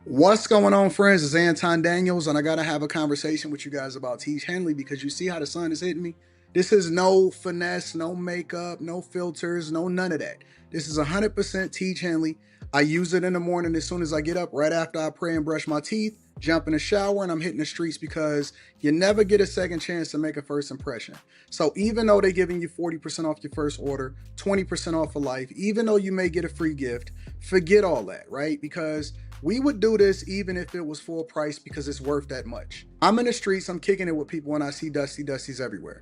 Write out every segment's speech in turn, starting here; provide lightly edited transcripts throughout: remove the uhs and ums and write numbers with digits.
What's going on, friends? It's Anton Daniels, and I gotta have a conversation with you guys about Teach Henley because you see how the sun is hitting me. This is no finesse, no makeup, no filters, no none of that. This is 100% Teach Henley. I use it in the morning as soon as I get up, right after I pray and brush my teeth, jump in the shower, and I'm hitting the streets because you never get a second chance to make a first impression. So even though they're giving you 40% off your first order, 20% off for life, even though you may get a free gift, forget all that, right? Because we would do this even if it was full price because it's worth that much. I'm in the streets, I'm kicking it with people when I see Dusties everywhere.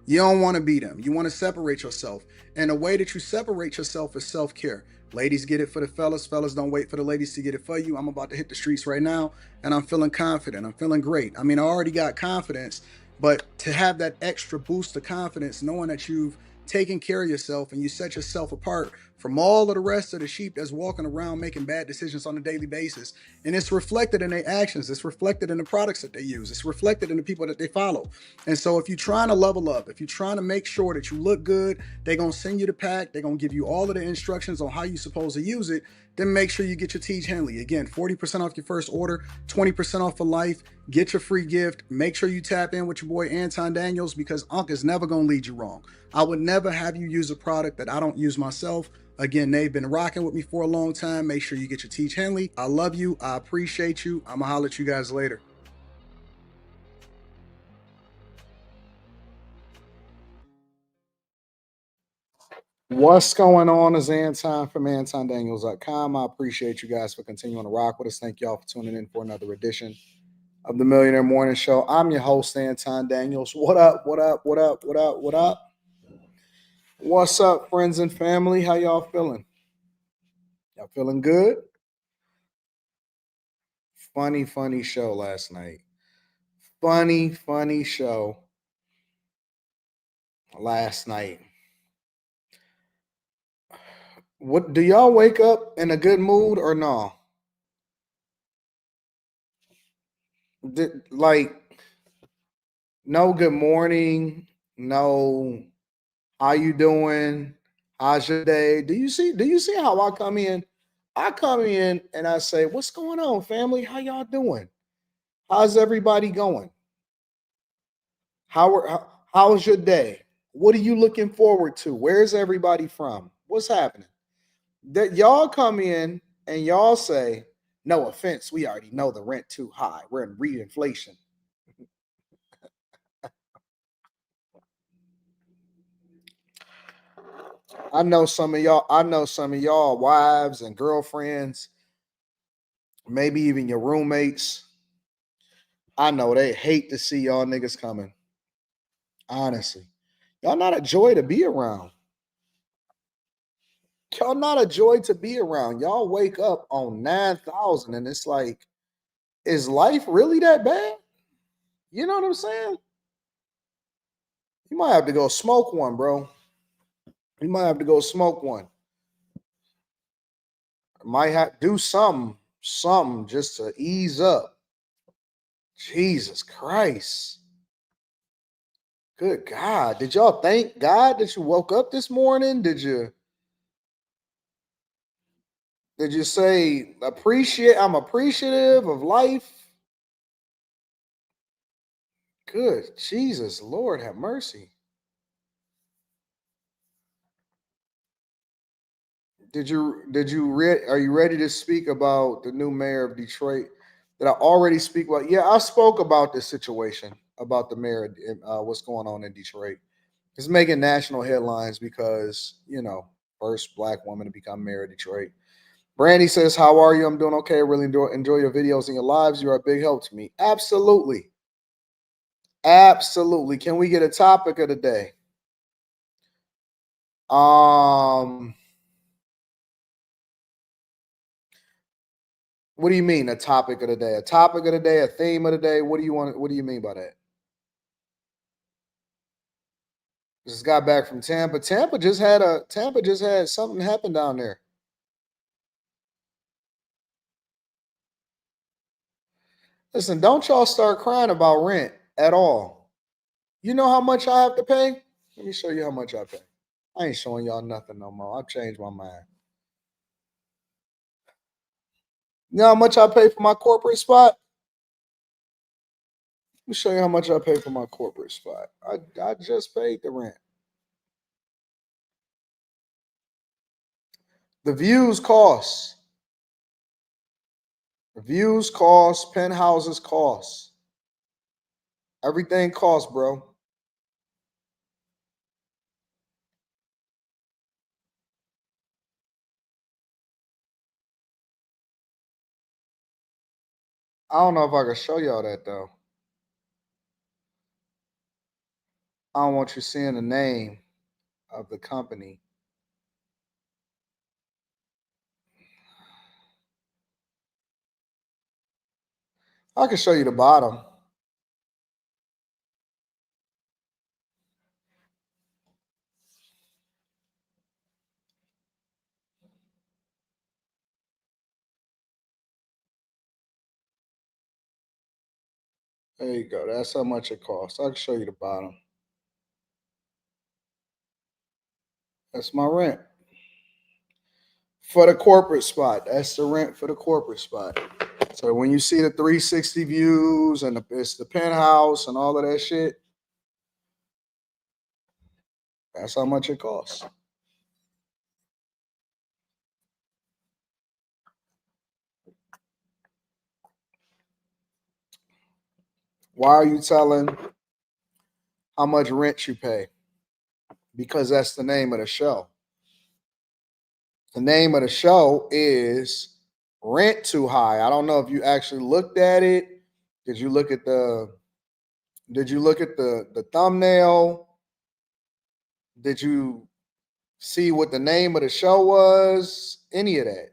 You don't want to be them. You want to separate yourself. And the way that you separate yourself is self care. Ladies get it for the fellas. Fellas don't wait for the ladies to get it for you. I'm about to hit the streets right now and I'm feeling confident. I'm feeling great. I mean, I already got confidence, but to have that extra boost of confidence, knowing that you've taken care of yourself and you set yourself apart from all of the rest of the sheep that's walking around making bad decisions on a daily basis. And it's reflected in their actions. It's reflected in the products that they use. It's reflected in the people that they follow. And so if you're trying to level up, if you're trying to make sure that you look good, they're going to send you the pack. They're going to give you all of the instructions on how you're supposed to use it. Then make sure you get your Teach Henley. Again, 40% off your first order, 20% off for life. Get your free gift. Make sure you tap in with your boy Anton Daniels because Unc is never going to lead you wrong. I would never have you use a product that I don't use myself. Again, they've been rocking with me for a long time. Make sure you get your Teach Henley. I love you. I appreciate you. I'm going to holler at you guys later. What's going on is Anton from AntonDaniels.com. I appreciate you guys for continuing to rock with us. Thank y'all for tuning in for another edition of the Millionaire Morning Show. I'm your host, Anton Daniels. What up, what up, what up, what up, what up? What's up, friends and family? How y'all feeling? Y'all feeling good? Funny show last night. Funny show last night. What do y'all wake up in a good mood or no? Like no good morning, no how you doing? How's your day? Do you see how I come in? I come in and I say, "What's going on, family? How y'all doing? How's everybody going? How's your day? What are you looking forward to? Where's everybody from? What's happening?" That y'all come in and y'all say, "No offense, we already know the rent too high. We're in re-inflation." I know some of y'all wives and girlfriends, maybe even your roommates. I know they hate to see y'all niggas coming. Honestly. Y'all not a joy to be around. Y'all not a joy to be around. Y'all wake up on 9,000 and it's like, is life really that bad? You know what I'm saying? You might have to go smoke one, bro. You might have to go smoke one. Might have to do something just to ease up. Jesus Christ. Good God. Did y'all thank God that you woke up this morning? Did you say I'm appreciative of life? Good Jesus, Lord have mercy. Are you ready to speak about the new mayor of Detroit? Did I already speak about? Yeah, I spoke about this situation about the mayor and what's going on in Detroit. It's making national headlines because first black woman to become mayor of Detroit. Brandy says, "How are you? I'm doing okay. I really enjoy your videos and your lives. You are a big help to me." Absolutely, absolutely. Can we get a topic of the day? Um, what do you mean a topic of the day? A topic of the day, a theme of the day? What do you want? What do you mean by that? Just got back from Tampa. Tampa just had something happen down there. Listen, don't y'all start crying about rent at all. You know how much I have to pay? Let me show you how much I pay. I ain't showing y'all nothing no more. I've changed my mind. You know how much I pay for my corporate spot? Let me show you how much I pay for my corporate spot. I just paid the rent. The views cost. The views cost. Penthouses cost. Everything costs, bro. I don't know if I can show y'all that though. I don't want you seeing the name of the company. I can show you the bottom. There you go. That's how much it costs. I can show you the bottom. That's my rent for the corporate spot. That's the rent for the corporate spot. So when you see the 360 views and it's the penthouse and all of that shit, that's how much it costs. Why are you telling how much rent you pay? Because that's the name of the show. The name of the show is Rent Too High. I don't know if you actually looked at it. Did you look at the the thumbnail? Did you see what the name of the show was? Any of that?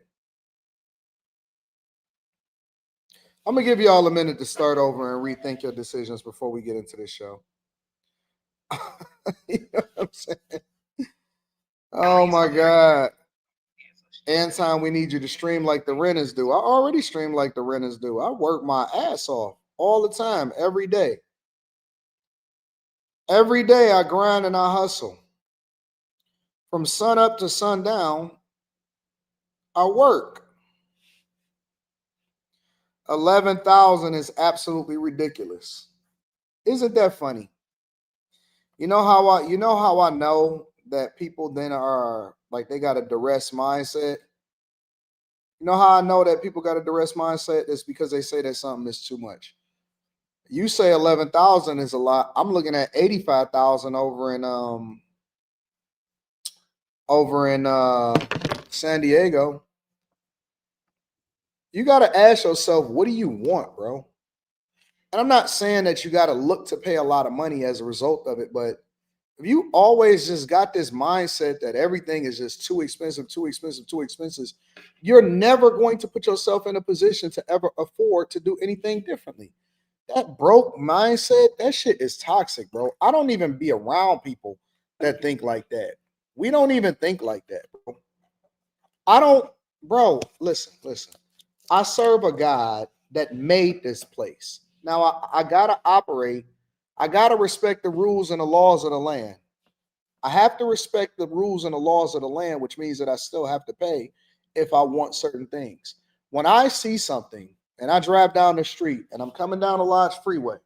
I'm gonna give you all a minute to start over and rethink your decisions before we get into this show. You know what I'm saying? Oh my God. Anton, we need you to stream like the renters do. I already stream like the renters do. I work my ass off all the time, every day. Every day I grind and I hustle. From sun up to sundown, I work. 11,000 is absolutely ridiculous. Isn't that funny? You know how I know that people then are like they got a duress mindset. You know how I know that people got a duress mindset? It's because they say that something is too much. You say 11,000 is a lot. I'm looking at 85,000 over in San Diego. You got to ask yourself, what do you want, bro? And I'm not saying that you got to look to pay a lot of money as a result of it, but if you always just got this mindset that everything is just too expensive, too expensive, too expensive, you're never going to put yourself in a position to ever afford to do anything differently. That broke mindset, that shit is toxic, bro. I don't even be around people that think like that. We don't even think like that, bro. I don't, bro. Listen. I serve a God that made this place. Now I gotta operate. I gotta respect the rules and the laws of the land. I have to respect the rules and the laws of the land, which means that I still have to pay if I want certain things. When I see something and I drive down the street and I'm coming down the Lodge Freeway,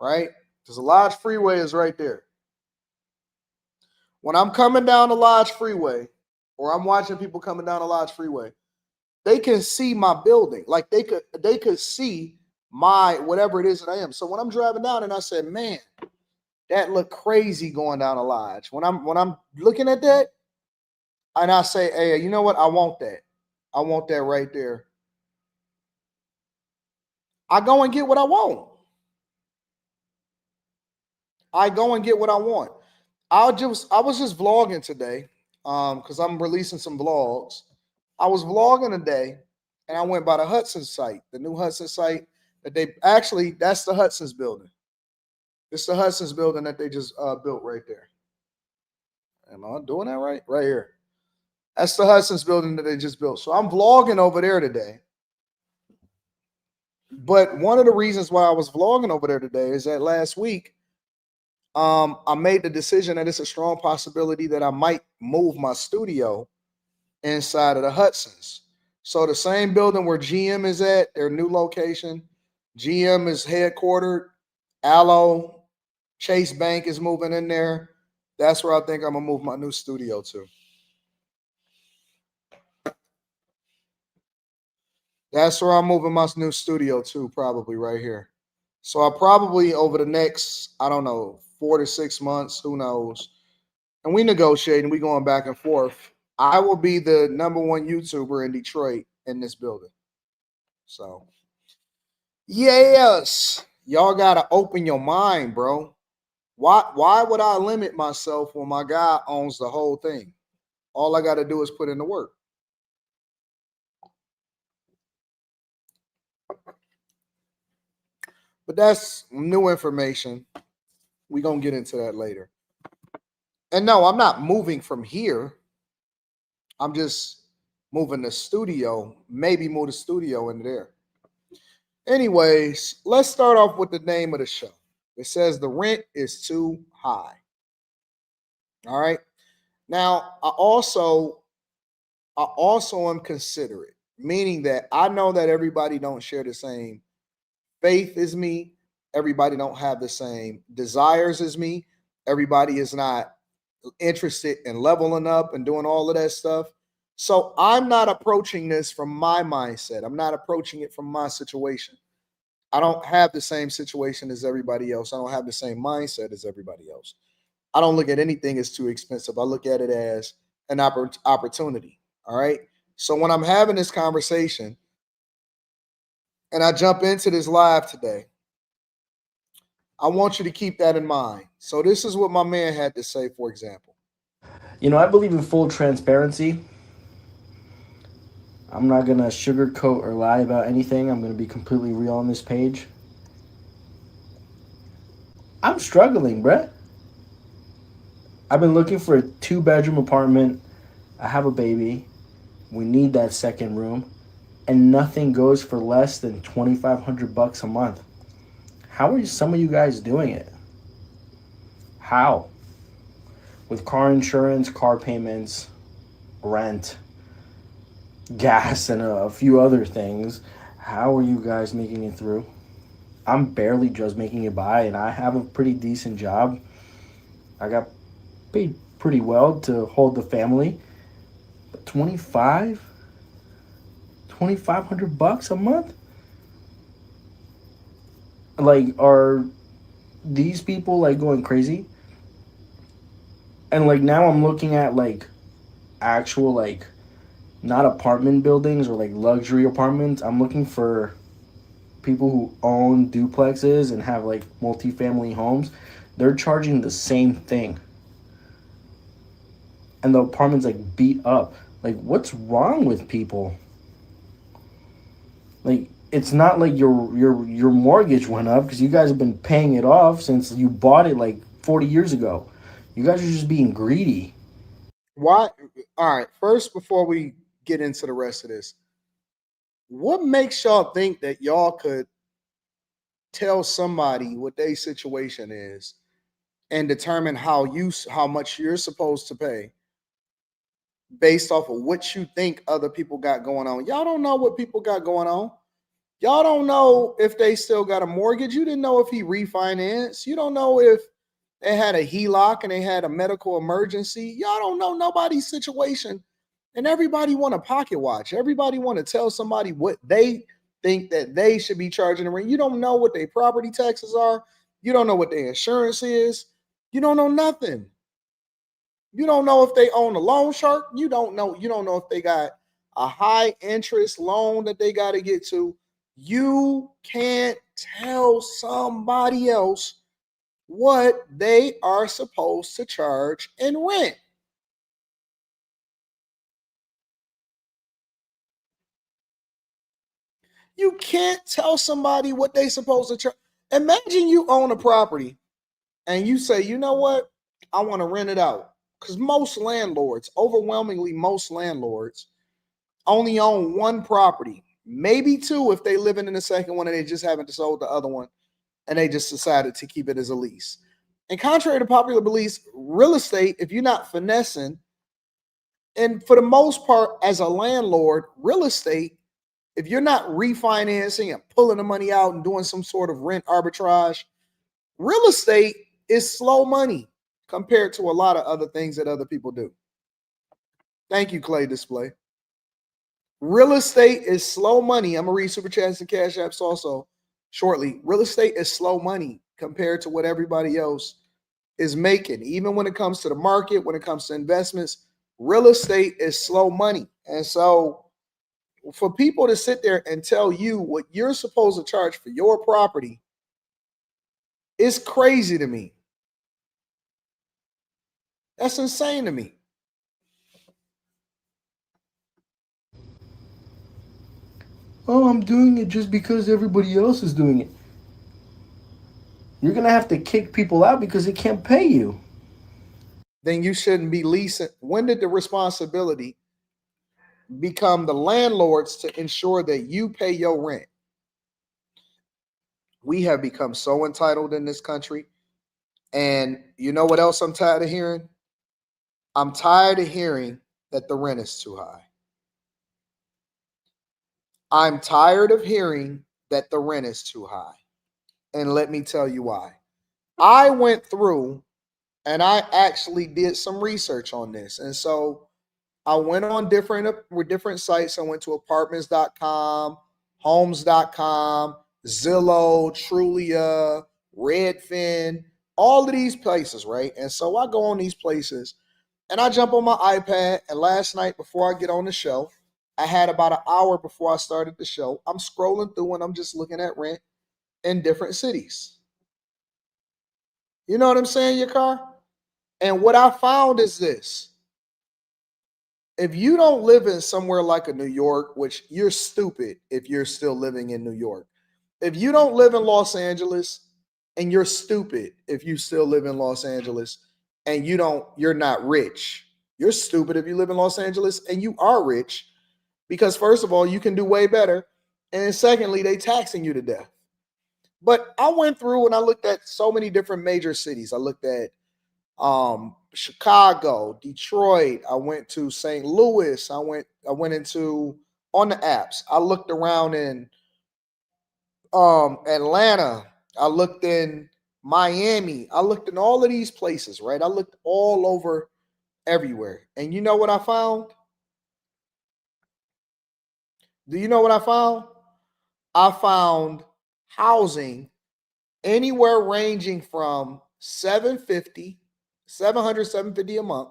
right? Because the Lodge Freeway is right there. When I'm coming down the Lodge Freeway, or I'm watching people coming down the Lodge Freeway, they can see my building. Like they could see my whatever it is that I am. So when I'm driving down and I said, man, that looked crazy going down the Lodge. When I'm looking at that and I say, hey, you know what? I want that. I want that right there. I go and get what I want. I go and get what I want. I was just vlogging today because I'm releasing some vlogs. I was vlogging today and I went by the Hudson site, the new Hudson site that they actually that's the Hudson's building. It's the Hudson's building that they just built right there. Am I doing that right? Right here. That's the Hudson's building that they just built. So I'm vlogging over there today. But one of the reasons why I was vlogging over there today is that last week I made the decision that it's a strong possibility that I might move my studio inside of the Hudson's. So the same building where GM is at, their new location, GM is headquartered. Allo, Chase Bank is moving in there. That's where I think I'm gonna move my new studio to. That's where I'm moving my new studio to, probably right here. So I probably over the next, I don't know, 4 to 6 months, who knows? And we negotiating, we going back and forth. I will be the number one YouTuber in Detroit in this building. So yes, y'all gotta open your mind, bro. Why would I limit myself when my guy owns the whole thing? All I gotta do is put in the work. But that's new information. We're gonna get into that later. And no, I'm not moving from here. I'm just moving the studio, maybe move the studio into there. Anyways, let's start off with the name of the show. It says the rent is too high. All right. Now, I also am considerate, meaning that I know that everybody don't share the same faith as me. Everybody don't have the same desires as me. Everybody is not interested in leveling up and doing all of that stuff. So I'm not approaching this from my mindset. I'm not approaching it from my situation. I don't have the same situation as everybody else. I don't have the same mindset as everybody else. I don't look at anything as too expensive. I look at it as an opportunity. All right. So when I'm having this conversation and I jump into this live today, I want you to keep that in mind. So this is what my man had to say, for example. I believe in full transparency. I'm not going to sugarcoat or lie about anything. I'm going to be completely real on this page. I'm struggling, bruh. I've been looking for a 2 bedroom apartment. I have a baby. We need that second room. And nothing goes for less than 2,500 bucks a month. How are some of you guys doing it? How? With car insurance, car payments, rent, gas, and a few other things. How are you guys making it through? I'm barely just making it by, and I have a pretty decent job. I got paid pretty well to hold the family. But 2,500 bucks a month? Like, are these people like going crazy? And like now I'm looking at like actual like not apartment buildings or like luxury apartments. I'm looking for people who own duplexes and have like multifamily homes. They're charging the same thing. And the apartment's like beat up. Like what's wrong with people? Like it's not like your mortgage went up because you guys have been paying it off since you bought it like 40 years ago. You guys are just being greedy. Why? All right. First, before we get into the rest of this, what makes y'all think that y'all could tell somebody what their situation is and determine how much you're supposed to pay based off of what you think other people got going on? Y'all don't know what people got going on. Y'all don't know if they still got a mortgage. You didn't know if he refinanced. You don't know if they had a HELOC and they had a medical emergency. Y'all don't know nobody's situation. And everybody want a pocket watch. Everybody want to tell somebody what they think that they should be charging the rent. You don't know what their property taxes are. You don't know what their insurance is. You don't know nothing. You don't know if they own a loan shark. You don't know if they got a high interest loan that they got to get to. You can't tell somebody else what they are supposed to charge in rent. You can't tell somebody what they supposed to charge. Imagine you own a property and you say, you know what? I want to rent it out. Because most landlords, overwhelmingly most landlords, only own one property, maybe two if they living in the second one and they just haven't sold the other one and they just decided to keep it as a lease. And contrary to popular beliefs, real estate, if you're not finessing, And for the most part, as a landlord, real estate, if you're not refinancing and pulling the money out and doing some sort of rent arbitrage, real estate is slow money compared to a lot of other things that other people do. Thank you, Clay Display. Real estate is slow money. I'm gonna read super chats and cash apps also shortly. Real estate is slow money compared to what everybody else is making. Even when it comes to the market, when it comes to investments, real estate is slow money. And so for people to sit there and tell you what you're supposed to charge for your property is crazy to me. That's insane to me. Oh, I'm doing it just because everybody else is doing it. You're gonna have to kick people out because they can't pay you. Then you shouldn't be leasing. When did the responsibility become the landlords to ensure that you pay your rent? We have become so entitled in this country. And you know what else I'm tired of hearing? I'm tired of hearing that the rent is too high. I'm tired of hearing that the rent is too high. And let me tell you why. I went through and I actually did some research on this. And so I went on different sites. I went to apartments.com, homes.com, Zillow, Trulia, Redfin, all of these places, right? And so I go on these places and I jump on my iPad. And last night, before I get on the show, I had about an hour before I started the show. I'm scrolling through and I'm just looking at rent in different cities. You know what I'm saying, your car? And what I found is this: if you don't live in somewhere like a New York, which you're stupid if you're still living in New York. If you don't live in Los Angeles, and you're stupid if you still live in Los Angeles and you're not rich. You're stupid if you live in Los Angeles and you are rich, because first of all, you can do way better. And secondly, they taxing you to death. But I went through and I looked at so many different major cities. I looked at Chicago, Detroit. I went to St. Louis. I went into on the apps. I looked around in Atlanta. I looked in Miami. I looked in all of these places, right? I looked all over everywhere. And you know what I found? Do you know what I found? I found housing anywhere ranging from 750 a month,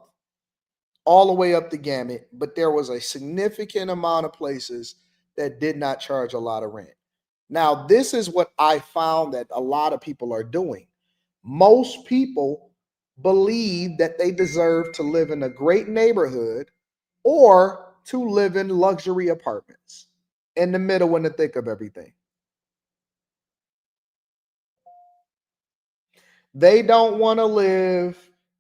all the way up the gamut. But there was a significant amount of places that did not charge a lot of rent. Now, this is what I found that a lot of people are doing. Most people believe that they deserve to live in a great neighborhood or to live in luxury apartments in the middle, in the thick of everything. They don't want to live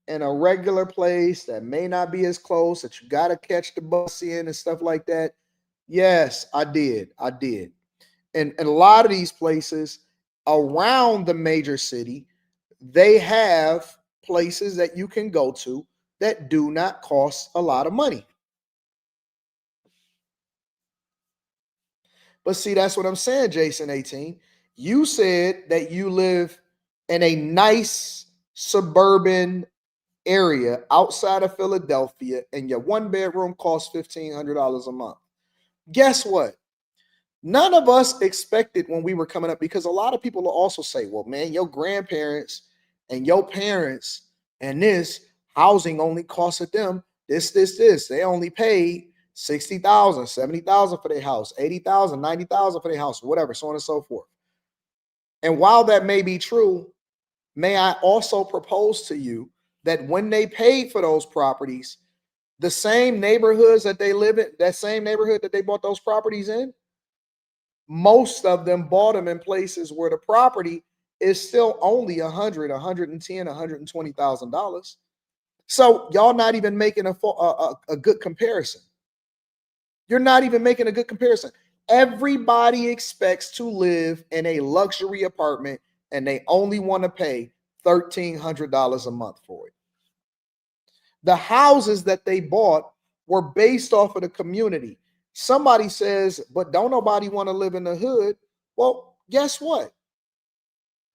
in a regular place that may not be as close, that you got to catch the bus in and stuff like that. Yes, I did. I did. And a lot of these places around the major city, they have places that you can go to that do not cost a lot of money. But see, that's what I'm saying, Jason 18. You said that you live in a nice suburban area outside of Philadelphia and your one bedroom costs $1,500 a month. Guess what? None of us expected when we were coming up, because a lot of people will also say, well, man, your grandparents and your parents and this housing only costed them this. They only paid 60,000, 70,000 for their house, 80,000, 90,000 for their house, whatever, so on and so forth. And while that may be true, may I also propose to you that when they paid for those properties, the same neighborhoods that they live in, that same neighborhood that they bought those properties in, most of them bought them in places where the property is still only 100, 110, $120,000. So y'all not even making a good comparison. You're not even making a good comparison. Everybody expects to live in a luxury apartment and they only want to pay $1,300 a month for it. The houses that they bought were based off of the community. Somebody says, but don't nobody want to live in the hood. Well, guess what?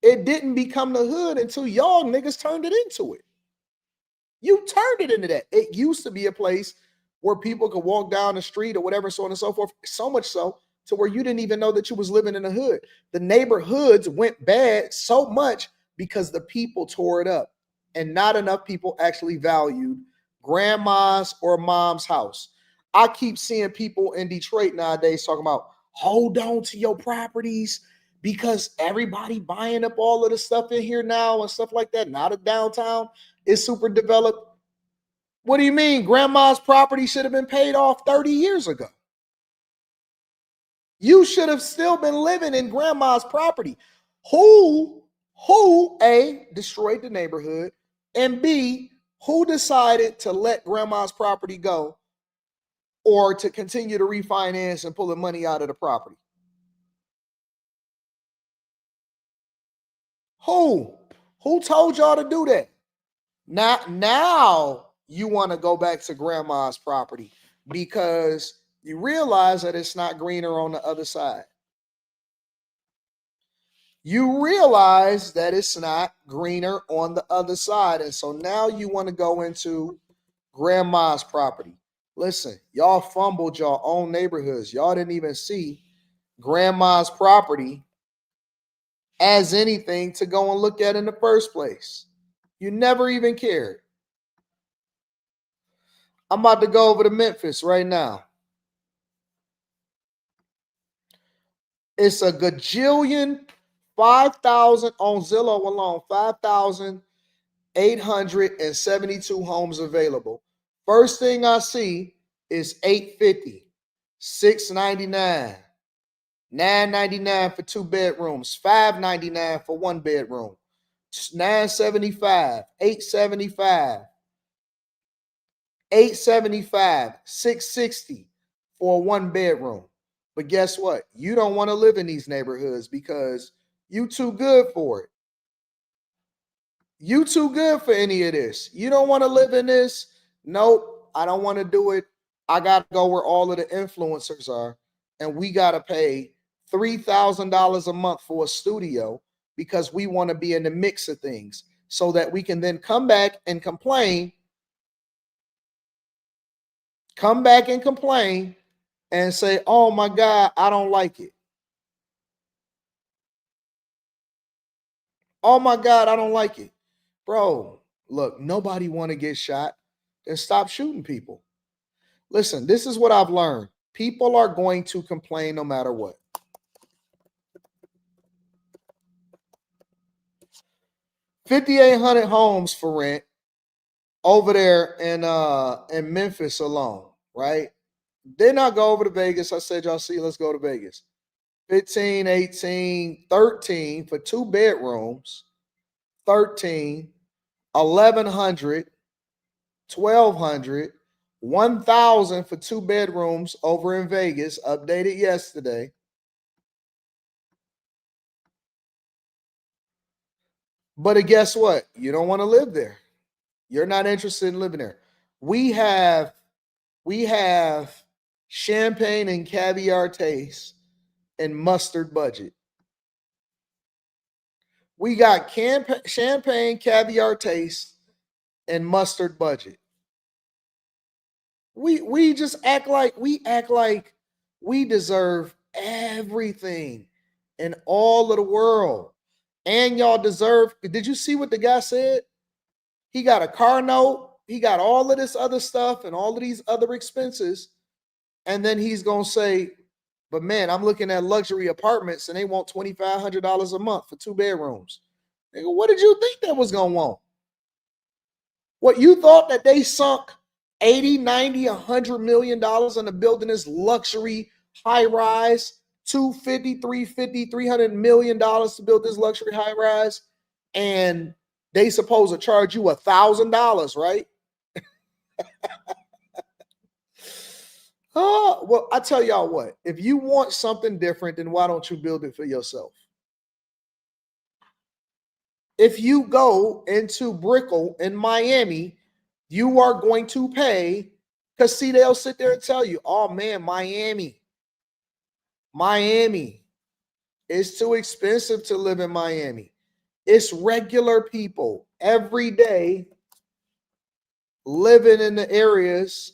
It didn't become the hood until y'all niggas turned it into it. You turned it into that. It used to be a place where people could walk down the street or whatever, so on and so forth. So much so to where you didn't even know that you was living in the hood. The neighborhoods went bad so much because the people tore it up, and not enough people actually valued grandma's or mom's house. I keep seeing people in Detroit nowadays talking about hold on to your properties because everybody buying up all of the stuff in here now and stuff like that. Now the downtown is super developed. What do you mean? Grandma's property should have been paid off 30 years ago. You should have still been living in grandma's property. Who A, destroyed the neighborhood, and B, who decided to let grandma's property go or to continue to refinance and pull the money out of the property? Who? Who told y'all to do that? Now you want to go back to grandma's property because you realize that it's not greener on the other side. You realize that it's not greener on the other side. And so now you want to go into grandma's property. Listen, y'all fumbled your own neighborhoods. Y'all didn't even see grandma's property as anything to go and look at in the first place. You never even cared. I'm about to go over to Memphis right now. It's a gajillion, 5,000 on Zillow alone, 5,872 homes available. First thing I see is 850, 699, 999 for 2 bedrooms, 599 for 1 bedroom, 975, 875, 875, 660 for a 1 bedroom. But guess what? You don't want to live in these neighborhoods because you too good for it. You too good for any of this. You don't want to live in this. Nope, I don't want to do it. I got to go where all of the influencers are. And we got to pay $3,000 a month for a studio because we want to be in the mix of things so that we can then come back and complain and say, oh my God, I don't like it. Oh my God, I don't like it. Bro, look, nobody want to get shot. Then stop shooting people. Listen, this is what I've learned. People are going to complain no matter what. 5,800 homes for rent over there in Memphis alone, right? Then I go over to Vegas. I said, y'all see, let's go to Vegas. 15, 18, 13 for 2 bedrooms, 13, 1,100, 1,200, 1,000 for 2 bedrooms over in Vegas, updated yesterday. But guess what? You don't want to live there. You're not interested in living there. We have champagne and caviar taste and mustard budget. We got champagne, caviar taste, and mustard budget. We just act like we deserve everything in all of the world. And y'all deserve. Did you see what the guy said? He got a car note, he got all of this other stuff and all of these other expenses. And then he's gonna say, but man, I'm looking at luxury apartments and they want $2,500 a month for 2 bedrooms. Nigga, what did you think that was gonna want? What, you thought that they sunk 80, 90, $100 million into building this luxury high rise, 250, 350, $300 million to build this luxury high rise, and they supposed to charge you $1,000, right? Oh, well, I tell y'all what, if you want something different, then why don't you build it for yourself? If you go into Brickell in Miami, you are going to pay Because see, they'll sit there and tell you, oh man, Miami, it's too expensive to live in Miami. It's regular people every day living in the areas.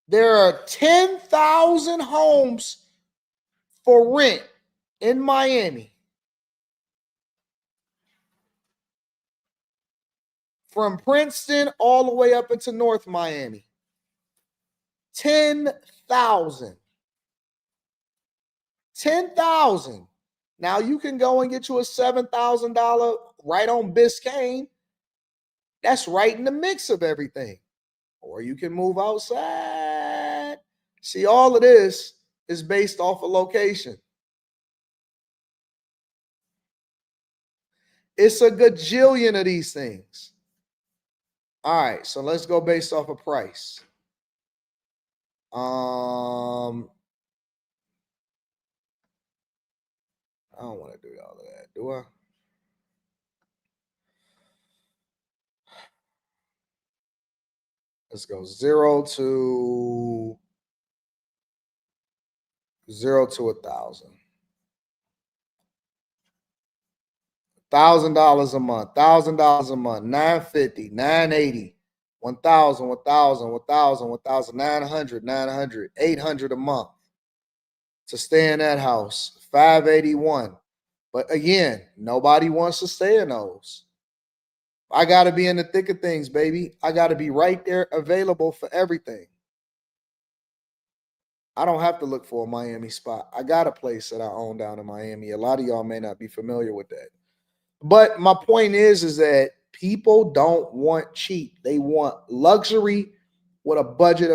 There are 10,000 homes for rent in Miami. From Princeton all the way up into North Miami. 10,000. 10,000. Now you can go and get you a $7,000 right on Biscayne. That's right in the mix of everything. Or you can move outside. See, all of this is based off of location. It's a gajillion of these things. All right, so let's go based off of price. I don't want to do all of that, do I? Let's go 0 to 1,000. $1,000 a month, $1,000 a month, $950, $980, $1,000, $1,000, $1,000, $1,900, $900, $800 a month to stay in that house, $581. But again, nobody wants to stay in those. I got to be in the thick of things, baby. I got to be right there available for everything. I don't have to look for a Miami spot. I got a place that I own down in Miami. A lot of y'all may not be familiar with that. But my point is that people don't want cheap. They want luxury with a budget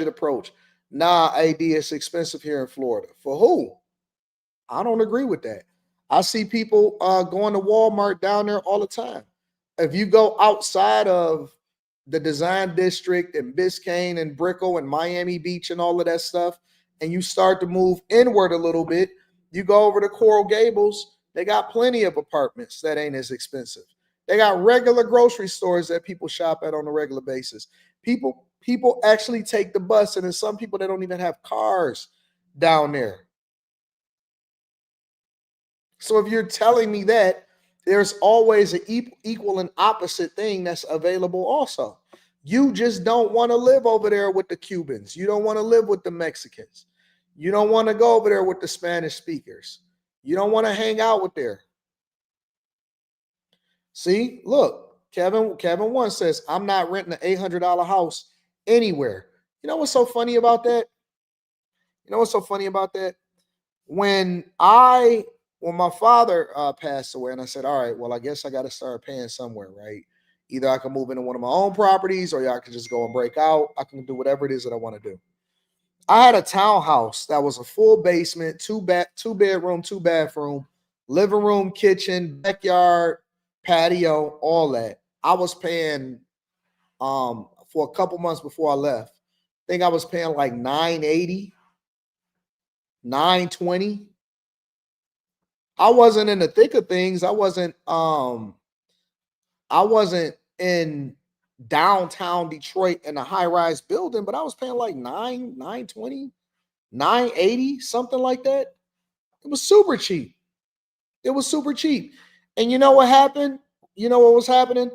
approach. Nah, AD, it's expensive here in Florida. For who? I don't agree with that. I see people going to Walmart down there all the time. If you go outside of the design district and Biscayne and Brickell and Miami Beach and all of that stuff, and you start to move inward a little bit, you go over to Coral Gables, they got plenty of apartments that ain't as expensive. They got regular grocery stores that people shop at on a regular basis. People actually take the bus, and there's some people that don't even have cars down there. So if you're telling me that, there's always an equal and opposite thing that's available also. You just don't want to live over there with the Cubans. You don't want to live with the Mexicans. You don't want to go over there with the Spanish speakers. You don't want to hang out with there. See, look, Kevin 1 says, I'm not renting an $800 house anywhere. You know what's so funny about that? When my father passed away, and I said, all right, well, I guess I got to start paying somewhere, right? Either I can move into one of my own properties, or I can just go and break out. I can do whatever it is that I want to do. I had a townhouse that was a full basement, two bedroom, 2 bathroom, living room, kitchen, backyard, patio, all that. I was paying for a couple months before I left. I think I was paying like $980, $920. I wasn't in the thick of things. I wasn't in downtown Detroit in a high-rise building, but I was paying like $920, $980, something like that. It was super cheap. And you know what happened? You know what was happening?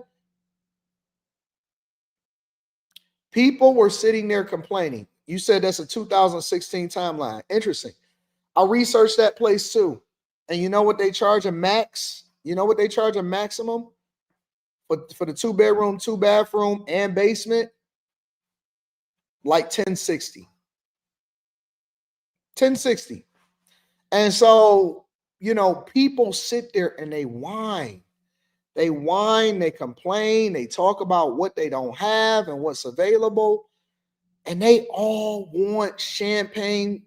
People were sitting there complaining. You said that's a 2016 timeline. Interesting. I researched that place too. And you know what they charge a max? You know what they charge a maximum for the 2 bedroom, 2 bathroom, and basement? Like 1060. 1060. And so, people sit there and they whine. They whine, they complain, they talk about what they don't have and what's available. And they all want champagne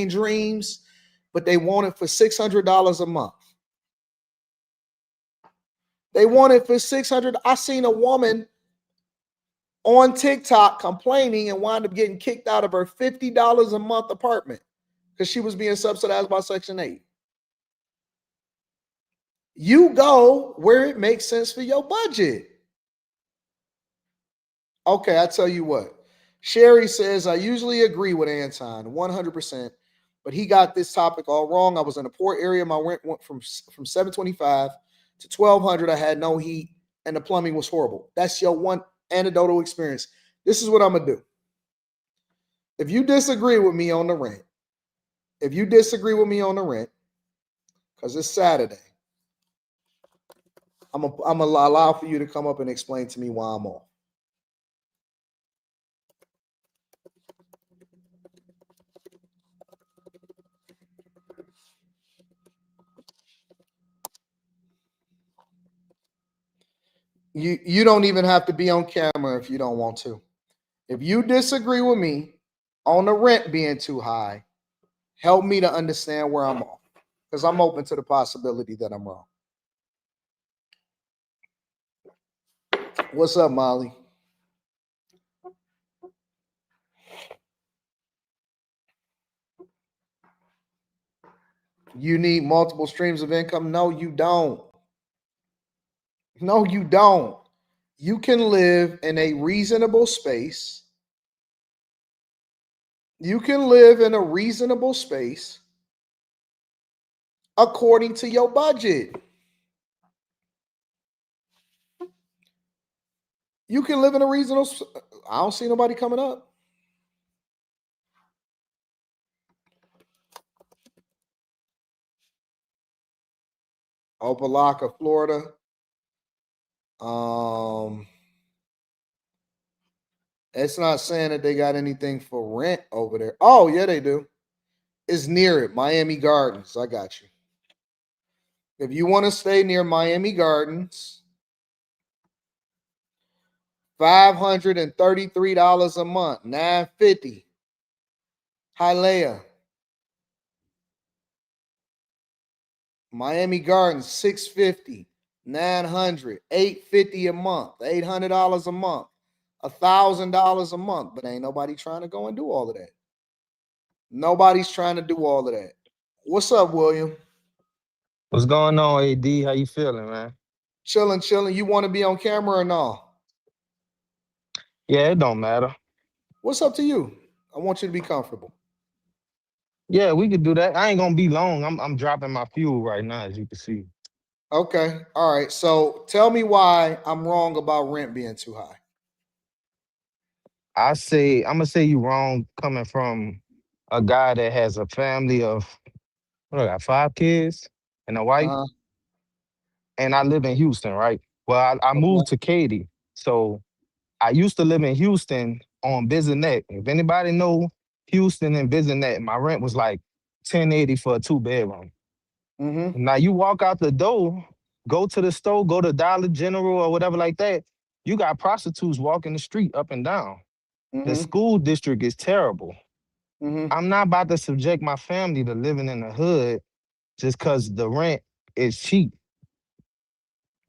dreams, but they want it for $600 a month. They want it for $600. I seen a woman on TikTok complaining and wound up getting kicked out of her $50 a month apartment because she was being subsidized by Section 8. You go where it makes sense for your budget. Okay, I tell you what. Sherry says, I usually agree with Anton 100%, but he got this topic all wrong. I was in a poor area. My rent went from 725 to 1200. I had no heat and the plumbing was horrible. That's your one anecdotal experience. This is what I'm going to do. If you disagree with me on the rent, because it's Saturday, I'm going to allow for you to come up and explain to me why I'm off. You don't even have to be on camera if you don't want to. If you disagree with me on the rent being too high, help me to understand where I'm off, because I'm open to the possibility that I'm wrong. What's up, Molly? You need multiple streams of income? No, you don't. No, you don't. You can live in a reasonable space. You can live in a reasonable space according to your budget. You can live in a reasonable. I don't see nobody coming up. Opelika, Florida. It's not saying that they got anything for rent over there. Oh, yeah, they do. It's near it, Miami Gardens. I got you. If you want to stay near Miami Gardens, $533 a month, $950. Hialeah. Miami Gardens, $650, $900, $850 a month, $800 a month, $1,000 a month. But ain't nobody trying to go and do all of that. Nobody's trying to do all of that. What's up, William? What's going on, AD? How you feeling, man? Chilling. You want to be on camera or no? Yeah, it don't matter. What's up to you? I want you to be comfortable. Yeah, we could do that. I ain't gonna be long. I'm dropping my fuel right now, as you can see. Okay. All right. So tell me why I'm wrong about rent being too high. I'm gonna say you wrong coming from a guy that has a family of what I got 5 kids and a wife, Uh-huh. and I live in Houston, right? Well, I moved Okay. to Katy, so I used to live in Houston on Bizinet. If anybody know Houston and Bizinet, my rent was like 1080 for a 2 bedroom. Mm-hmm. Now you walk out the door, go to the store, go to Dollar General or whatever like that. You got prostitutes walking the street up and down. The Mm-hmm. school district is terrible. Mm-hmm. I'm not about to subject my family to living in the hood just because the rent is cheap.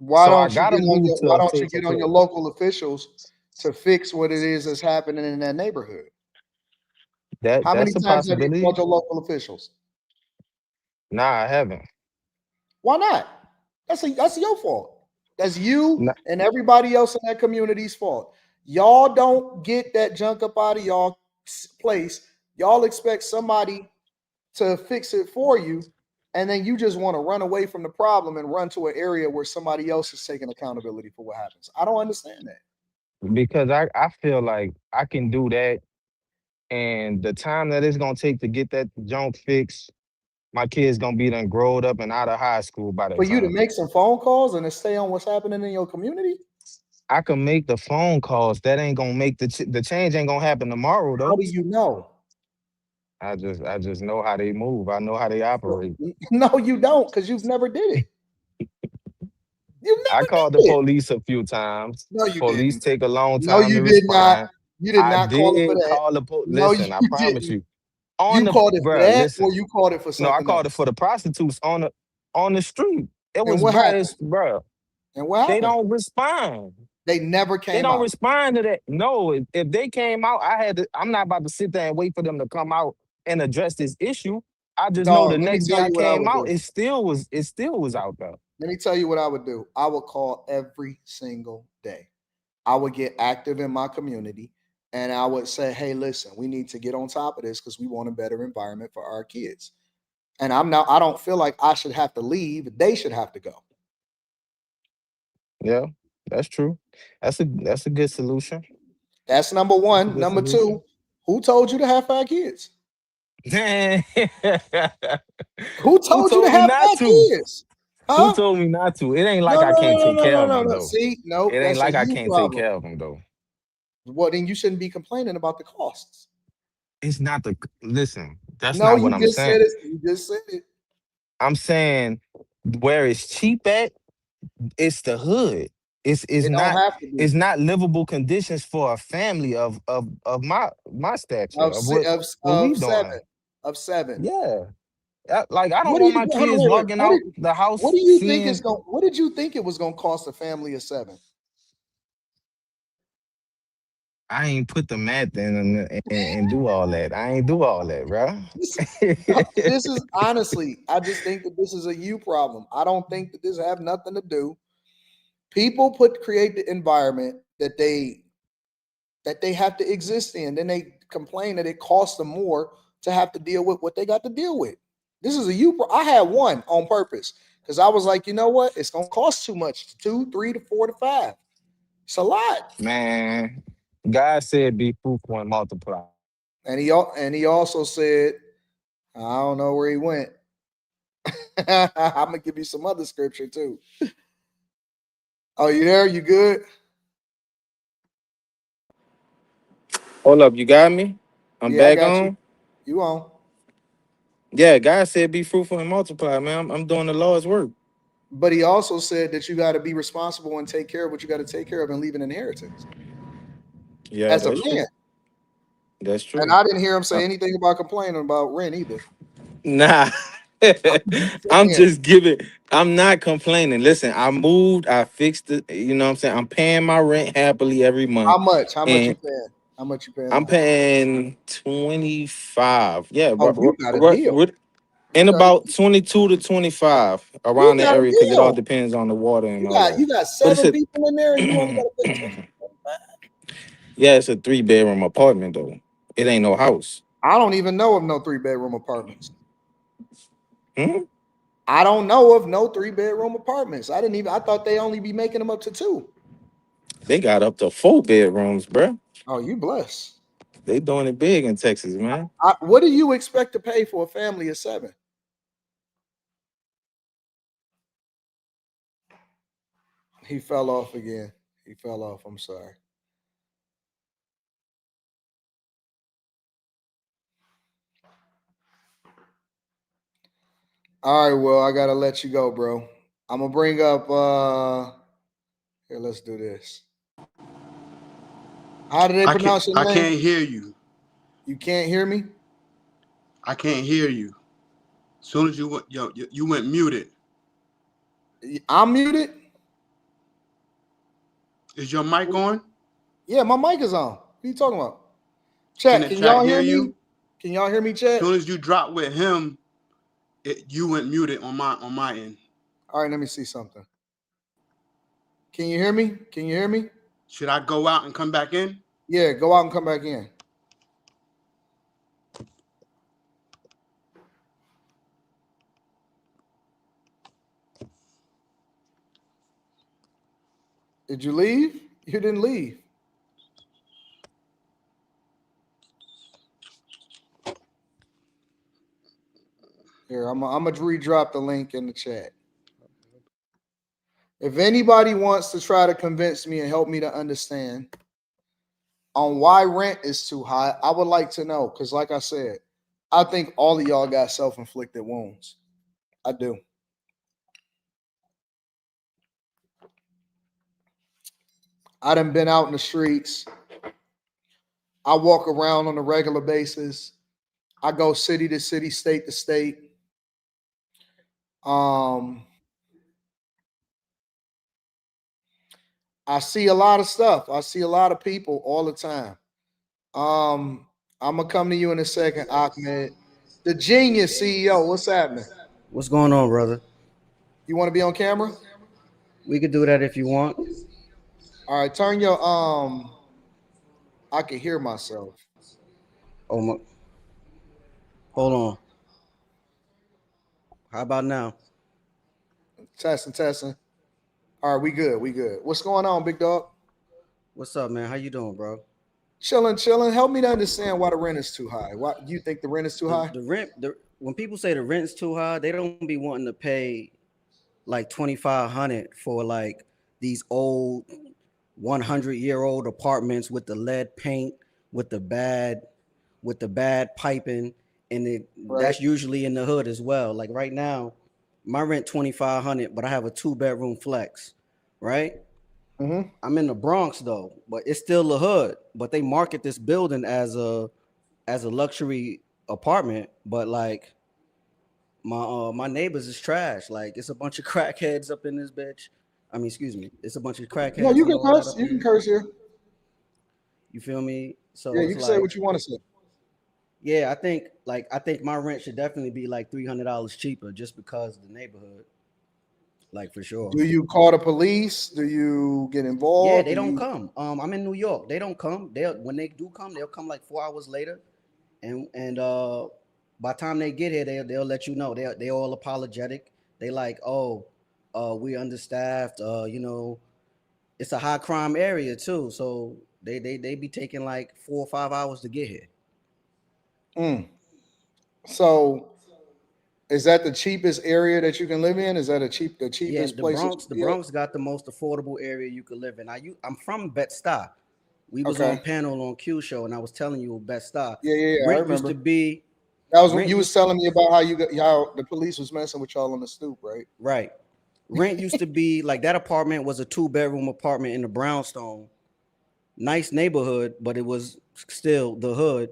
So I gotta move to Why a don't you place. get on your local officials to fix what it is that's happening in that neighborhood? How many That's a times have you possibility. called your local officials? Nah, I haven't. Why not? That's your fault. That's you Nah, and everybody else in that community's fault. Y'all don't get that junk up out of y'all place. Y'all expect somebody to fix it for you, and then you just want to run away from the problem and run to an area where somebody else is taking accountability for what happens. I don't understand that. because I feel like I can do that, and the time that it's gonna take to get that junk fixed, my kids gonna be done growed up and out of high school by For that you to time. make some phone calls and to stay on what's happening in your community, I can make the phone calls. That ain't gonna make the change ain't gonna happen tomorrow how though. do you know? I just know how they move. I know how they operate. No, you don't, because you've never did it. You I never called the did it. police a few times. No, you Police didn't. take a long No, time you to did not. respond. You did I not call it for did that. call the police. No, you Listen, I promise didn't. you. On You the called it for bruh, that, or listen. you called it for No, I something called it else. for the prostitutes on the street. It And was what bruh, happened? it's bruh. And what They happened? don't respond. They never They came don't out. respond to that. No, if they came out, I'm not about to sit there and wait for them to come out and address this issue. I just know Dog, the let me next day tell I you what I came would out, do. it still was out there. Let me tell you what I would do. I would call every single day. I would get active in my community and I would say, hey, listen, we need to get on top of this because we want a better environment for our kids. And I don't feel like I should have to leave. They should have to go. Yeah, that's true. That's a good solution. That's number That's a one. good Number two, solution. who told you to have 5 kids? Man, Who who told you to told me have not five to? kids? Who Huh? told me not to? It ain't like No, I no, can't no, no, take no, care no, of no, them no. though. See, no, It ain't that's a like I you can't take problem. care of them though. Well, then you shouldn't be complaining about the costs. It's not the listen. That's No, not what you I'm just said saying. it. You just said it. I'm saying where it's cheap at, it's the hood. It's It don't not have to be it's not livable conditions for a family of my stature of of si- what we of doing. seven of seven. Yeah. Like I What don't do want you my hold on, kids wait? walking out the What house do you think is seeing. going? What did you think it was going to cost a family of seven? I ain't put the math in and do all that. I ain't do all that, bro. This, this is honestly, I just think that this is a you problem. I don't think that this have nothing to do. People create the environment that they have to exist in. Then they complain that it costs them more to have to deal with what they got to deal with. This is a you. I had one on purpose because I was like, you know what? It's gonna cost too much. 2, 3 to 4 to 5. It's a lot. Man, God said be fruitful and multiply. And he also said, I don't know where he went. I'm gonna give you some other scripture too. Oh, you there? You good? Hold up, you got me? I'm Yeah, I back got you. on. You on? Yeah, God said be fruitful and multiply, man. I'm doing the Lord's work. But he also said that you got to be responsible and take care of what you got to take care of and leave an inheritance Yeah, as a that's man. true. That's And true. I didn't hear him Uh, say anything about complaining about rent either. Nah. I'm just I'm saying. just giving. I'm not complaining. Listen, I moved. I fixed it. You know what I'm saying? I'm paying my rent happily every How month, much? How much you and paying? How much you paying a I'm month? paying 25. Yeah, Oh, you got a deal. You in got about 22 to 25 you around the got a area because it all deal. depends on the water and You all got that. you got But it's seven people in there and you only got to pay 25. yeah, it's a 3 bedroom apartment though. It ain't no house. I don't even know of no 3 bedroom apartments. Hmm? I don't know of no 3 bedroom apartments. I didn't even. I thought they only be making them up to two. They got up to 4 bedrooms, bruh. Oh, you bless. They doing it big in Texas, man. What do you expect to pay for a family of seven? He fell off again. He fell off. I'm sorry. All right, well, I gotta let you go, bro. I'm gonna bring up here, let's do this. How do they pronounce your I name? can't hear you. You can't hear me? I can't hear you. As soon as you went muted. I'm muted? Is your mic on? Yeah, my mic is on. What are you talking about? Can Chat, the can chat y'all hear hear me? you? Can y'all hear me, As chat? soon as you drop with him, you went muted on my end. All right, let me see something. Can you hear me? Can you hear me? Should I go out and come back in? Yeah, go out and come back in. Did you leave? You didn't leave. Here, I'm gonna redrop the link in the chat. If anybody wants to try to convince me and help me to understand on why rent is too high, I would like to know. Because, like I said, I think all of y'all got self inflicted wounds. I do. I done been out in the streets. I walk around on a regular basis. I go city to city, state to state. Um, I see a lot of stuff. I see a lot of people all the time. Um, I'm gonna come to you in a second, Ahmed. The genius CEO. What's happening? What's going on, brother? You want to be on camera? We could do that if you want. All right, turn your I can hear myself. Oh my, hold on. How about now? Testing, testing. All right, we good, we good. What's going on, big dog? What's up, man? How you doing, bro? Chilling, chilling. Help me to understand why the rent is too high. Why you think the rent is too high? The rent the when people say the rent's too high, they don't be wanting to pay like 2,500 for like these old 100-year-old apartments with the lead paint, with the bad with the bad piping, and Right. that's usually in the hood as well. Like right now, my rent 2,500, but I have a 2-bedroom flex, right? Mm-hmm. I'm in the Bronx though, but it's still a hood. But they market this building as a luxury apartment, but like my neighbors is trash. Like it's a bunch of crackheads up in this bitch. I mean, excuse me, it's a bunch of No, crackheads you and can all that curse. up You in can here. curse here. You feel me? Yeah, So you it's can say like, what you want to say. yeah, I think my rent should definitely be like $300 cheaper just because of the neighborhood, like for sure. Do you call the police? Do you get Yeah, involved? they Do don't you come. I'm in New York. They don't come. They'll when they do come, they'll come like 4 hours later, and by the time they get here, they'll let you know. They all apologetic. They like, oh, we understaffed. It's a high crime area too, so they be taking like 4 or 5 hours to get here. Mm. So is that the cheapest area that you can live in? Is that the Yeah, cheapest the place that Bronx, the you feel? Bronx got the most affordable area you could live in. I'm from Bed-Stuy. We was on Okay. panel on Q show, and I was telling you Bed-Stuy. Yeah, yeah, yeah. I Rent used to remember. be That was what rent you was used telling me about how the police was messing with y'all on the stoop, right? right. Rent used to be like that apartment was a 2-bedroom apartment in the brownstone. Nice neighborhood, but it was still the hood.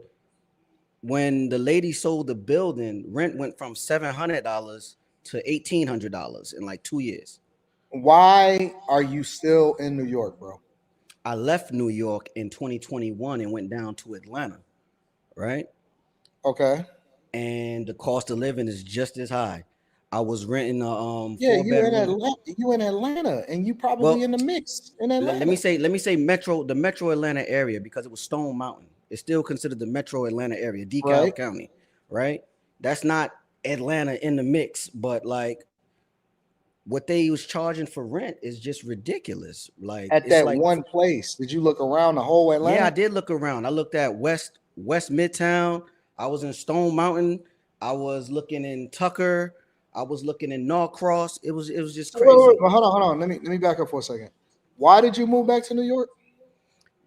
When the lady sold the building, rent went from $700 to $1,800 in like 2 years. Why are you still in New York, bro? I left New York in 2021 and went down to Atlanta, right? Okay. And the cost of living is just as high. I was renting a Yeah, four bedroom. You in Atlanta, and you probably in Well, the mix in let me Atlanta, say the Metro Atlanta area because it was Stone Mountain. It's still considered the Metro Atlanta area, right? DeKalb County, right? That's not Atlanta in the mix, but like what they was charging for rent is just ridiculous. Like At it's that like, one place, did you look around the whole yeah, I Atlanta? did look around. I looked at West Midtown. I was in Stone Mountain. I was looking in Tucker. I was looking in Norcross. It was just So wait, crazy wait, hold on, hold on. Let me back up for a second. Why did you move back to New York?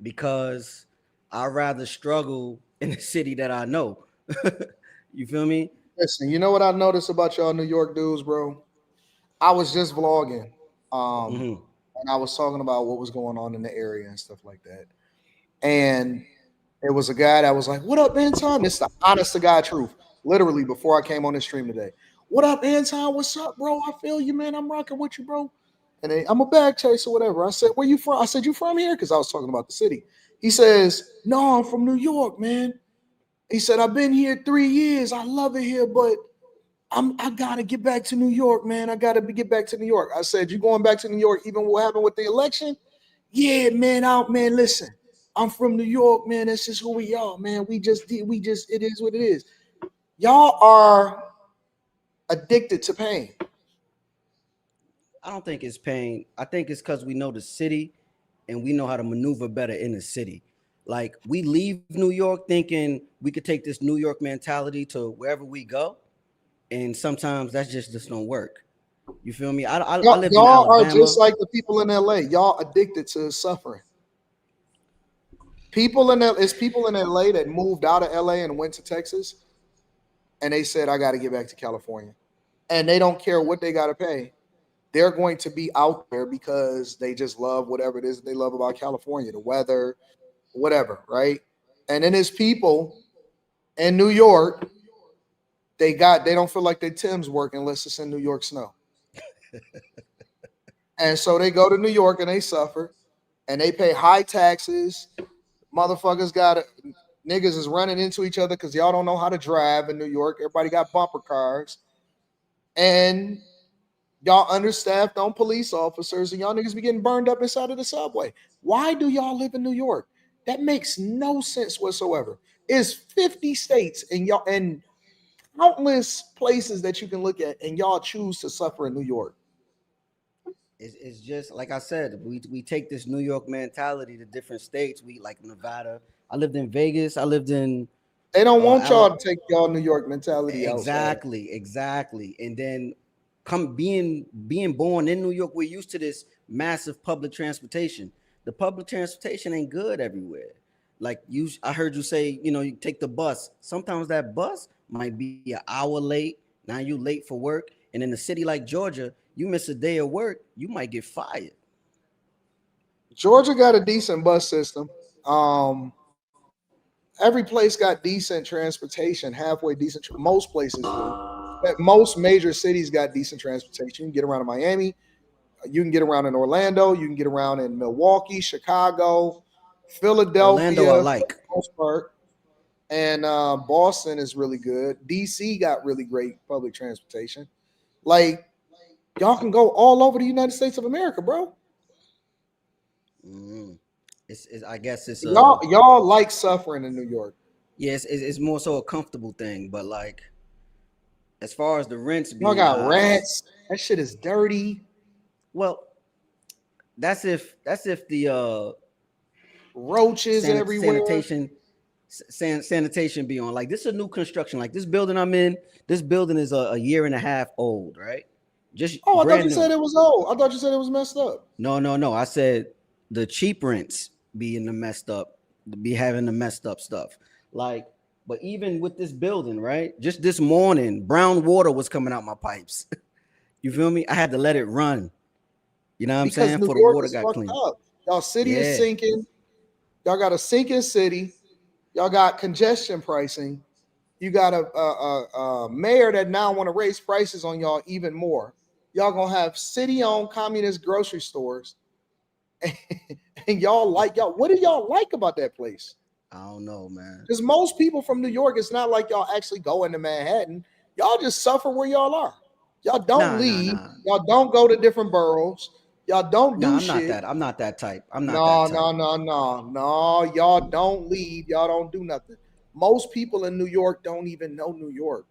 because I rather struggle in the city that I know. You feel me? Listen, you know what I noticed about y'all New York dudes, bro? I was just vlogging, Hmm. and I was talking about what was going on in the area and stuff like that. And it was a guy that was like, "What up, Anton?" This is the honest to God truth. Literally before I came on this stream today. What up, Anton? What's up, bro? I feel you, man. I'm rocking with you, bro. And then, I'm a bag chaser, whatever. I said, "Where you from?" I said, "You from here?" Because I was talking about the city. He says, "No, I'm from New York, man." He said, "I've been here 3 years. I love it here, but I gotta get back to New York, man. I gotta get back to New York." I said, "You going back to New York? Even what happened with the election?" Yeah, man. Out, man. Listen, I'm from New York, man. That's just who we are, man. We just. It is what it is. Y'all are addicted to pain. I don't think it's pain. I think it's because we know the city and we know how to maneuver better in the city. Like we leave New York thinking we could take this New York mentality to wherever we go, and sometimes that's just don't work. You feel me? I lived in Y'all are just Alabama. like the people in LA. Y'all addicted to suffering. It's people in LA that moved out of LA and went to Texas, and they said, "I got to get back to California," and they don't care what they got to pay. They're going to be out there because they just love whatever it is they love about California, the weather, whatever, right? And then there's people in New York, they don't feel like their Tim's working unless it's in New York snow. And so they go to New York and they suffer and they pay high taxes. Motherfuckers got niggas is running into each other because y'all don't know how to drive in New York. Everybody got bumper cars. And Y'all understaffed on police officers, and y'all niggas be getting burned up inside of the subway. Why do y'all live in New York? That makes no sense whatsoever. It's 50 states and y'all and countless places that you can look at, and y'all choose to suffer in New York. It's just like I said, we take this New York mentality to different states. We like Nevada. I lived in Vegas. I lived in They don't want y'all Alabama. to take y'all New York mentality outside. Exactly. And then come being born in New York, we're used to this massive public transportation. The public transportation ain't good everywhere. Like I heard you say, you take the bus. Sometimes that bus might be an hour late. Now you late for work, and in a city like Georgia, you miss a day of work, you might get fired. Georgia got a decent bus system. Um, every place got decent transportation, halfway decent. Most places do. But most major cities got decent transportation. You can get around in Miami. You can get around in Orlando. You can get around in Milwaukee, Chicago, Orlando, I Philadelphia for like. the most part. And Boston is really good. DC got really great public transportation. Like y'all can go all over the United States of America, bro. Mm. I guess it's Y'all like suffering in New York. yes, it's more so a comfortable thing, but like as far as the rents Y'all being got high, rats. That shit is dirty. well, that's if the Roaches everywhere. sanitation be on. Like this is a new construction. Like this building I'm in, this building is a year and a half old, right? Just Oh, I thought brand you said new. it was old. I thought you said it was messed up. No. I said the cheap rents be in the messed up, be having the messed up stuff. Like, but even with this building, right? Just this morning, brown water was coming out my pipes. You feel me? I had to let it run. You know what I'm Because saying? New For the York water is got fucked clean. up. Y'all city is Yeah. sinking. Y'all got a sinking city. Y'all got congestion pricing. You got a mayor that now want to raise prices on y'all even more. Y'all gonna have city-owned communist grocery stores, and y'all like y'all. What do y'all like about that place? I don't know, man. Because most people from New York, it's not like y'all actually go into Manhattan. Y'all just suffer where y'all are. Y'all don't Nah, nah, leave. nah. Y'all don't go to different boroughs. Y'all don't Nah, do I'm not shit. that. I'm not that type. I'm not that No, type. no, no, no, no. Y'all don't leave. Y'all don't do nothing. Most people in New York don't even know New York.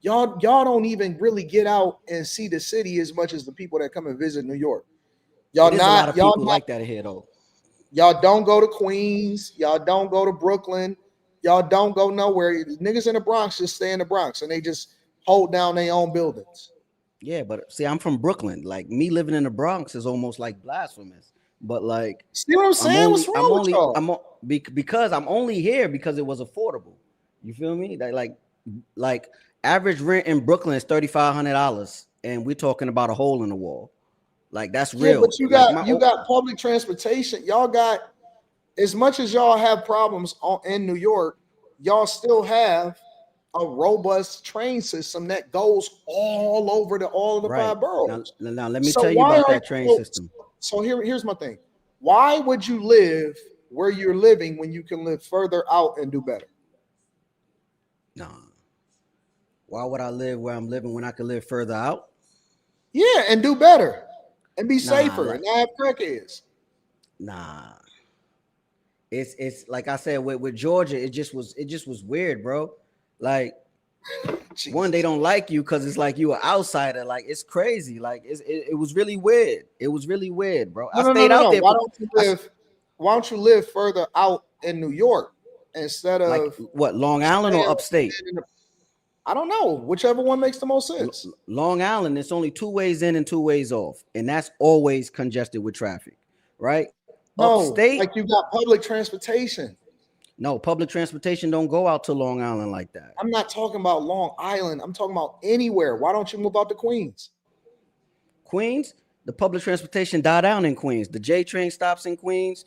Y'all don't even really get out and see the city as much as the people that come and visit New York. It is a lot of Y'all people not like that here though. y'all don't go to Queens. Y'all don't go to Brooklyn. Y'all don't go nowhere. Niggas in the Bronx just stay in the Bronx and they just hold down their own buildings. Yeah, but see, I'm from Brooklyn. Like me living in the Bronx is almost like blasphemous. But like See what I'm saying? What's wrong with y'all? because I'm only here because it was affordable. You feel me? Like average rent in Brooklyn is $3,500, and we're talking about a hole in the wall. Like that's Yeah, but real. Like my you got public transportation. Y'all got as much as y'all have problems in New York, y'all still have a robust train system that goes all over all of the right five now. boroughs. Now let me So tell you why about are that train so, system. so here's my thing. Why would you live where you're living when you can live further out and do better? Nah, why would I live where I'm living when I could live further out? Yeah, and do better and be Nah, safer and not have crackheads. nah. It's like I said with Georgia, it just was weird, bro. Like one, they Jesus. don't like you because it's like you an outsider. Like it's crazy. Like it was really weird. It was really weird, bro. No, I no, no, stayed no, out no. there for Why don't you live further out in New York instead like of what, Long Island or staying, upstate? staying in the, I don't know, whichever one makes the most sense. Long Island, it's only two ways in and two ways off, and that's always congested with traffic, right? No, Upstate, like you got public transportation. no, public transportation don't go out to Long Island like that. I'm not talking about Long Island. I'm talking about anywhere. Why don't you move out to Queens? Queens, the public transportation died down in Queens. The J train stops in Queens,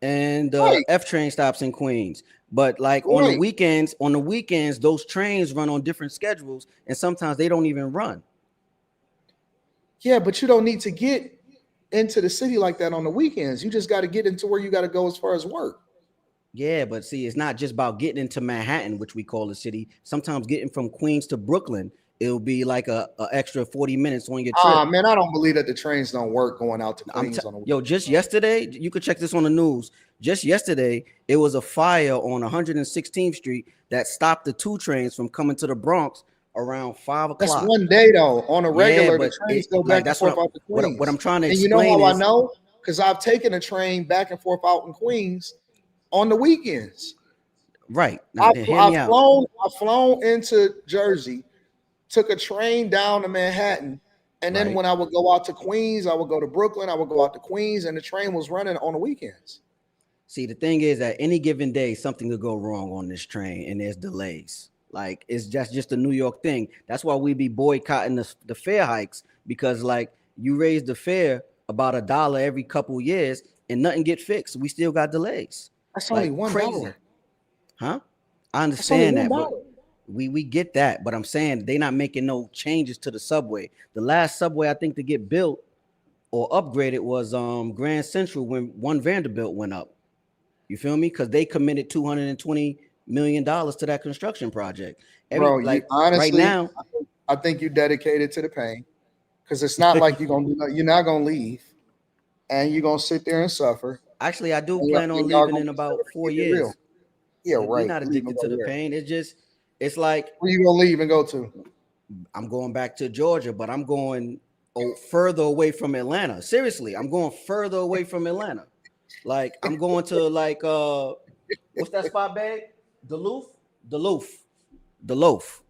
and the Right, F train stops in Queens. But like right. on the weekends, those trains run on different schedules, and sometimes they don't even run. Yeah, but you don't need to get into the city like that on the weekends. You just got to get into where you got to go as far as work. Yeah, but see, it's not just about getting into Manhattan, which we call the city. Sometimes getting from Queens to Brooklyn it'll be like a extra 40 minutes on your trip. Man, I don't believe that the trains don't work going out to Queens on the Yo, just yesterday, you could check this on the news. Just yesterday, it was a fire on 116th Street that stopped the 2 trains from coming to the Bronx around 5 That's o'clock. one day though. On a Yeah, regular, the but trains go back and that's forth out to what I'm Queens. trying to And you know explain how I is know? Because I've taken a train back and forth out in Queens on the weekends. right. Now, hear me out. I've flown into Jersey, took a train down to Manhattan, and then Right. when I would go out to Queens, I would go to Brooklyn, I would go out to Queens, and the train was running on the weekends. See, the thing is, at any given day, something could go wrong on this train, and there's delays. Like it's just a New York thing. That's why we be boycotting the fare hikes, because like you raise the fare about $1 every couple years, and nothing get fixed. We still got delays. That's only Like $1. crazy, huh? I That's only understand that, but $1. we get that. But I'm saying they not making no changes to the subway. The last subway I think to get built or upgraded was Grand Central when One Vanderbilt went up. You feel me? Because they committed $220 million to that construction project. Bro, you Like right honestly, now, I think you dedicated to the pain because it's not like you're not gonna leave and you're gonna sit there and suffer. actually, I do And plan on y'all leaving gonna in be about suffering. 4 Keep it real. years. Yeah, We're right. not Leave and addicted go to the where? pain. It's like Where you gonna leave and go to? I'm going back to Georgia, but I'm going further away from Atlanta. Seriously, I'm going further away from Atlanta. Like I'm going to like what's that spot, bag? Duluth, Duluth, Duluth,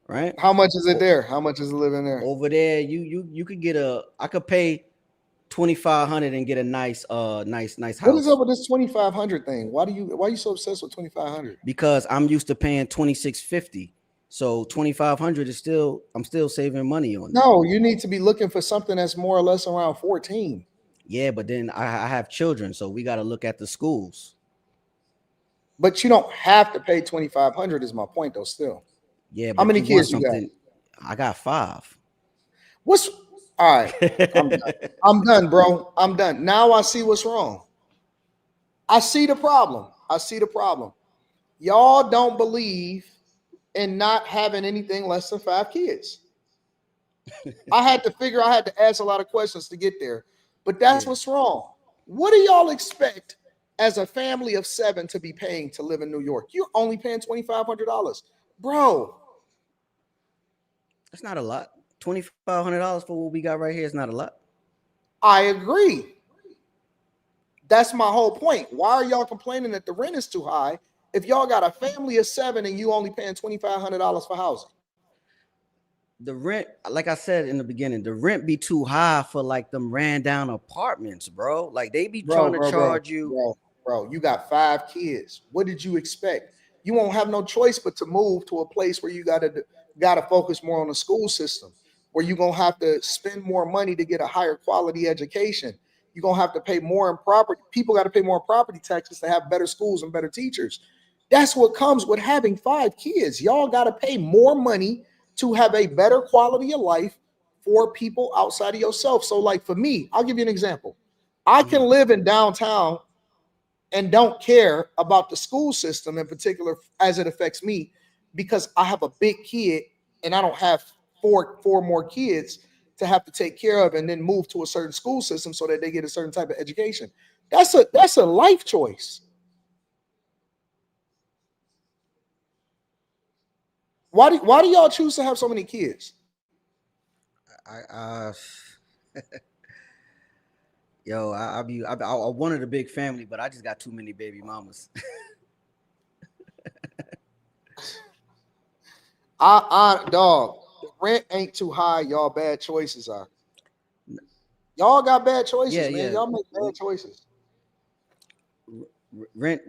right? How much is it there? How much is it living there? Over there, you could get I could pay 2,500 and get a nice What is house, up with this 2,500 thing? Why are you so obsessed with 2,500? because I'm used to paying 2,650. So 2,500 is I'm still saving money on it. No, you need to be looking for something that's more or less around 14. Yeah, but then I have children, so we got to look at the schools. But you don't have to pay 2,500 is my point though still. Yeah, How but many you want kids you got? something. I got 5. What's all right? I'm done. I'm done, bro. I'm done. Now I see what's wrong. I see the problem. I see the problem. Y'all don't believe in not having anything less than 5 kids. I had to ask a lot of questions to get there. But that's Yeah. what's wrong. What do y'all expect as a family of 7 to be paying to live in New York? You're only paying $2,500. Bro, That's not a lot. $2,500 for what we got right here is not a lot. I agree. That's my whole point. Why are y'all complaining that the rent is too high if y'all got a family of 7 and you only paying $2,500 for housing? The rent, like I said in the beginning, the rent be too high for like them ran down apartments, bro. Like they be trying to charge you. Bro, you got 5 kids. What did you expect? You won't have no choice but to move to a place where you gotta focus more on the school system, where you're gonna have to spend more money to get a higher quality education. You're gonna have to pay more in property. People got to pay more in property taxes to have better schools and better teachers. That's what comes with having 5 kids. Y'all got to pay more money to have a better quality of life for people outside of yourself. So, like for me, I'll give you an example. I can live in downtown and don't care about the school system in particular as it affects me because I have a big kid and I don't have four more kids to have to take care of and then move to a certain school system so that they get a certain type of education. That's a life choice. Why do y'all choose to have so many kids? I yo, I wanted a big family, but I just got too many baby mamas. Dog, the rent ain't too high. Y'all bad choices are. Y'all got bad choices, Yeah, man. yeah. Y'all make bad choices. Rent.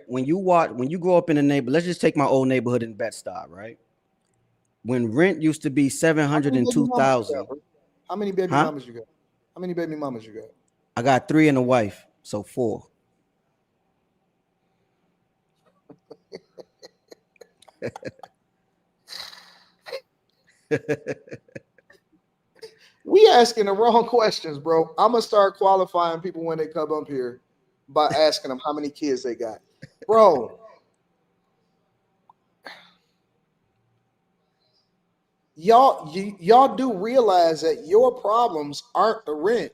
When you grow up in a neighborhood, let's just take my old neighborhood in Bed-Stuy, right? When rent used to be How many baby mamas you 702,000, got, bro? How many baby huh? mamas you got? How many baby mamas you got? I got 3 and a wife, so 4. We asking the wrong questions, bro. I'm gonna start qualifying people when they come up here by asking them how many kids they got, bro. y'all do realize that your problems aren't the rent,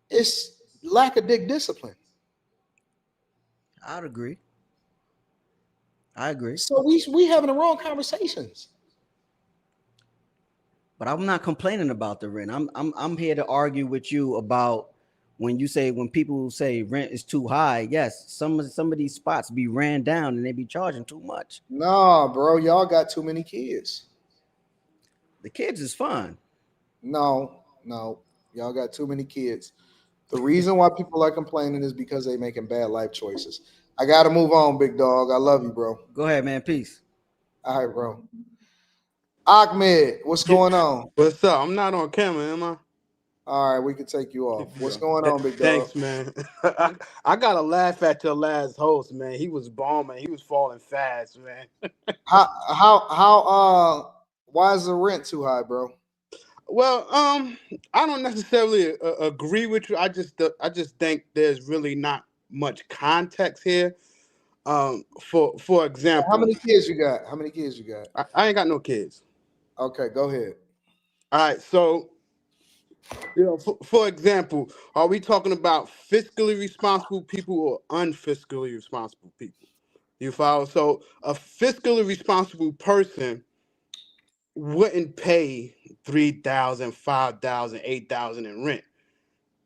it's lack of dick discipline. I'd agree. I agree. So we having the wrong conversations. But I'm not complaining about the rent. I'm here to argue with you about when people say rent is too high. Yes, some of these spots be ran down and they be charging too much. Nah, bro, y'all got too many kids. The kids is fine. No, y'all got too many kids. The reason why people are complaining is because they making bad life choices. I gotta move on, big dog. I love you, bro. Go ahead, man. Peace. All right, bro. Ahmed, what's Yeah. going on? What's up? I'm not on camera, am I? All right, we can take you There off. you What's go. going on, big dog? Thanks, man. I gotta laugh at your last host, man. He was bombing. He was falling fast, man. How why is the rent too high, bro? Well, I don't necessarily agree with you. I just think there's really not much context here. For How example, many kids you got? How many kids you got? I ain't got no kids. Okay, go ahead. All right, so for example, are we talking about fiscally responsible people or unfiscally responsible people? You follow? So a fiscally responsible person wouldn't pay 3,000, 5,000, 8,000 in rent.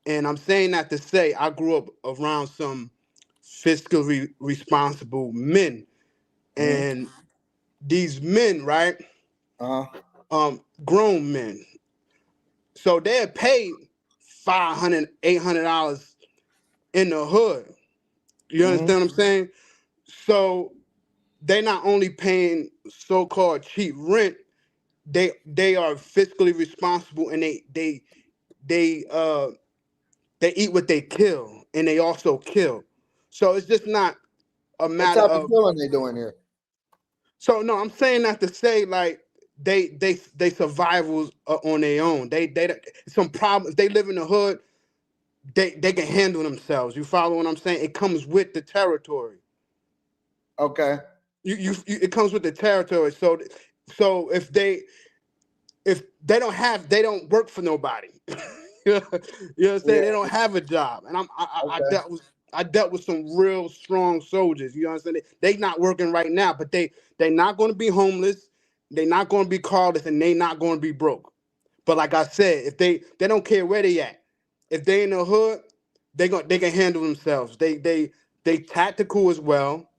And I'm saying that to say I grew up around some fiscally responsible men, Mm, and these men, right? uh-huh. Grown men. So they're paid $500, $800 in the hood. You Mm-hmm. understand what I'm saying? So they not only paying so-called cheap rent, they are fiscally responsible, and they they eat what they kill, and they also kill. So it's just not a What matter type of of. killing they doing here? So no, I'm saying that to say like they survivals are on their own. They some problems. They live in the hood. They can handle themselves. You follow what I'm saying? It comes with the territory. Okay. You it comes with the territory. So if they don't work for nobody. You know what I'm saying? Yeah. They don't have a job, and I Okay. dealt with some real strong soldiers. You know what I'm saying? They not working right now, but they not going to be homeless. They not going to be carless, and they not going to be broke. But like I said, if they don't care where they at, if they in the hood, they can handle themselves. They tactical as well,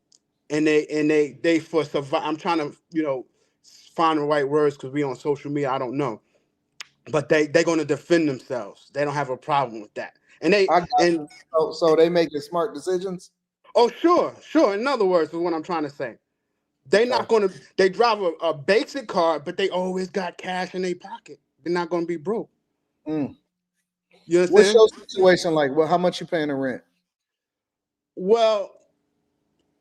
and they for survive. I'm trying to find the right words because we on social media. I don't know, but they're going to defend themselves. They don't have a problem with that. And they I got and you. So they making smart decisions. oh sure. In other words, is what I'm trying to say. They Okay. not going to. They drive a basic car, but they always got cash in their pocket. They're not going to be broke. Mm. You What's understand? your situation like? Well, how much you paying the rent? Well,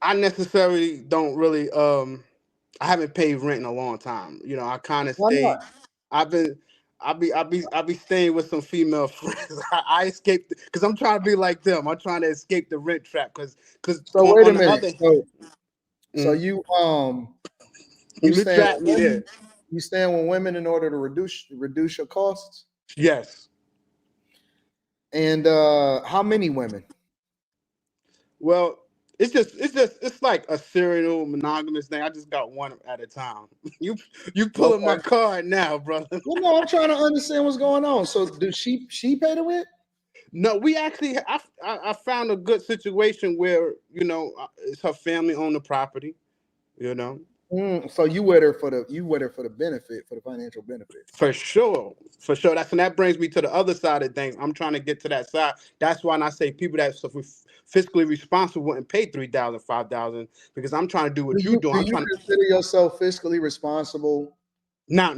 I necessarily don't really. I haven't paid rent in a long time. I kind of Why stayed. not? I've been. I be staying with some female friends. I escaped because I'm trying to be like them. I'm trying to escape the rent trap because So wait a on the minute. other. So Mm, you you staying trapped me with there. women? You staying with women in order to reduce your costs? Yes. And how many women? Well, it's like a serial monogamous thing. I just got one at a time. You you pulling my Okay. card now, brother. I'm trying to understand what's going on. So does she pay the rent? No, we actually I found a good situation where it's her family owned the property. You know, So you with her for the benefit, for the financial benefit. for sure. That brings me to the other side of things. I'm trying to get to that side. That's why I say people that fiscally responsible wouldn't pay 3,000, 5,000 because I'm trying to do Do what you you doing. do I'm you trying to consider yourself fiscally responsible?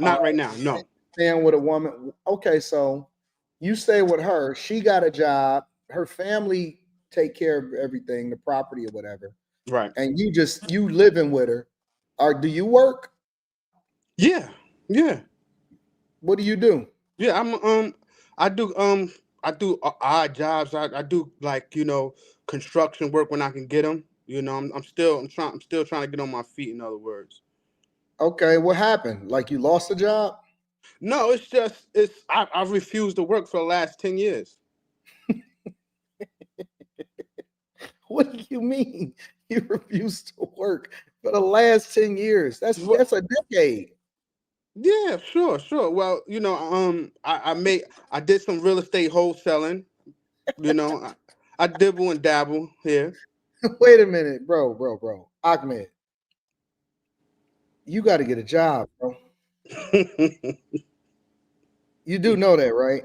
Uh, not right now. No, Staying with a woman. Okay, so you stay with her. She got a job. Her family take care of everything, the property or whatever, right? and you living with her. Or do you work? Yeah, yeah. What do you do? Yeah, I do odd jobs. I do like construction work when I can get them. I'm still trying to get on my feet. In other words, Okay, what happened? Like you lost a job? No, I've refused to work for the last 10 years. What do you mean you refuse to work for the last 10 years? That's a decade. Yeah, sure. Well, I did some real estate wholesaling. I dibble and dabble here. Wait a minute, bro. Ahmed, you got to get a job, bro. You do know that, right?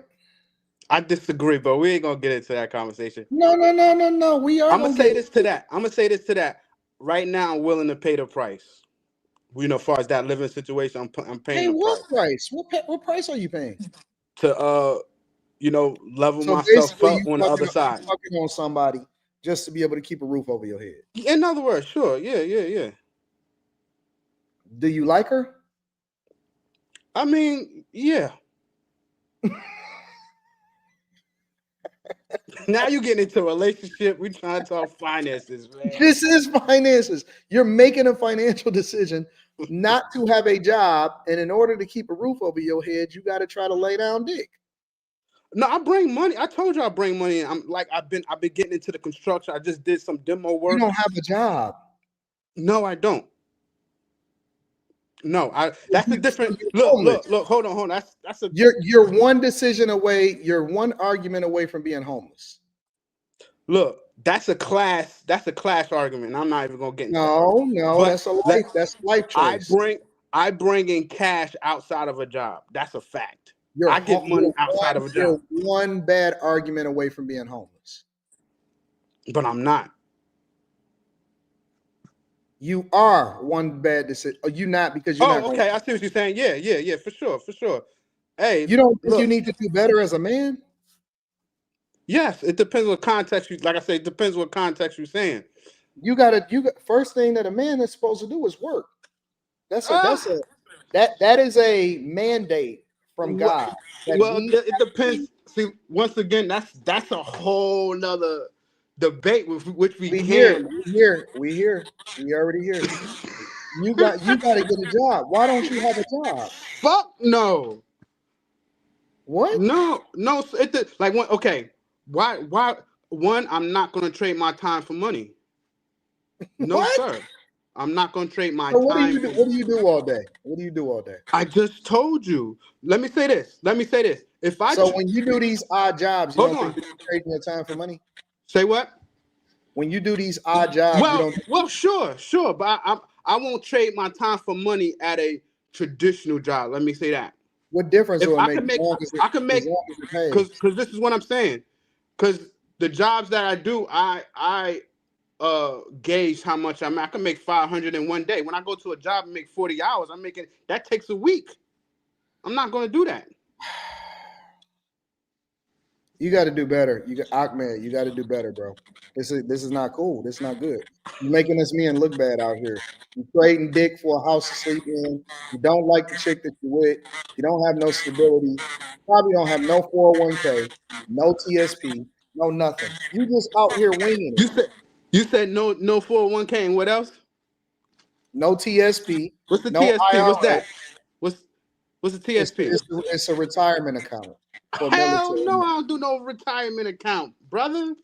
I disagree, but we ain't gonna get into that conversation. No. We are I'm gonna gonna get say it. this to that. I'm gonna say this to that. Right now, I'm willing to pay the price. As far as that living situation, I'm paying Hey, the what price price? What price are you paying? to level So myself basically, up on the other side. fucking on somebody just to be able to keep a roof over your head. In other words, sure, yeah. Do you like her? I mean, yeah. Now you getting into a relationship. We trying to talk finances, man. This is finances. You're making a financial decision not to have a job, and in order to keep a roof over your head, you got to try to lay down dick. No, I bring money. I told you I bring money in. I've been getting into the construction. I just did some demo You work. don't have a job. No, I don't. No, that's a different You're look. homeless. Hold on. That's a You're one decision away. You're one argument away from being homeless. look. That's a class argument. I'm not even gonna get into that argument. No, But that's a life. That's a life I choice. bring I bring in cash outside of a job. That's a fact. You're I get money outside of a you're job, one bad argument away from being homeless. but I'm not. You are one bad decision. You not because you're not Oh, going. okay. I see what you're saying. Yeah, for sure. Hey, You don't think you look. need to do better as a man? Yes, it depends what context you. Like I say, it depends what context you're saying. You got first thing that a man is supposed to do is work. Ah, That is a mandate from well, God that we it depends. See, once again, that's a whole nother debate with which we can. we already here. You got to get a job. Why don't you have a job? Fuck no. What? No. Like one. Okay. Why? One, I'm not gonna trade my time for money. No, What? sir. I'm not gonna trade my So what do time you do? for. What do you do all day? What do you do all day? I just told you. Let me say this. If I So when you do these odd jobs, you hold don't think on. you're trading your time for money? Say what? When you do these odd jobs, you don't. Sure, but I won't trade my time for money at a traditional job. Let me say that. What difference If will it make? As long as I can as make, long as it pays. because this is what I'm saying. Because the jobs that I do, I gauge how much I can make 500 in one day. When I go to a job and make 40 hours, I'm making that takes a week. I'm not going to do that. You got to do better. Ahmed, you got to do better, bro. This is not cool. This is not good. You're making us men look bad out here. You're trading dick for a house to sleep in. You don't like the chick that you're with. You don't have no stability. Probably don't have no 401k, no TSP, no nothing. You just out here winging it. You said no 401k and what else? No TSP, What's the no TSP? What's IRA. that? What's the TSP? It's a retirement account for Hell military. no, I don't do no retirement account, brother.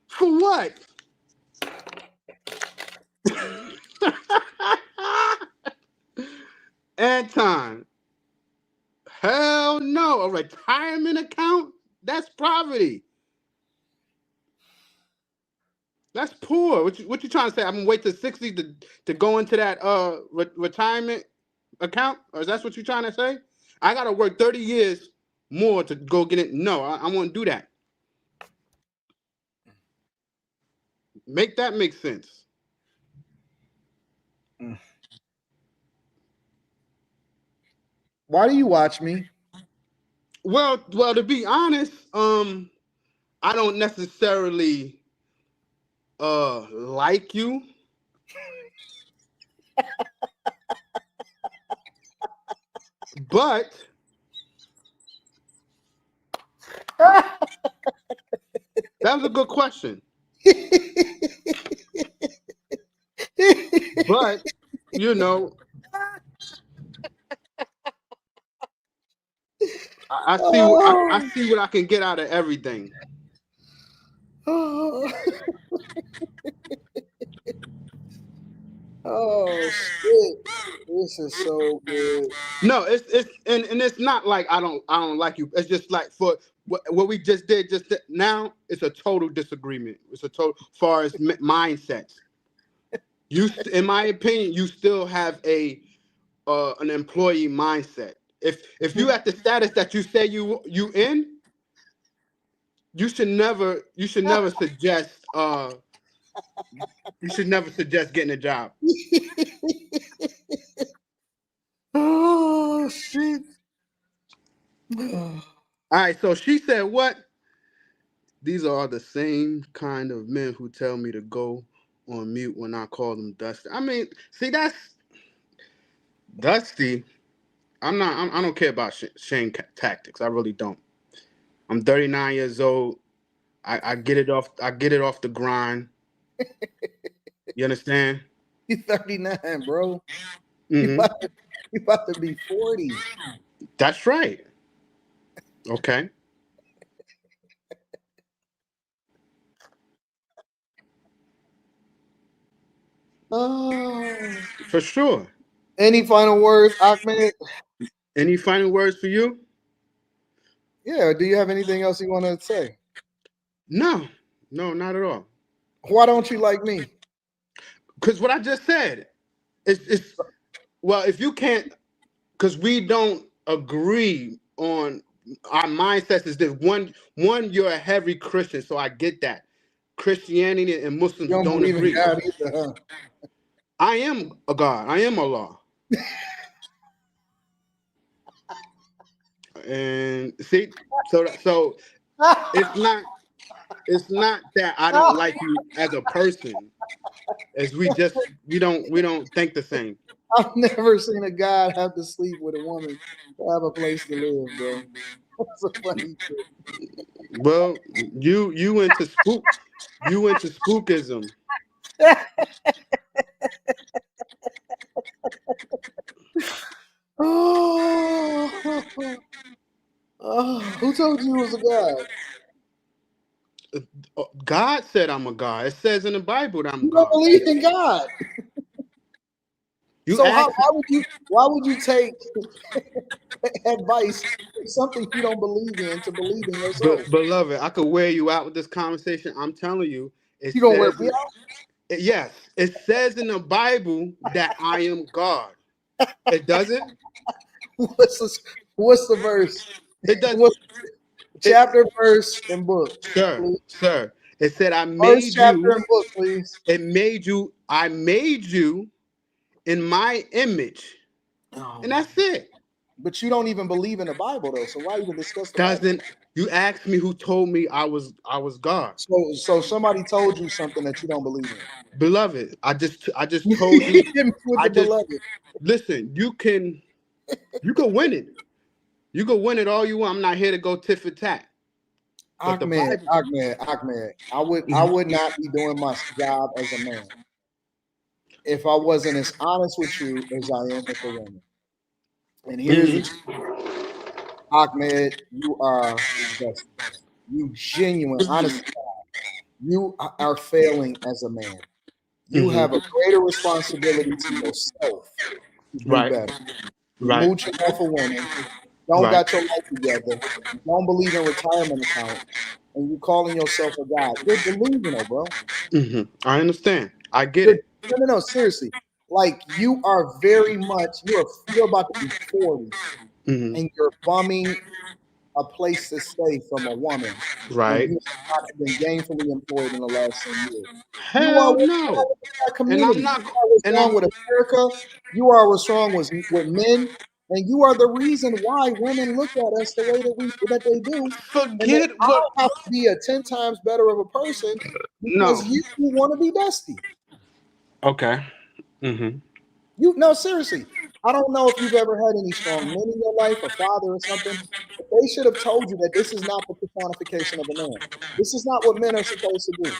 For what? Anton. Hell no. A retirement account? That's poverty. That's poor. What you trying to say? I'm gonna wait till 60 to go into that retirement account? Or is that what you trying to say? I gotta work 30 years more to go get it. No, I won't do that. Make that make sense. Why do you watch me? Well, to be honest, I don't necessarily like you. But that was a good question. But you know, I see what I can get out of everything. Oh, oh shit! This is so good. No, it's and it's not like I don't like you. It's just like for what we just did now. It's a total disagreement. It's a total far as mindsets. In my opinion, you still have an employee mindset. If you at the status that you say you in, you should never suggest getting a job. Oh shit! All right, so she said what? These are the same kind of men who tell me to go on mute when I call them Dusty. I mean, see, that's Dusty. I don't care about Shane tactics. I really don't. I'm 39 years old. I get it off. I get it off the grind. You understand? You're 39, bro. Mm-hmm. You about to be 40. That's right. Okay. Oh. For sure. Any final words, Ahmed? Any final words for you? Yeah. Do you have anything else you want to say? No, not at all. Why don't you like me? Because what I just said, it's well, if you can't, because we don't agree on our mindsets is this one, you're a heavy Christian, so I get that. Christianity and Muslims You don't don't believe in agree. God either, huh? I am a God. I am Allah. And see, so it's not that I don't like you as a person, as we don't think the same. I've never seen a guy have to sleep with a woman to have a place to live, bro. That's a funny shit. Well, you into spookism. Oh, who told you he was a god? God said I'm a God. It says in the Bible that I'm You don't God. believe in God. You So ask, why would you take advice from something you don't believe in to believe in yourself? beloved, I could wear you out with this conversation. I'm telling you, it You gonna wear says me out? yes, it says in the Bible that I am God. It doesn't. What's the verse? It does. What's chapter, verse, and book? Sir. It said I Verse, made chapter, you. and book, please. It made you. I made you in my image, Oh, and that's it. but you don't even believe in the Bible, though. So why even discuss the Bible? Doesn't you asked me who told me I was God? So somebody told you something that you don't believe in. Beloved, I just told you. With the beloved. Listen. You can win it. You can win it all you want. I'm not here to go tit for tat. But the Ahmed, Bible. Ahmed. I would not be doing my job as a man if I wasn't as honest with you as I am with the women. And here's the Ahmed, you are best. You genuine, honest. You are failing as a man. You have a greater responsibility to yourself to do Right. better. You Right. mooching off of women, don't got your life together, you don't believe in retirement accounts, and you calling yourself a god. You're delusional, bro. I understand. I get it. No, seriously. Like you are very much, you're about to be 40 and you're bumming a place to stay from a woman when Right. you have not been gainfully employed in the last 10 years. You are Hell what's no. wrong with our And I'm community. not. You are what's And wrong I'm. with America. You are what's wrong with men, and you are the reason why women look at us the way that they do, and that Forget what. I have to be a 10 times better of a person because No. you want to be dusty. Okay. No, seriously. I don't know if you've ever had any strong men in your life, a father or something, but they should have told you that this is not the personification of a man. This is not what men are supposed to do.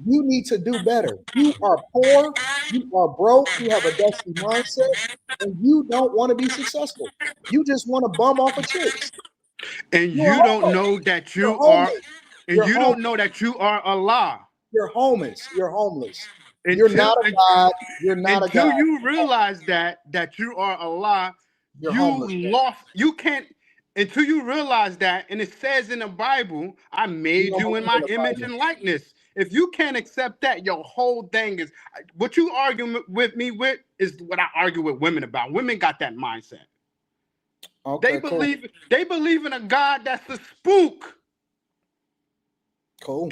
You need to do better. You are poor, you are broke, you have a dusty mindset, and you don't want to be successful. You just want to bum off of chicks. And You're you don't homeless. know that You're you are, homeless. and You're you homeless. don't know that you are Allah You're homeless. You're homeless. You're until not a God. You're not a until God. you realize that you are Allah. You're homeless. You can't until you realize that, and it says in the Bible, I You made don't you in believe in my the image Bible. and likeness. If you can't accept that, your whole thing is what you argue with me with is what I argue with women about. Women got that mindset. Okay, cool. They believe in a God that's a spook. Cool.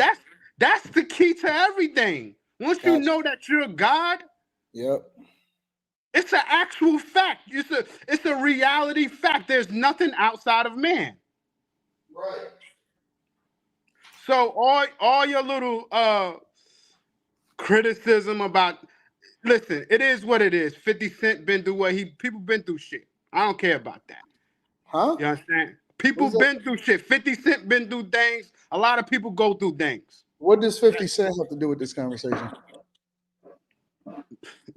That's the key to everything. Once you Gotcha. know that you're God, Yep. it's an actual fact. It's a reality fact. There's nothing outside of man. Right. So all your little criticism about listen, it is what it is. 50 Cent been through people been through shit. I don't care about that. Huh? You understand? What People is that? been through shit. 50 Cent been through things. A lot of people go through things. What does 50 Cent have to do with this conversation?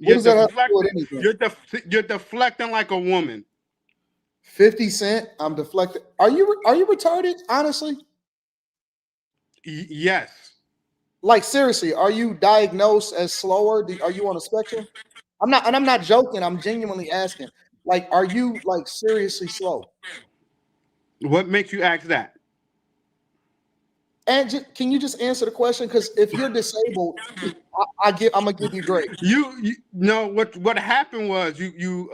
What You're does that have to do with deflecting. anything? You're deflecting like a woman. 50 Cent, I'm deflected. Are you retarded? Honestly? Yes. Like seriously, are you diagnosed as slower? Are you on a spectrum? I'm not joking. I'm genuinely asking. Like, are you like seriously slow? What makes you ask that? And can you just answer the question? Because if you're disabled, I'm gonna give you grace. You know what happened was you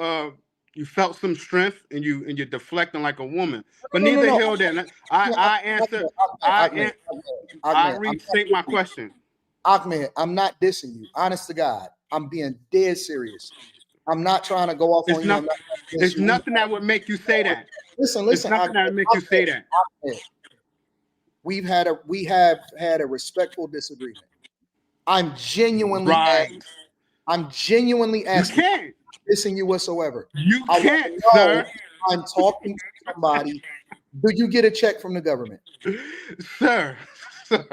felt some strength and you're deflecting like a woman. But No, no, no, neither no. here or there. I answer. Ahmed, I Ahmed, I'm not restate my dissing you. question. Ahmed, I'm not dissing you. Honest to God, I'm being dead serious. I'm not trying to go off It's on you. I'm not. not trying to diss It's you. nothing that would make you say that. Listen, It's listen, nothing that would make you say that. Ahmed, we have had a respectful disagreement. I'm genuinely Right. asking. I'm genuinely You asking. can't. Dissing you whatsoever. You I want can't, to know. sir. I'm talking to somebody. Do you get a check from the government? Sir. Sir.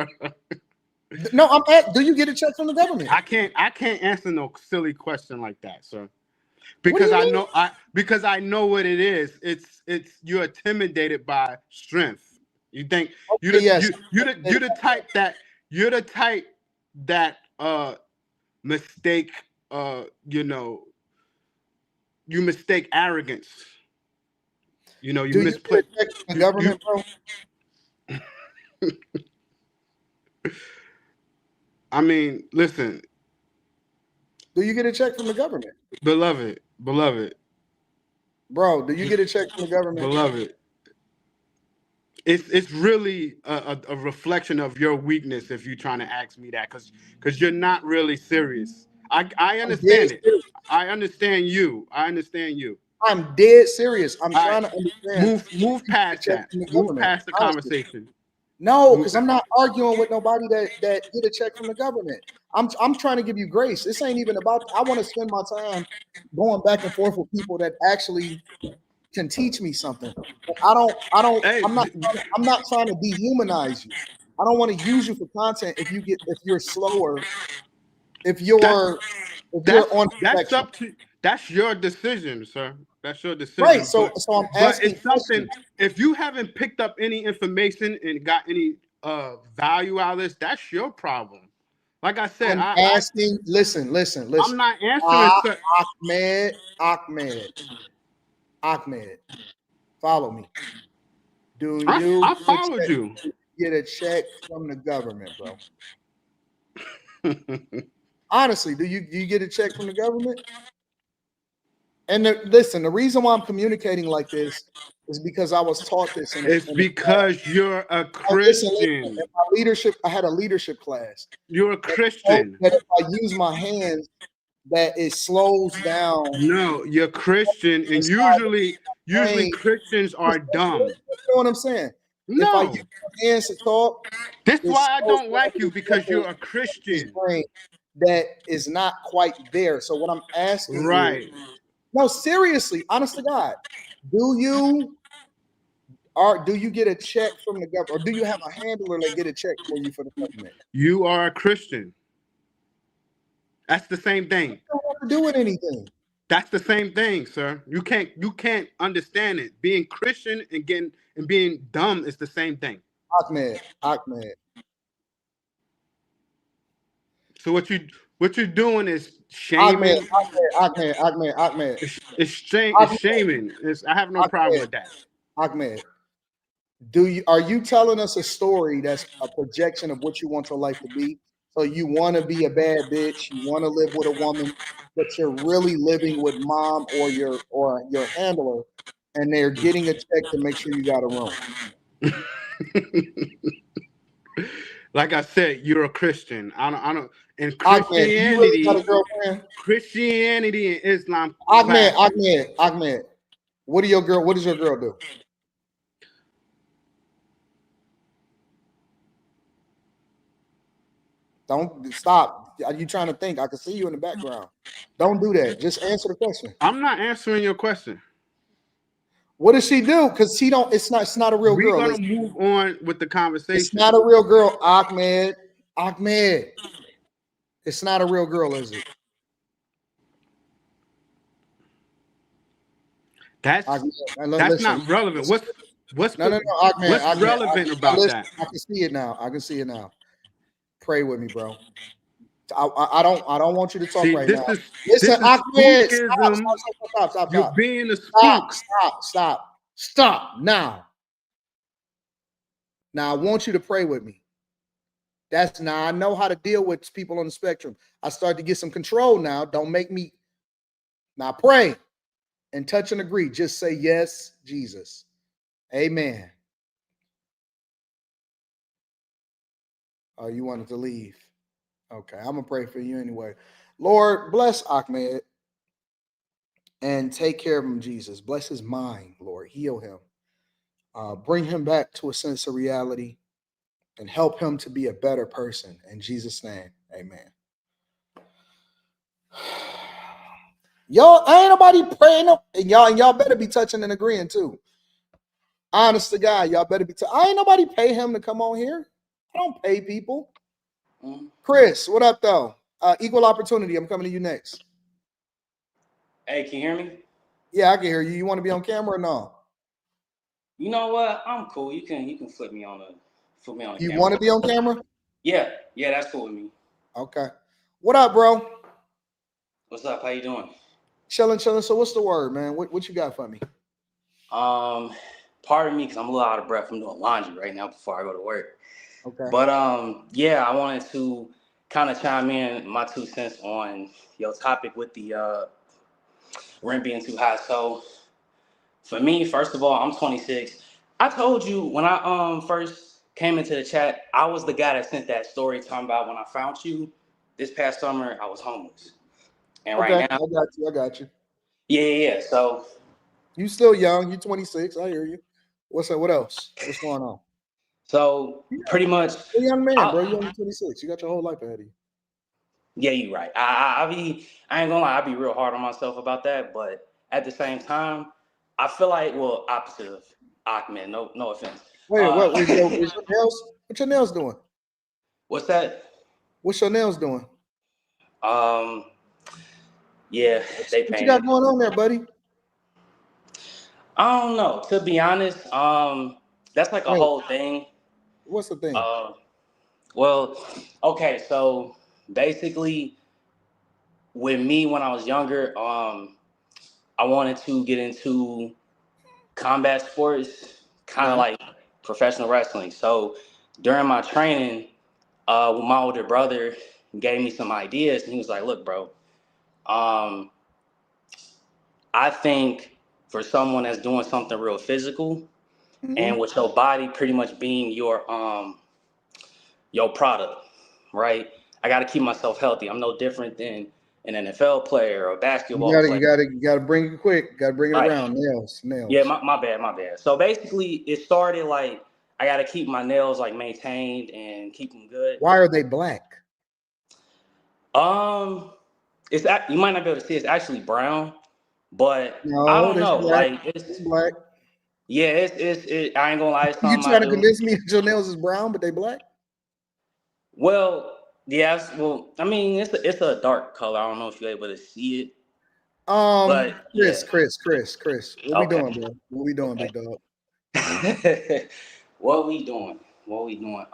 No, do you get a check from the government? I can't answer no silly question like that, sir. What do Because you mean? I know what it is. It's you're intimidated by strength. You think Okay, yes. you're the type that mistake you mistake arrogance. You Do you get misplace a check from the you government, bro? I mean, listen, Do you get a check from the government? beloved, Bro, do you get a check from the government? beloved. It's really a reflection of your weakness if you're trying to ask me that because you're not really serious. I I'm dead understand it. serious. I understand you. I understand you. I'm dead serious. I'm I trying to understand. move Do you get a past check that. from the Move government? past the Honestly. conversation. No, Move because I'm not arguing with nobody that get a check from the government. I'm trying to give you grace. This ain't even about. I want to spend my time going back and forth with people that actually can teach me something. But Hey, I'm not trying to dehumanize you. I don't want to use you for content if you're slower, if that's you're that's on the that's spectrum. up to that's your decision, sir. That's your Right. decision. So I'm But asking it's something. questions. If you haven't picked up any information and got any value out of this, that's your problem. Like I said, I'm asking, listen. I'm not answering. Ah, Ahmed, follow me. Do you I followed you. get a check from the government, bro? Honestly, do you get a check from the government? And listen, the reason why I'm communicating like this is because I was taught this It's in the class. because you're a Listen, in Christian. my leadership, I had a leadership class. You're a And so Christian. that if I use my hands, that it slows down No, you're Christian, and inside the usually brain. Christians are dumb. You know what I'm saying? If I use No, my hands to talk, this is it why I slows don't down like you the because you're chemicals a in his Christian. brain that is not quite there. So what I'm asking is, Right. no, seriously, honest to God, do you get a check from the government, or do you have a handler that get a check for you for the government? You are a Christian. That's the same thing. It don't have to do with anything. That's the same thing, sir. You can't understand it. Being Christian and being dumb is the same thing. Ahmed. So what you're doing is Ahmed, shaming. Ahmed, It's shaming. I have no problem Ahmed, with that. Ahmed. Are you telling us a story that's a projection of what you want your life to be? So you want to be a bad bitch, you want to live with a woman, but you're really living with mom or your handler, and they're getting a check to make sure you got a room. Like I said, you're a Christian. I don't. In Ahmed, do you really got a Christianity, girlfriend? Christianity and Islam Ahmed, clashes. Ahmed, Ahmed. What does your girl do? Don't stop. Are you trying to think? I can see you in the background. Don't do that. Just answer the question. I'm not answering your question. What does she do? Because she don't. It's not a real We're girl. gonna move on with the It's conversation. not a real girl, Ahmed. Ahmed. It's not a real girl, is it? That's Ahmed. that's Listen. not relevant. Listen. What's No, the no, no, Ahmed. what's Ahmed. relevant Now about listen. that? I can see it now. I can see it now. Pray with me, bro. I don't want you to talk See, right this now. is Listen, this is Ahmed. Stop. spookism. You're Stop. being a Stop. spook. Stop now. Now I want you to pray with me. That's now I know how to deal with people on the spectrum. I start to get some control now. Don't make me now pray and touch and agree. Just say yes, Jesus. Amen. Oh, you wanted to leave. Okay, I'm gonna pray for you anyway. Lord, bless Ahmed and take care of him, Jesus. Bless his mind, Lord. Heal him. Bring him back to a sense of reality and help him to be a better person. In Jesus' name, amen. Y'all ain't nobody praying up, and y'all better be touching and agreeing too. Honest to God, y'all better be. I ain't nobody pay him to come on here. I don't pay people. Chris, what up though? Equal opportunity. I'm coming to you next. Hey, can you hear me? Yeah, I can hear you. You want to be on camera or no? You know what? I'm cool. You can flip me on the You camera. want to be on camera? Yeah, that's cool with me. Okay. What up, bro? What's up? How you doing? Chilling. So what's the word, man? What you got for me? Pardon me because I'm a little out of breath. I'm doing laundry right now before I go to work. Okay. But yeah, I wanted to kind of chime in my 2 cents on your topic with the rent being too high. So for me, first of all, I'm 26. I told you when I first came into the chat, I was the guy that sent that story talking about when I found you this past summer, I was homeless. And Okay. right I now, got you. yeah. So You still young. You 26. I hear you. What's up? What else? What's going on? pretty much, You're a young man, bro. I, You're only 26. You got your whole life ahead of you. yeah, you're right. I ain't gonna lie, I be real hard on myself about that, but at the same time, I feel like, well, opposite of Ahmed, no offense. Wait, Uh, what is your nails? What your nails doing? what's that? What's your nails doing? Um, yeah, they What you got painted. going on there, buddy? I don't know. To be honest, that's like a Wait, whole thing. what's the thing? Uh, well, okay, so basically, with me when I was younger, I wanted to get into combat sports, kind of Okay. like professional wrestling. So during my training, my older brother gave me some ideas, and he was like, "Look, bro, um, I think for someone that's doing something real physical, Mm-hmm. and with your body pretty much being your product, right? I got to keep myself healthy. I'm no different than an NFL player or a You basketball got it. player, You got to bring it quick. Got to bring it right? around. Nails. Yeah, Nails. my bad. So basically, it started like I got to keep my nails like maintained and keep them good. Why are they black? Um, you might not be able to see it's actually brown, but I No, don't that's know. black. Like It's black. yeah, I ain't gonna lie, it's You something I trying to do. convince me that your nails is brown, but they black? Well, yes, well, I mean it's a dark color. I don't know if you're able to see it. But yeah, Chris. What we okay, doing, bro? What we doing, big dog? okay. What we doing? What we doing?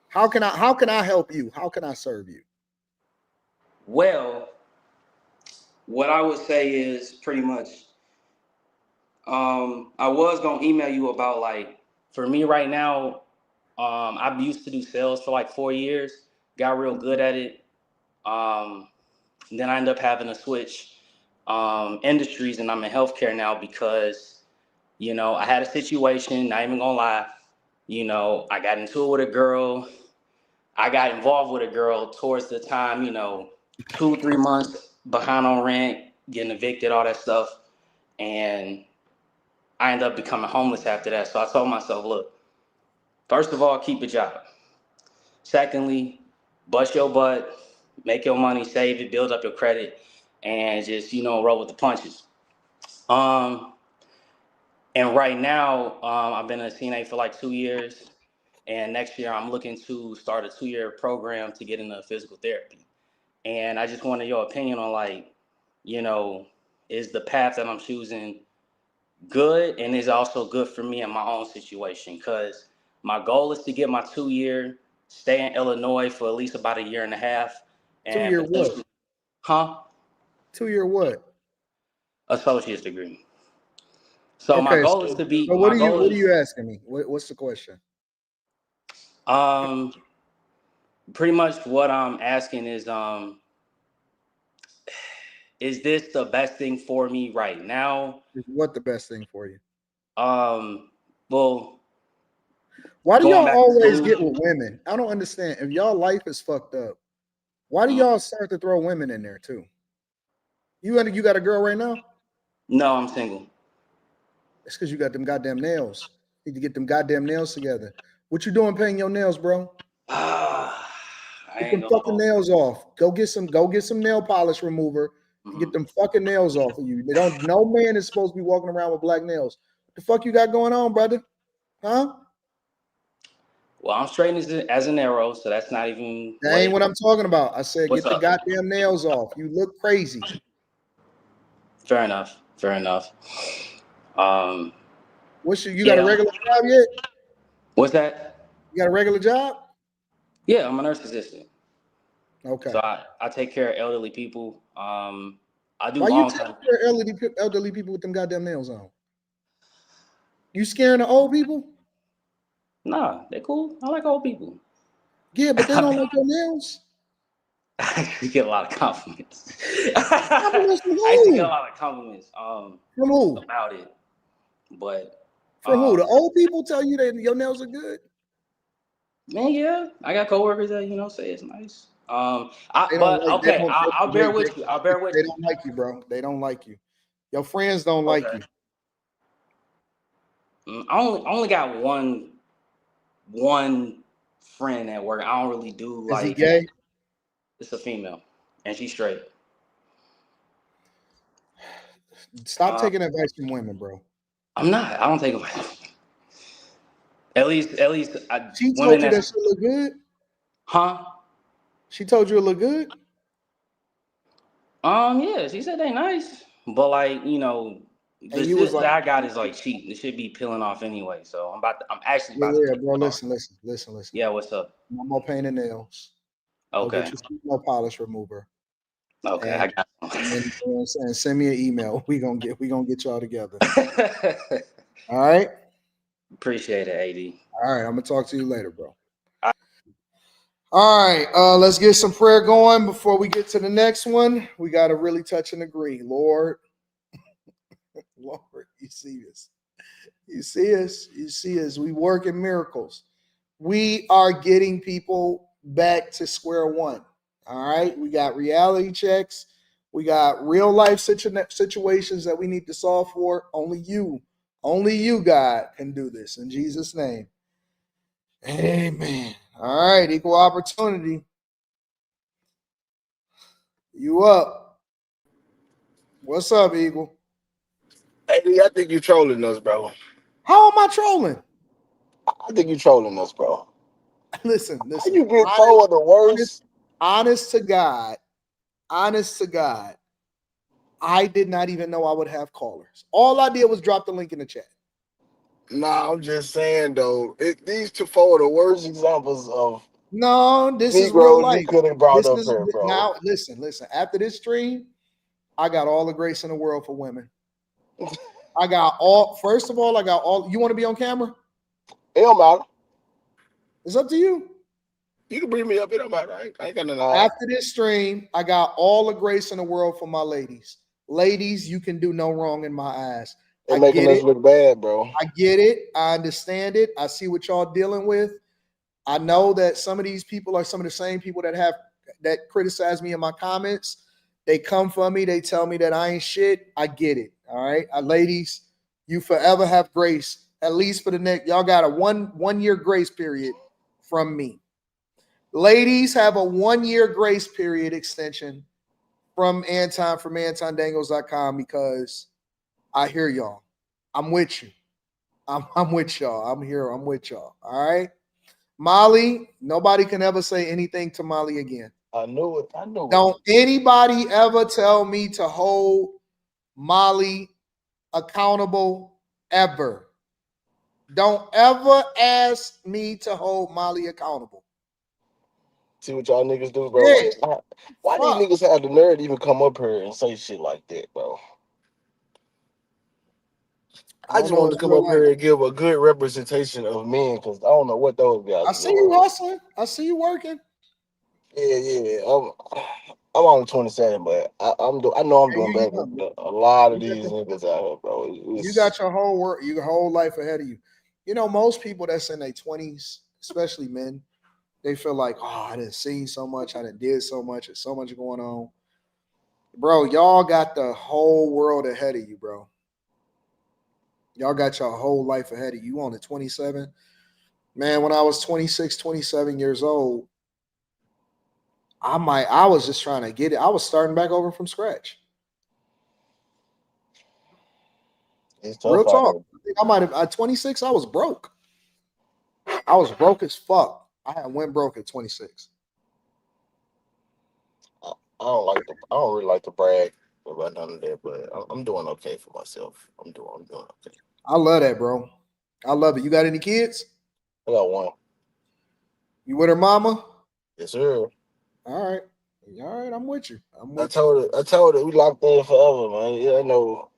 How can I help you? How can I serve you? Well, what I would say is pretty much. I was gonna email you about like for me right now. I used to do sales for like 4 years. Got real good at it. Um, then I ended up having to switch industries, and I'm in healthcare now because I had a situation. Not even gonna lie. I got into it with a girl. I got involved with a girl towards the time, 2, 3 months behind on rent, getting evicted, all that stuff. And I ended up becoming homeless after that. So I told myself, look, first of all, keep a job. Secondly, bust your butt, make your money, save it, build up your credit, and just, roll with the punches. Um, and right now, I've been a CNA for like 2 years. And next year, I'm looking to start a 2-year program to get into physical therapy. And I just wanted your opinion on like, you know, is the path that I'm choosing good and is also good for me in my own situation? Because my goal is to get my 2-year, stay in Illinois for at least about a year and a half, 2 and year what? potentially, huh? 2 year what? Associate's degree. So Okay, so my goal what are is you asking me? What's the question? um pretty much what I'm asking is this the best thing for me right now? Is what the best thing for you? Um, well, Why do going y'all back to always school. get with women? I don't understand. If y'all life is fucked up, why do Mm, y'all start to throw women in there too? You got a girl right now? no, I'm single. It's because you got them goddamn nails. Need to get them goddamn nails together. What you doing painting your nails, bro? I Get ain't them gonna fucking hold nails off. Go get some nail polish remover you. and get them fucking nails off of you. They don't no man is supposed to be walking around with black nails. What the fuck you got going on, brother? Huh? Well, I'm straight as an arrow, so that's not even That what ain't it what is. I'm talking about. I said What's get the up? goddamn nails off. You look crazy. Fair enough. Fair enough. Um, You got a yeah. regular job yet? What's that? You got a regular job? Yeah, I'm a nurse assistant. So Okay. I take care of elderly people. I do Why you long taking term. care of elderly people with them goddamn nails on? You scaring the old people? Nah, they cool. I like old people. Yeah, but they don't like your nails. I actually get a lot of compliments. Compliments from I actually get a who? lot of compliments From who? about it, but From who? The um, old people tell you that your nails are good. man, yeah, I got coworkers that say it's nice. They don't but like. They okay, don't. I'll bear with you. I'll bear with They you. don't like you, bro. They don't like you. Your friends don't like Okay, you. I only got one friend at work. I don't really do Is he like gay? it's a female, and she's straight. Stop Uh, taking advice from women, bro. I'm not. I don't take them. At least, She women told you that that's she look good. huh? She told you it look good. Yeah, she said they nice, but like And the you was sis like, that I got is like cheap. It should be peeling off anyway. So I'm actually yeah, about to yeah, peel bro. it off. Listen. Yeah, what's up? No more painting nails. Go get Okay, your nail polish remover. okay, And, I got and you know what I'm saying, send me an email. We gonna get y'all together. you. All right. Appreciate it, AD. All right. I'm gonna talk to you later, bro. All right. Let's get some prayer going before we get to the next one. We gotta really touch and agree. Lord, Lord, you see us. You see us. You see us. We work in miracles. We are getting people back to square one. All right. We got reality checks. We got real life situations that we need to solve for. Only you, God, can do this. In Jesus' name. Amen. All right. Equal opportunity. You up. What's up, Eagle? Hey, I think you trolling us, bro. How am I trolling? I think you trolling us, bro. How Listen. you get Honest, 4 of the honest, worst? honest to God. Honest to God. I did not even know I would have callers. All I did was drop the link in the chat. Nah, I'm just saying though, these two four are the worst examples of No, this is real Negroes life. you could have brought This up is here, bro. now. Listen. After this stream, I got all the grace in the world for women. I got all. First of all, I got all. You want to be on camera? It don't matter. It's up to you. You can bring me up. It don't matter. I ain't got nothing to hide. After this stream, I got all the grace in the world for my ladies. Ladies, you can do no wrong in my eyes. They're I making get us it. look bad, bro. I get it. I understand it. I see what y'all dealing with. I know that some of these people are some of the same people that criticize me in my comments. They come for me. They tell me that I ain't shit. I get it. All right, ladies, you forever have grace. At least for the next, y'all got a one year grace period from me. Ladies have a 1 year grace period extension from AntonDaniels.com because I hear y'all. I'm with you. I'm with y'all. I'm here. I'm with y'all. All right. Molly, nobody can ever say anything to Molly again. I knew it. Don't anybody ever tell me to hold Molly accountable ever. Don't ever ask me to hold Molly accountable. See what y'all niggas do, bro. Yeah. Why these niggas have the nerve to even come up here and say shit like that, bro? I just wanted to come up here and give a good representation of men because I don't know what those guys. I see you hustling. I see you working. Yeah. I'm only 27, but I know I'm doing better than a lot of these niggas out here, bro. You got your whole life ahead of you. You know, most people that's in their 20s, especially men, they feel like, oh, I didn't see so much, I didn't did so much, there's so much going on. Bro, y'all got the whole world ahead of you, bro. Y'all got your whole life ahead of you. You only 27. Man, when I was 26, 27 years old, I was just trying to get it. I was starting back over from scratch. It's tough. Real talk. I think I might have at 26, I was broke. I was broke as fuck. I went broke at 26. I don't really like to brag about none of that, but I'm doing okay for myself. I'm doing okay. I love that, bro. I love it. You got any kids? I got one. You with her mama? Yes, sir. All right. I'm with you. I told her we locked in forever, man. Yeah, I know.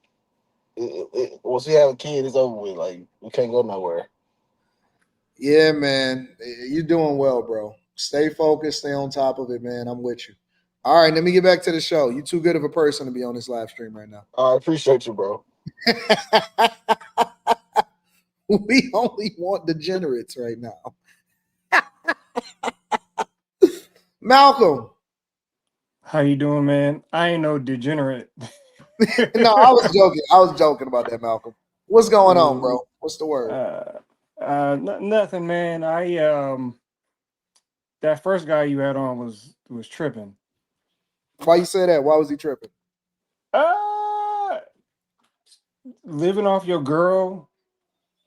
Once we have a kid, it's over with. Like we can't go nowhere. Yeah, man. You're doing well, bro. Stay focused. Stay on top of it, man. I'm with you. All right, let me get back to the show. You're too good of a person to be on this live stream right now. I appreciate you, bro. We only want degenerates right now. Malcolm. How you doing, man? I ain't no degenerate. No, I was joking. I was joking about that, Malcolm. What's going on, bro? What's the word? Nothing, man. That first guy you had on was tripping. Why you say that? Why was he tripping? Living off your girl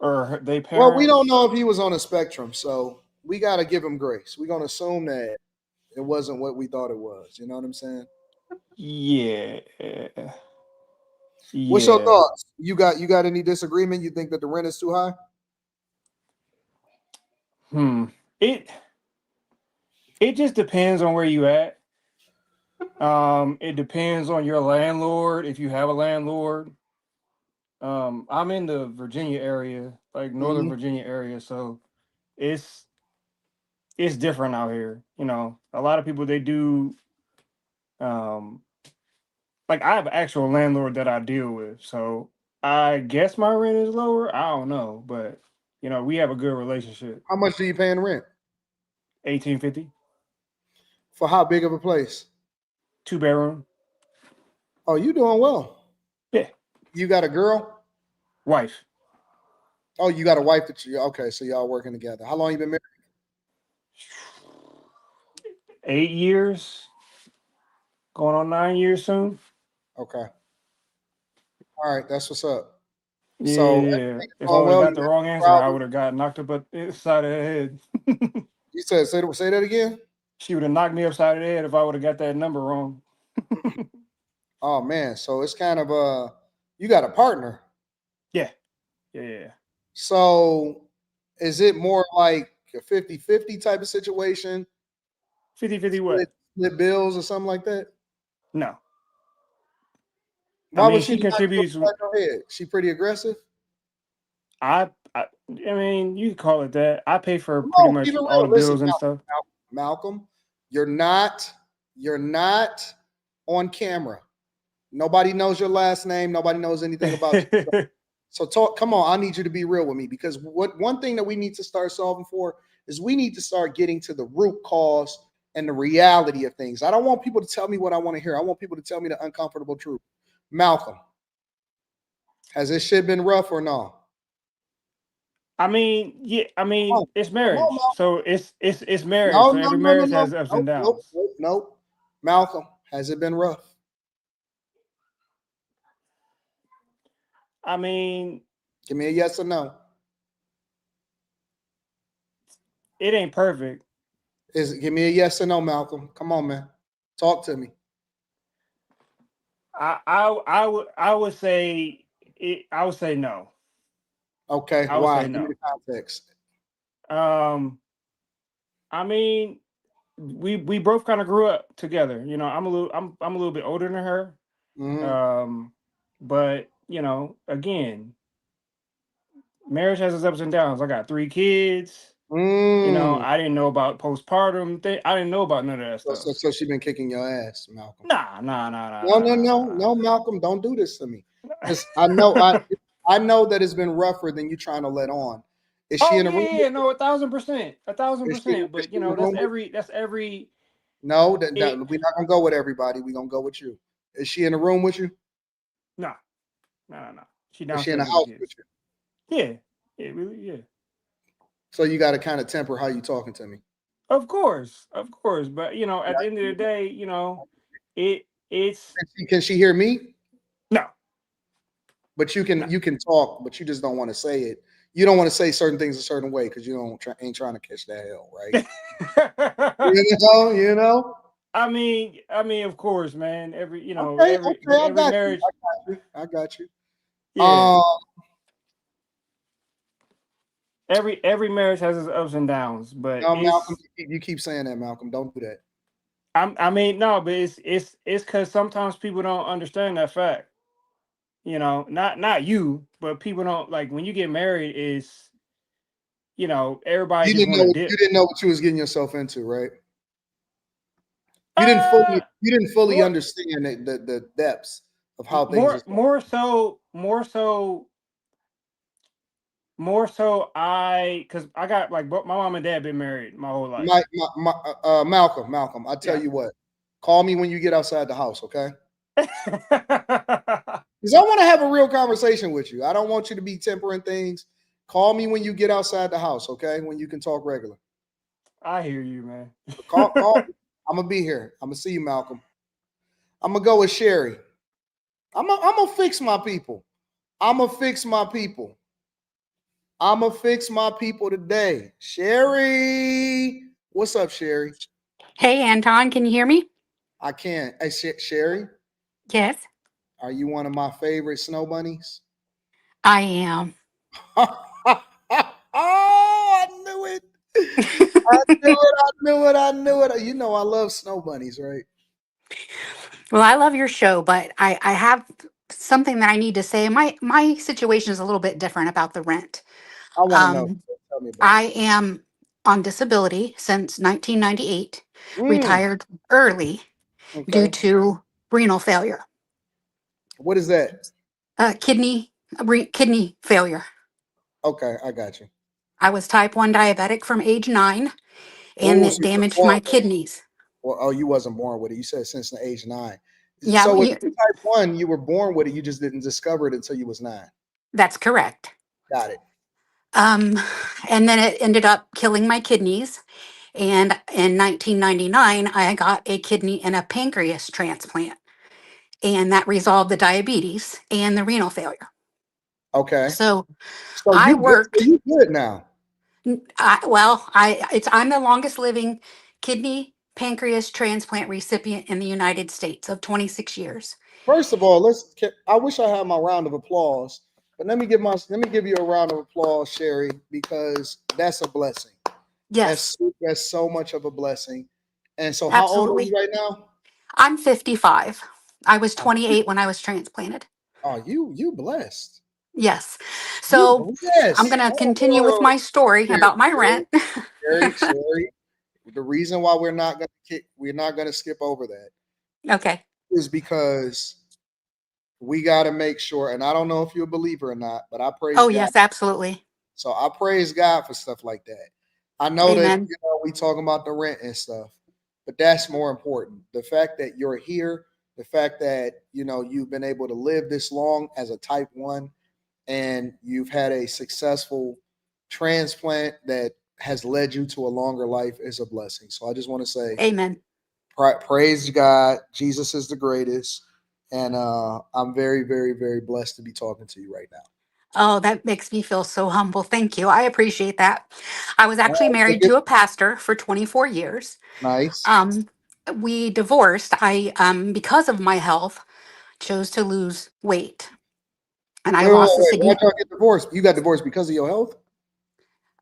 or they parents. Well, we don't know if he was on a spectrum, so we got to give him grace. We're gonna assume that it wasn't what we thought it was. You know what I'm saying? Yeah. What's your thoughts? You got any disagreement? You think that the rent is too high? It just depends on where you at. It depends on your landlord, if you have a landlord. I'm in the Virginia area, like Northern Virginia area, so it's different out here. You know, a lot of people they do like I have an actual landlord that I deal with, so I guess my rent is lower. I don't know, but you know, we have a good relationship. How much do you pay in rent? $1,850. For how big of a place? 2-bedroom. Oh, you doing well. Yeah. You got a girl? Wife. Oh, you got a wife that you okay, so y'all working together. How long you been married? 8 years. Going on 9 years soon. Okay. All right, that's what's up. Yeah, So if I would have got the wrong answer, I would have got knocked up upside of the head. You said say that again? She would have knocked me upside of the head if I would have got that number wrong. Oh man, so it's kind of you got a partner. Yeah, yeah. So is it more like a 50-50 type of situation? 50-50 Split, what? split bills or something like that? No. I Why would mean, she she not go contributes. back her head? She pretty aggressive? I mean, you could call it that. I pay for pretty No, keep much it all the real. Listen, bills and stuff. Malcolm, you're not on camera. Nobody knows your last name. Nobody knows anything about you. So talk. Come on, I need you to be real with me because what one thing that we need to start solving for is we need to start getting to the root cause and the reality of things. I don't want people to tell me what I want to hear. I want people to tell me the uncomfortable truth. Malcolm, has this shit been rough or no? I mean, yeah. I Come mean, on, it's come on, marriage, Malcolm. so it's marriage. No, So no, every no, no, marriage no. has ups and Nope, nope, downs. nope, nope. Malcolm, has it been rough? I mean, Give me a yes or no. it ain't perfect. Give me a yes or no, Malcolm. Come on, man. Talk to me. I would say it. I would say no. Okay, I would why? say Give me no. the context. Um, I mean, we both kind of grew up together. You know, I'm a little bit older than her. Mm-hmm. Um, but again, marriage has its ups and downs. I got 3 kids. Mm. I didn't know about postpartum thing. I didn't know about none of that So, so, stuff. so she been kicking your ass, Malcolm. Nah, nah, nah, nah, No, nah, no, nah, no, nah, no, Malcolm. Don't do this to me. Because I know that it's been rougher than you trying to let on. Is she Oh in a yeah, room yeah, with yeah, no, 1,000%, a thousand you? Is she, percent. is But she in a that's room with every that's every you? No, that it. we're not gonna go with everybody. We're gonna go with you. Is she in a room with you? No, no, no, no. She Is she in a downstairs with the house with kids. you? Yeah, yeah, really, yeah. So you got to kind of temper how you talking to me. Of course. But at the end of the day, it's Can she hear me? no, But you no. can talk, but you just don't want to say it. You don't want to say certain things a certain way because you ain't trying to catch that hell, right? You know. I mean, of course, man. Every Okay, okay, I every got you. marriage, I got you. I got you. yeah. Um, Every marriage has its ups and downs, but no, Malcolm, it's you keep saying that, Malcolm. Don't do that. I mean, no, but it's because sometimes people don't understand that fact. Not you, but people don't like when you get married. Is everybody You just didn't want to know you dip. didn't know what you was getting yourself into, right? You didn't Uh, fully more, understand the depths of how things more, was. more so. Because I got like both my mom and dad been married my whole life. Malcolm. I tell Yeah. you what. Call me when you get outside the house, okay? Because I want to have a real conversation with you. I don't want you to be tempering things. Call me when you get outside the house, okay? When you can talk regular. I hear you, man. Call me. I'm gonna be here. I'm gonna see you, Malcolm. I'm gonna go with Sherry. I'm gonna fix my people. I'm gonna fix my people. I'm gonna fix my people today. Sherry, what's up, Sherry? Hey, Anton, can you hear me? I can't. Hey, Sherry, Yes, are you one of my favorite snow bunnies? I am. Oh, I knew it. I knew it. I knew it. I knew it. You know I love snow bunnies, right? Well, I love your show, but I have something that I need to say. My situation is a little bit different about the rent. I want to know. Um, Tell me about I am on disability since 1998, it. retired early due Okay. to renal failure, What is that? kidney failure. Okay, I got you. I was type 1 diabetic from age 9, and Oh, so it you were damaged born my with it. kidneys. Well, oh, you wasn't born with it. You said since the age 9. Yeah, So with type 1, you were born with it. You just didn't discover it until you was 9. that's correct. Got it. Um, and then it ended up killing my kidneys. And in 1999, I got a kidney and a pancreas transplant, and that resolved the diabetes and the renal failure. Okay. So So I you good. So worked. you good now. I'm the longest living kidney pancreas transplant recipient in the United States of 26 years. First of all, I wish I had my round of applause, but let me give you a round of applause, Sherry, because that's a blessing. Yes, That's so much of a blessing. And so, how old are you absolutely. right now? I'm 55. I was Oh, 28 when I was transplanted. you blessed. Yes. You So I'm blessed. going to Oh, continue with my story Sherry, about my Sherry, rent. Sherry. The reason why we're not gonna skip over that Okay. is because we got to make sure. And I don't know if you're a believer or not, but I praise Oh, God. yes, absolutely. So I praise God for stuff like that. I know that Amen. we talking about the rent and stuff, but that's more important. The fact that you're here, the fact that you've been able to live this long as a type 1 and you've had a successful transplant that has led you to a longer life is a blessing. So I just want to say Amen. praise God. Jesus is the greatest. And I'm very, very, very blessed to be talking to you right now. Oh, that makes me feel so humble. Thank you. I appreciate that. I was actually Look married at to a pastor for 24 years. nice. Um, we divorced. I, because of my health, chose to lose weight, and I lost a Why'd significant. y'all get divorced? You got divorced because of your health?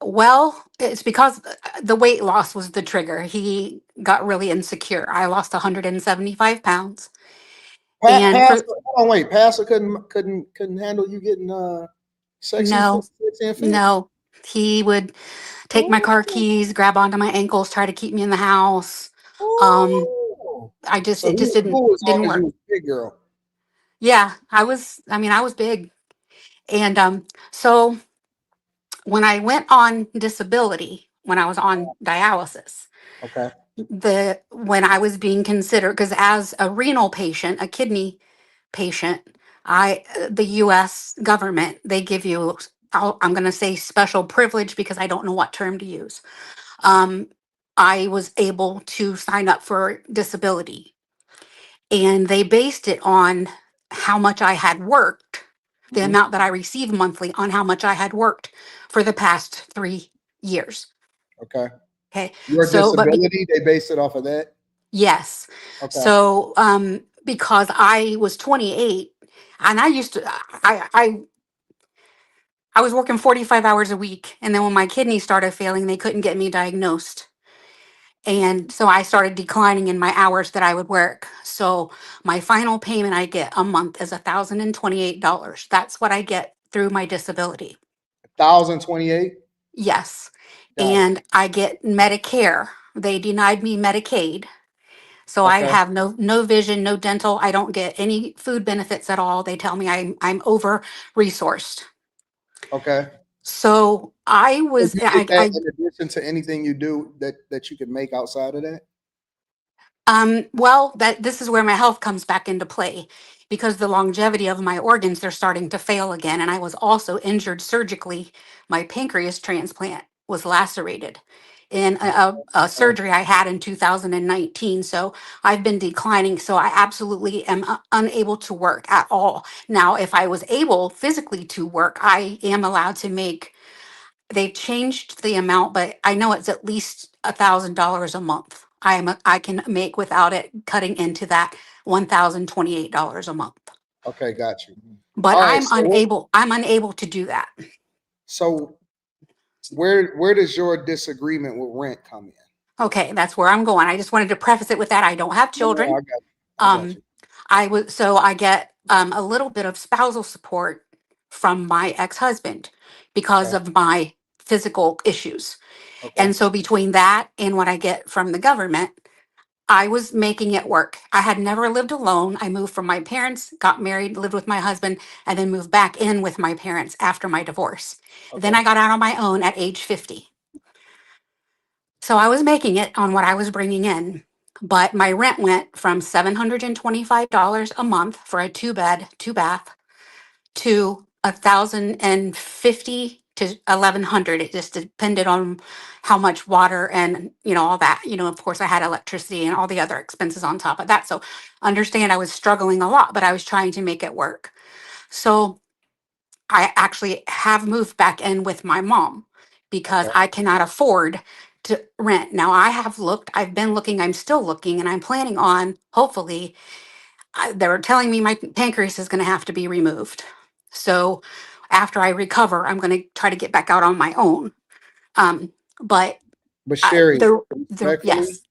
Well, it's because the weight loss was the trigger. He got really insecure. I lost 175 pounds, and Pastor, for hold on, wait. Pastor couldn't handle you getting no, sexy and fit. no, he would take my car Oh, keys, grab onto my ankles, try to keep me in the house. Um, oh. I just So it he just was cool as long didn't as you work. was a big girl. Yeah, I was. I mean, I was big, and so when I went on disability, when I was on dialysis, Okay. the when I was being considered, because as a renal patient, a kidney patient, the U.S. government, they give you. I'm going to say special privilege because I don't know what term to use. Um, I was able to sign up for disability, and they based it on how much I had worked, the Hmm. amount that I received monthly on how much I had worked for the past 3 years. Okay. Okay. Your So, disability, they based it off of that. yes. Okay. So, because I was 28 and I used to, I was working 45 hours a week. And then when my kidneys started failing, they couldn't get me diagnosed. And so I started declining in my hours that I would work. So my final payment I get a month is $1,028. That's what I get through my disability. 1,028. Yes. Got it. And I get Medicare. They denied me Medicaid. So I Okay. have no vision, no dental. I don't get any food benefits at all. They tell me I'm over resourced. Okay. So I So was you get that in addition to anything you do that you can make outside of that. Well, that this is where my health comes back into play because the longevity of my organs, they're starting to fail again. And I was also injured surgically. My pancreas transplant was lacerated in a Okay. surgery I had in 2019. So I've been declining. So I absolutely am unable to work at all. Now, if I was able physically to work, I am allowed to make, they changed the amount, but I know it's at least $1,000 a month. I can make without it cutting into that $1,028 a month. Okay. Got you. But All right. I'm unable to do that. So where does your disagreement with rent come in? Okay, that's where I'm going. I just wanted to preface it with that. I don't have No, children. I got Um, you. I get a little bit of spousal support from my ex-husband because Okay. of my physical issues. Okay. And so between that and what I get from the government, I was making it work. I had never lived alone. I moved from my parents, got married, lived with my husband, and then moved back in with my parents after my divorce. Then Okay. I got out on my own at age 50. So I was making it on what I was bringing in. But my rent went from $725 a month for a two bed, two bath to 1,050 to 1,100. It just depended on how much water and all that. Of course, I had electricity and all the other expenses on top of that. So understand, I was struggling a lot, but I was trying to make it work. So I actually have moved back in with my mom because Okay. I cannot afford to rent. Now I've been looking, I'm still looking, and I'm planning on hopefully They were telling me my pancreas is going to have to be removed. So after I recover, I'm going to try to get back out on my own. Um, but But Sherry, the respectfully, yes,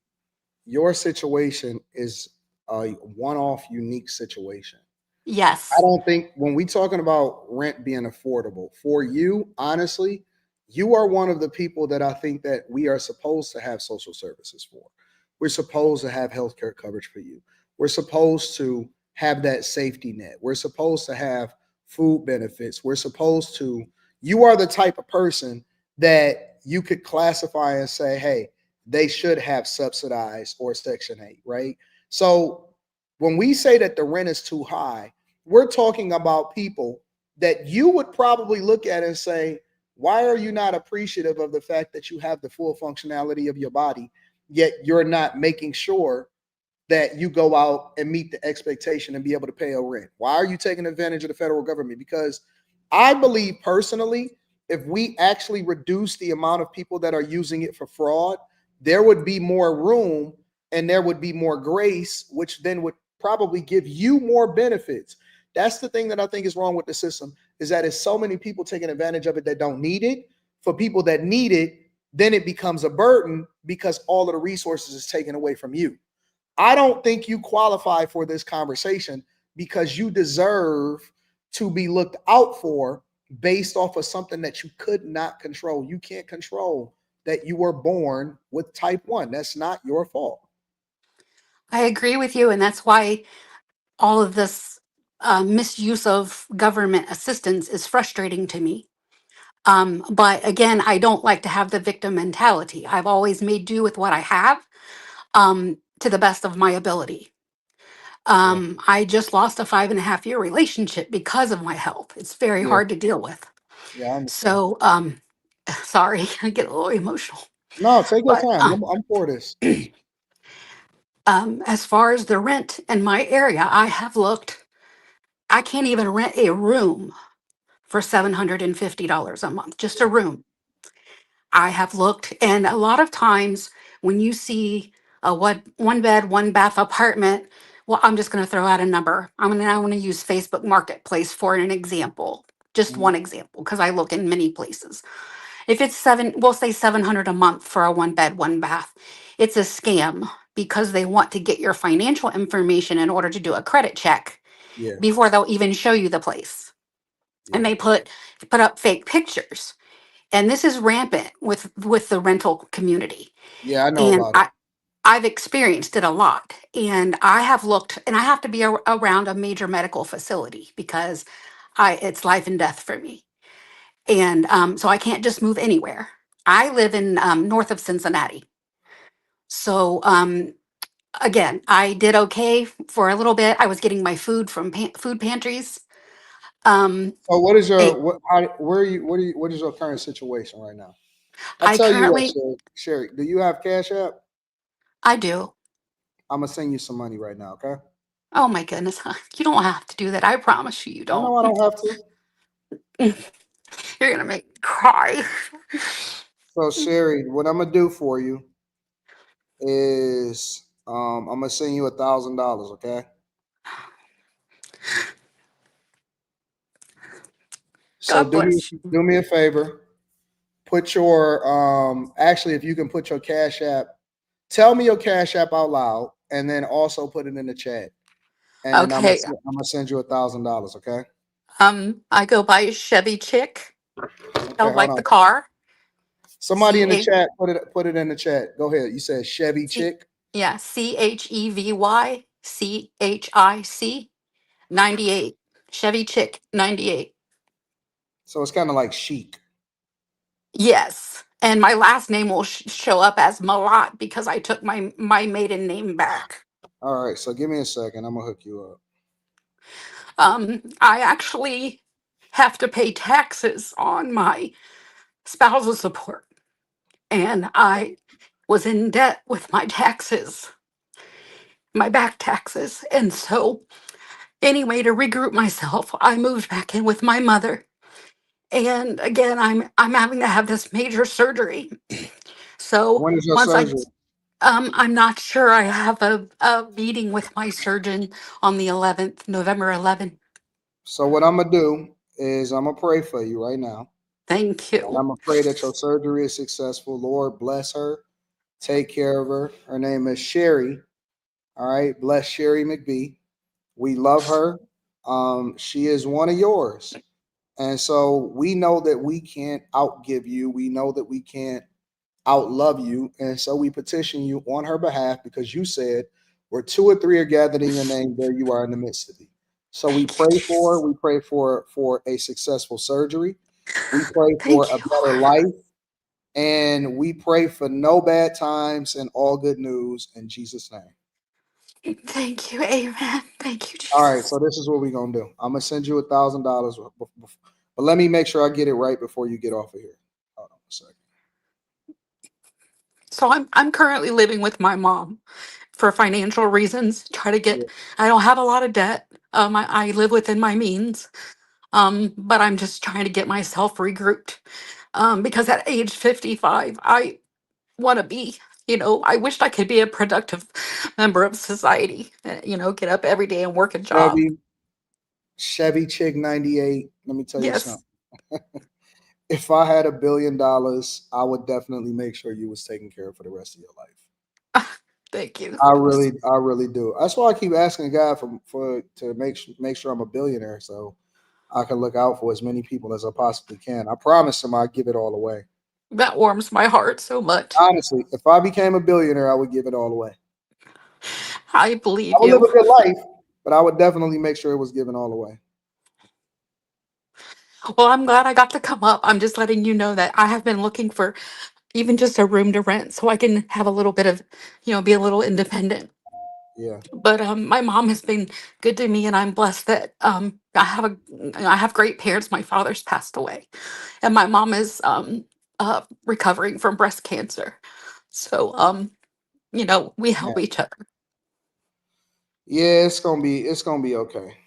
your situation is a one-off unique situation. I yes, don't think when we talking about rent being affordable for you, honestly, you are one of the people that I think that we are supposed to have social services for. We're supposed to have healthcare coverage for you. We're supposed to have that safety net. We're supposed to have food benefits. We're supposed to, you are the type of person that you could classify and say, hey, they should have subsidized or Section 8, right? So when we say that the rent is too high, we're talking about people that you would probably look at and say, why are you not appreciative of the fact that you have the full functionality of your body, yet you're not making sure that you go out and meet the expectation and be able to pay a rent? Why are you taking advantage of the federal government? Because I believe personally, if we actually reduce the amount of people that are using it for fraud, there would be more room and there would be more grace, which then would probably give you more benefits. That's the thing that I think is wrong with the system, is that it's so many people taking advantage of it that don't need it. For people that need it, then it becomes a burden because all of the resources is taken away from you. I don't think you qualify for this conversation because you deserve to be looked out for based off of something that you could not control. You can't control that you were born with type 1. That's not your fault. I agree with you, and that's why all of this misuse of government assistance is frustrating to me. But again, I don't like to have the victim mentality. I've always made do with what I have, to the best of my ability. Yeah, I just lost a 5.5 year relationship because of my health. It's very yeah, hard to deal with. yeah. I understand. So, sorry, I get a little emotional. No, take your But time. I'm for this. as far as the rent in my area, I have looked. I can't even rent a room for $750 a month, just a room. I have looked, and a lot of times when you see a one bed, one bath apartment, well, I'm just going to throw out a number. I want to use Facebook Marketplace for an example, just Mhm. one example, because I look in many places. If it's we'll say 700 a month for a one bed, one bath. It's a scam because they want to get your financial information in order to do a credit check Yeah, before they'll even show you the place. And yeah, they put up fake pictures, and this is rampant with the rental community. yeah. I know And about it. I've experienced it a lot, and I have looked, and I have to be around a major medical facility because I it's life and death for me. And so I can't just move anywhere. I live in north of Cincinnati. So again, I did okay for a little bit. I was getting my food from food pantries. um So, what is your a, what? How, where are you? What are you? What is your current situation right now? I I tell you what, currently Sherry. Do you have Cash App? I do. I'm gonna send you some money right now. Okay. Oh my goodness. You don't have to do that. I promise you, you I don't. know I don't have to. You're gonna make me cry. So Sherry, what I'm gonna do for you is I'm gonna send you $1,000. Okay. So God bless you. do me a favor. Put your actually, if you can put your Cash App, tell me your Cash App out loud, and then also put it in the chat. And Okay. I'm gonna send you $1,000. Okay. I go by Chevy Chick. Okay. Spelled Hold like the on. car. Somebody C in the A chat, put it in the chat. Go ahead. You said Chevy C Chick. yeah, CHEVYCHIC 98. Chevy Chick 98. So it's kind of like chic. Yes. And my last name will show up as Malat because I took my maiden name back. All right. So give me a second. I'm gonna hook you up. I actually have to pay taxes on my spousal support, and I was in debt with my taxes, my back taxes. And so, anyway, to regroup myself, I moved back in with my mother. And again, I'm having to have this major surgery. So When is your once I surgery? I'm not sure. I have a meeting with my surgeon on the 11th, November 11th. So what I'm gonna do is I'm gonna pray for you right now. Thank And you. I'm gonna pray that your surgery is successful. Lord, bless her. Take care of her. Her name is Sherry. All right. Bless Sherry McBee. We love her. She is one of yours. And so we know that we can't outgive you. We know that we can't outlove you. And so we petition you on her behalf because you said, where two or three are gathered in your name, there you are in the midst of thee. So we Thank you, pray for her. Jesus. We pray for a successful surgery. We pray for Thank a you, better life. And we pray for no bad times and all good news in Jesus' name. Lord. Thank you. Amen. Thank you, All right, so Jesus. this is what we're gonna do. I'm gonna send you $1,000, but let me make sure I get it right before you get off of here. Hold on a second. So I'm currently living with my mom for financial reasons. Try to Yeah. get. I don't have a lot of debt. I live within my means. But I'm just trying to get myself regrouped. Because at age 55, I want to be. I wished I could be a productive member of society. Get up every day and work a job. Chevy Chick 98. Let me tell you Yes. something. If I had $1 billion, I would definitely make sure you was taken care of for the rest of your life. Thank you. I really do. That's why I keep asking God for to make sure I'm a billionaire, so I can look out for as many people as I possibly can. I promise him I'd give it all away. That warms my heart so much. Honestly, if I became a billionaire, I would give it all away. I I believe would live you. a good life, but I would definitely make sure it was given all away. Well, I'm glad I got to come up. I'm just letting you know that I have been looking for even just a room to rent so I can have a little bit of, be a little independent. Yeah. But my mom has been good to me, and I'm blessed that I have great parents. My father's passed away, and my mom is recovering from breast cancer. So we Yeah. help each other. Yeah, it's gonna be okay.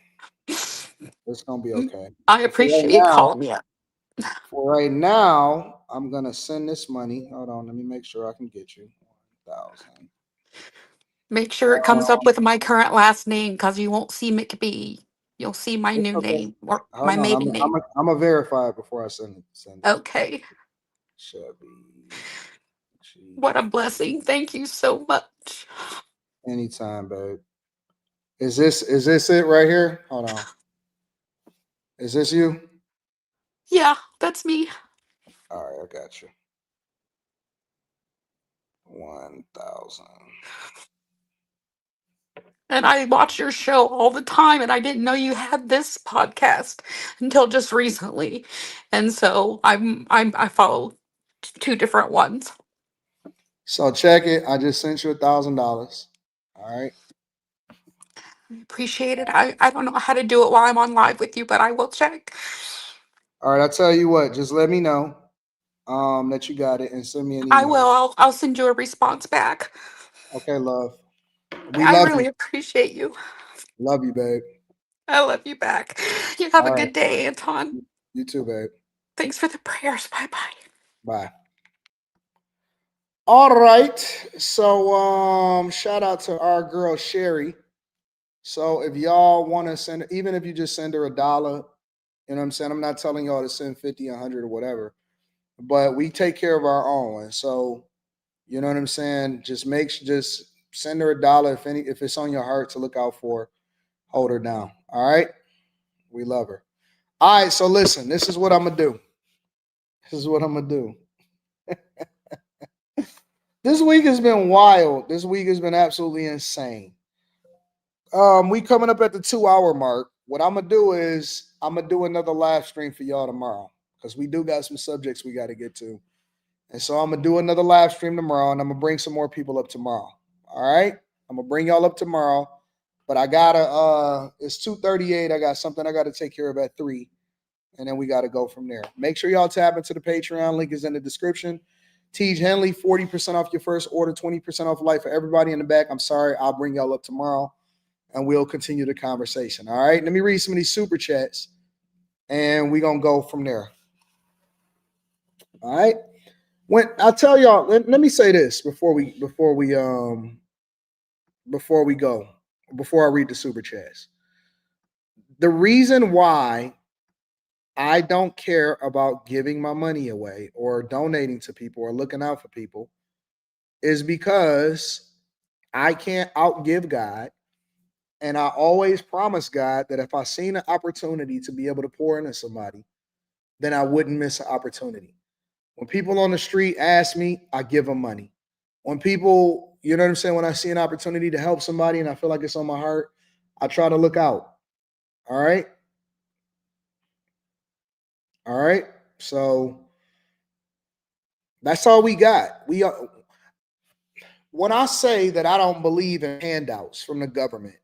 It's gonna be okay. I But for right appreciate you now, calling me up. I'm gonna send this money. Hold on, let me make sure I can get you 1,000. Make sure it comes up with my current last name because you won't see McBee. You'll see my It's new okay. name or my Hold on, maiden name. I'm a verify it before I send it. Send it. Okay. Chevy. What a blessing. Thank you so much. Anytime, babe. Is this it right here? Hold on. Is this you? Yeah, that's me. All right, I got you. 1,000. And I watch your show all the time, and I didn't know you had this podcast until just recently. And so I follow two different ones. So check it. I just sent you $1,000. All right. I appreciate it. I don't know how to do it while I'm on live with you, but I will check. All right. I tell you what. Just let me know that you got it and send me an I will. email. I'll send you a response back. Okay, love. We I love you. really appreciate you. Love you, babe. I love you back. You have a All right. good day, Anton. You too, babe. Thanks for the prayers. Bye bye. Bye. All right. So shout out to our girl Sherry. So if y'all want to send, even if you just send her $1, you know what I'm saying? I'm not telling y'all to send 50, 100, or whatever, but we take care of our own. And so, you know what I'm saying? Just send her $1 if it's on your heart to look out for, hold her down. All right. We love her. All right. So listen, this is what I'm gonna do. This is what I'm gonna do. This week has been wild. This week has been absolutely insane. We coming up at the 2 hour mark. What I'm gonna do is I'm gonna do another live stream for y'all tomorrow because we do got some subjects we got to get to, and so I'm gonna do another live stream tomorrow, and I'm gonna bring some more people up tomorrow. All right, I'm gonna bring y'all up tomorrow, but I gotta. It's 2:38. I got something I gotta take care of at 3, and then we gotta go from there. Make sure y'all tap into the Patreon. Link is in the description. Tej Henley, 40% off your first order, 20% off life for everybody in the back. I'm sorry, I'll bring y'all up tomorrow and we'll continue the conversation. All right. Let me read some of these super chats and we're going to go from there. All right. When I tell y'all, let me say this before we go, before I read the super chats. The reason why I don't care about giving my money away or donating to people or looking out for people is because I can't outgive God. And I always promise God that if I seen an opportunity to be able to pour into somebody, then I wouldn't miss an opportunity. When people on the street ask me, I give them money. When people, you know what I'm saying, when I see an opportunity to help somebody and I feel like it's on my heart, I try to look out. All right. All right. So that's all we got. We are, when I say that I don't believe in handouts from the government,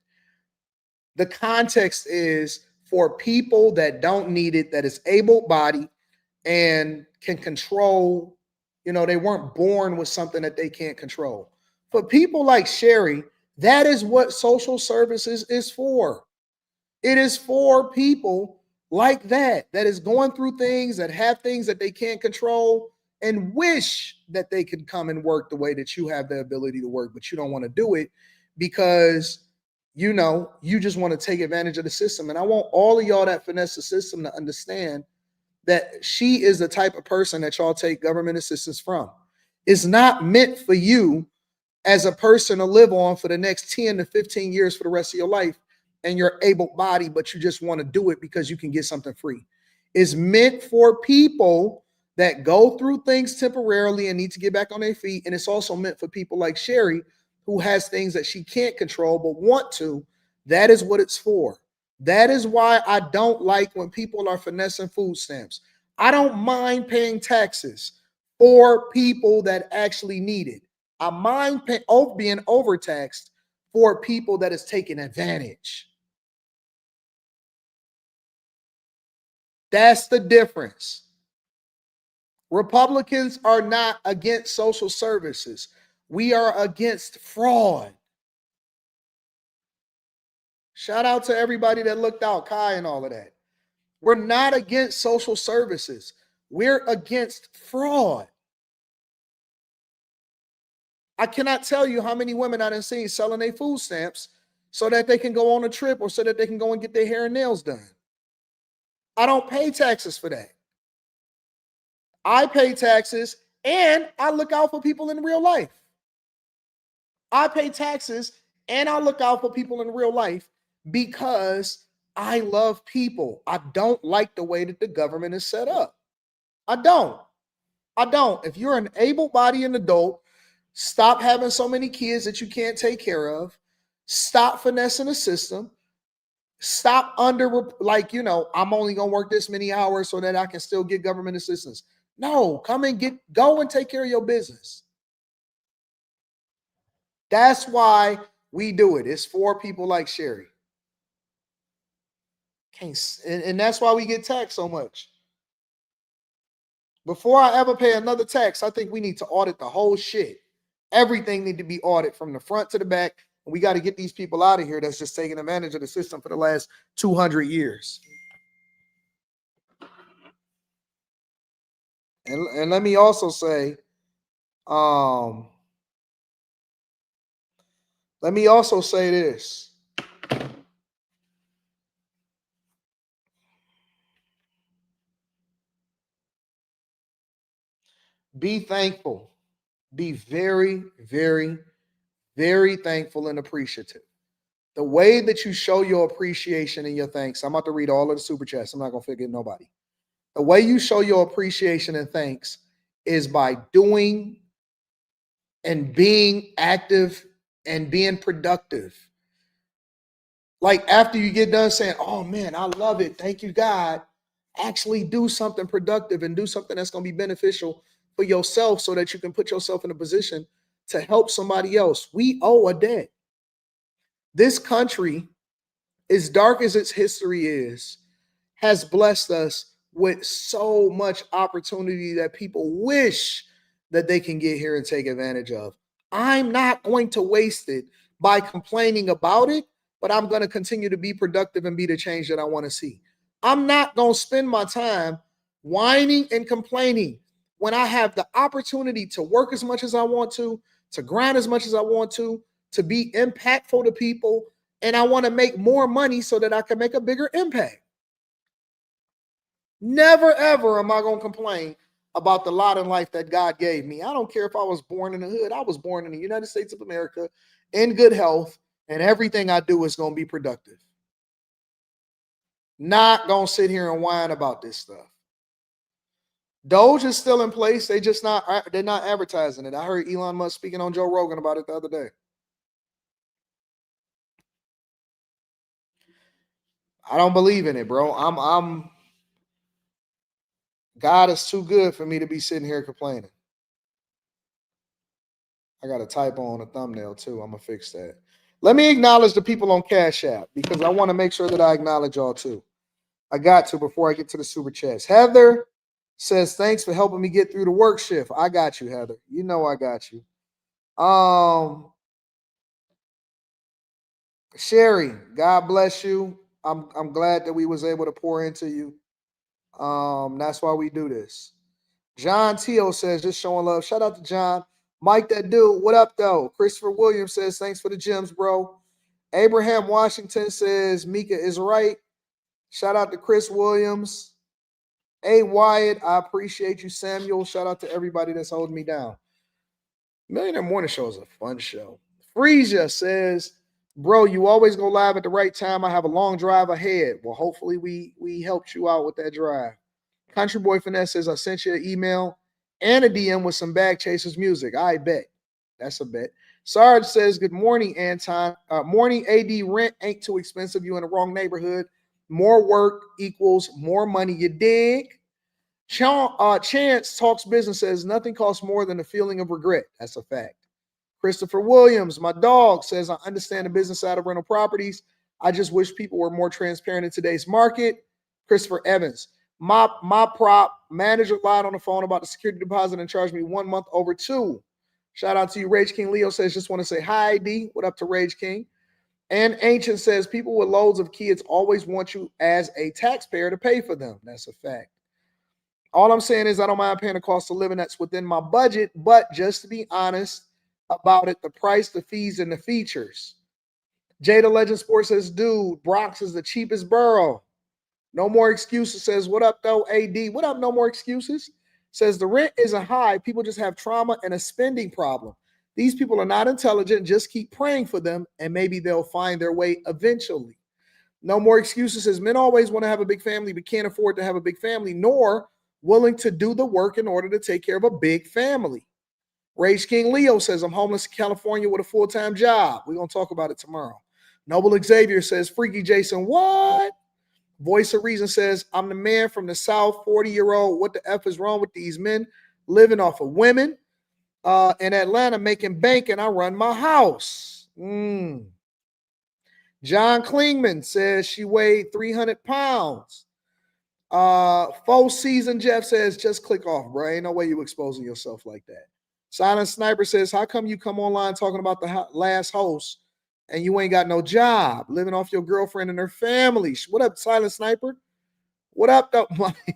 the context is for people that don't need it, that is able-bodied and can control, they weren't born with something that they can't control. For people like Sherry, that is what social services is for. It is for people like that is going through things, that have things that they can't control and wish that they could come and work the way that you have the ability to work, but you don't want to do it because you just want to take advantage of the system. And I want all of y'all that finesse the system to understand that she is the type of person that y'all take government assistance from. It's not meant for you as a person to live on for the next 10 to 15 years for the rest of your life, and you're able-bodied, but you just want to do it because you can get something free. It's meant for people that go through things temporarily and need to get back on their feet. And it's also meant for people like Sherry, who has things that she can't control but want to. That is what it's for. That is why I don't like when people are finessing food stamps. I don't mind paying taxes for people that actually need it. I mind being overtaxed for people that is taking advantage. That's the difference. Republicans are not against social services. We are against fraud. Shout out to everybody that looked out, Kai and all of that. We're not against social services. We're against fraud. I cannot tell you how many women I done seen selling their food stamps so that they can go on a trip or so that they can go and get their hair and nails done. I don't pay taxes for that. I pay taxes and I look out for people in real life. I pay taxes and I look out for people in real life because I love people. I don't like the way that the government is set up. I don't. If you're an able-bodied adult, stop having so many kids that you can't take care of. Stop finessing the system. Stop I'm only gonna work this many hours so that I can still get government assistance. No, go and take care of your business. That's why we do it. It's for people like Sherry. And that's why we get taxed so much. Before I ever pay another tax, I think we need to audit the whole shit. Everything need to be audited from the front to the back. And we got to get these people out of here that's just taking advantage of the system for the last 200 years. And let me also say, this. Be thankful. Be very, very, very thankful and appreciative. The way that you show your appreciation and your thanks, I'm about to read all of the super chats. I'm not going to forget nobody. The way you show your appreciation and thanks is by doing and being active and being productive. Like after you get done saying, oh man, I love it. Thank you, God. Actually do something productive and do something that's going to be beneficial for yourself so that you can put yourself in a position to help somebody else. We owe a debt. This country, as dark as its history is, has blessed us with so much opportunity that people wish that they can get here and take advantage of. I'm not going to waste it by complaining about it, but I'm going to continue to be productive and be the change that I want to see. I'm not going to spend my time whining and complaining when I have the opportunity to work as much as I want to grind as much as I want to be impactful to people, and I want to make more money so that I can make a bigger impact. Never, ever am I going to complain about the lot in life that God gave me. I don't care if I was born in the hood. I was born in the United States of America in good health, and everything I do is going to be productive. Not going to sit here and whine about this stuff. Doge is still in place. They're not advertising it. I heard Elon Musk speaking on Joe Rogan about it the other day. I don't believe in it, bro. God is too good for me to be sitting here complaining. I got a typo on the thumbnail too. I'm gonna fix that. Let me acknowledge the people on Cash App because I want to make sure that I acknowledge y'all too. I got to before I get to the super chats. Heather says, thanks for helping me get through the work shift. I got you, Heather. You know I got you. Sherry, God bless you. I'm glad that we was able to pour into you. That's why we do this. John Teal says, just showing love. Shout out to John. Mike, that dude, what up, though? Christopher Williams says, thanks for the gems, bro. Abraham Washington says, Mika is right. Shout out to Chris Williams. A. Wyatt, I appreciate you, Samuel. Shout out to everybody that's holding me down. Millionaire Morning Show is a fun show. Frisia says, bro, you always go live at the right time. I have a long drive ahead. Well, hopefully we helped you out with that drive. Country Boy Finesse says, I sent you an email and a DM with some Bag Chasers music. I bet. That's a bet. Sarge says, good morning, Anton. Morning AD, rent ain't too expensive. You in the wrong neighborhood. More work equals more money. You dig? Chance Talks Business says, nothing costs more than the feeling of regret. That's a fact. Christopher Williams, my dog, says, I understand the business side of rental properties. I just wish people were more transparent in today's market. Christopher Evans, my prop manager lied on the phone about the security deposit and charged me 1 month over 2. Shout out to you. Rage King Leo says, just want to say hi, D. What up to Rage King? And Ancient says, people with loads of kids always want you as a taxpayer to pay for them. That's a fact. All I'm saying is I don't mind paying the cost of living that's within my budget, but just to be honest about it, the price, the fees, and the features. Jada Legend Sports says, dude, Bronx is the cheapest borough. No more excuses says, what up, though, AD? What up, no more excuses? Says the rent isn't high. People just have trauma and a spending problem. These people are not intelligent. Just keep praying for them, and maybe they'll find their way eventually. No more excuses says men always want to have a big family, but can't afford to have a big family, nor willing to do the work in order to take care of a big family. Rage King Leo says, I'm homeless in California with a full-time job. We're going to talk about it tomorrow. Noble Xavier says, Freaky Jason, what? Voice of Reason says, I'm the man from the South, 40-year-old. What the F is wrong with these men living off of women? In Atlanta making bank, and I run my house. John Klingman says she weighed 300 pounds. Full season Jeff says, just click off, bro. Ain't no way you exposing yourself like that. Silent Sniper says, how come you come online talking about the last host and you ain't got no job, living off your girlfriend and her family? What up, Silent Sniper? What up, though?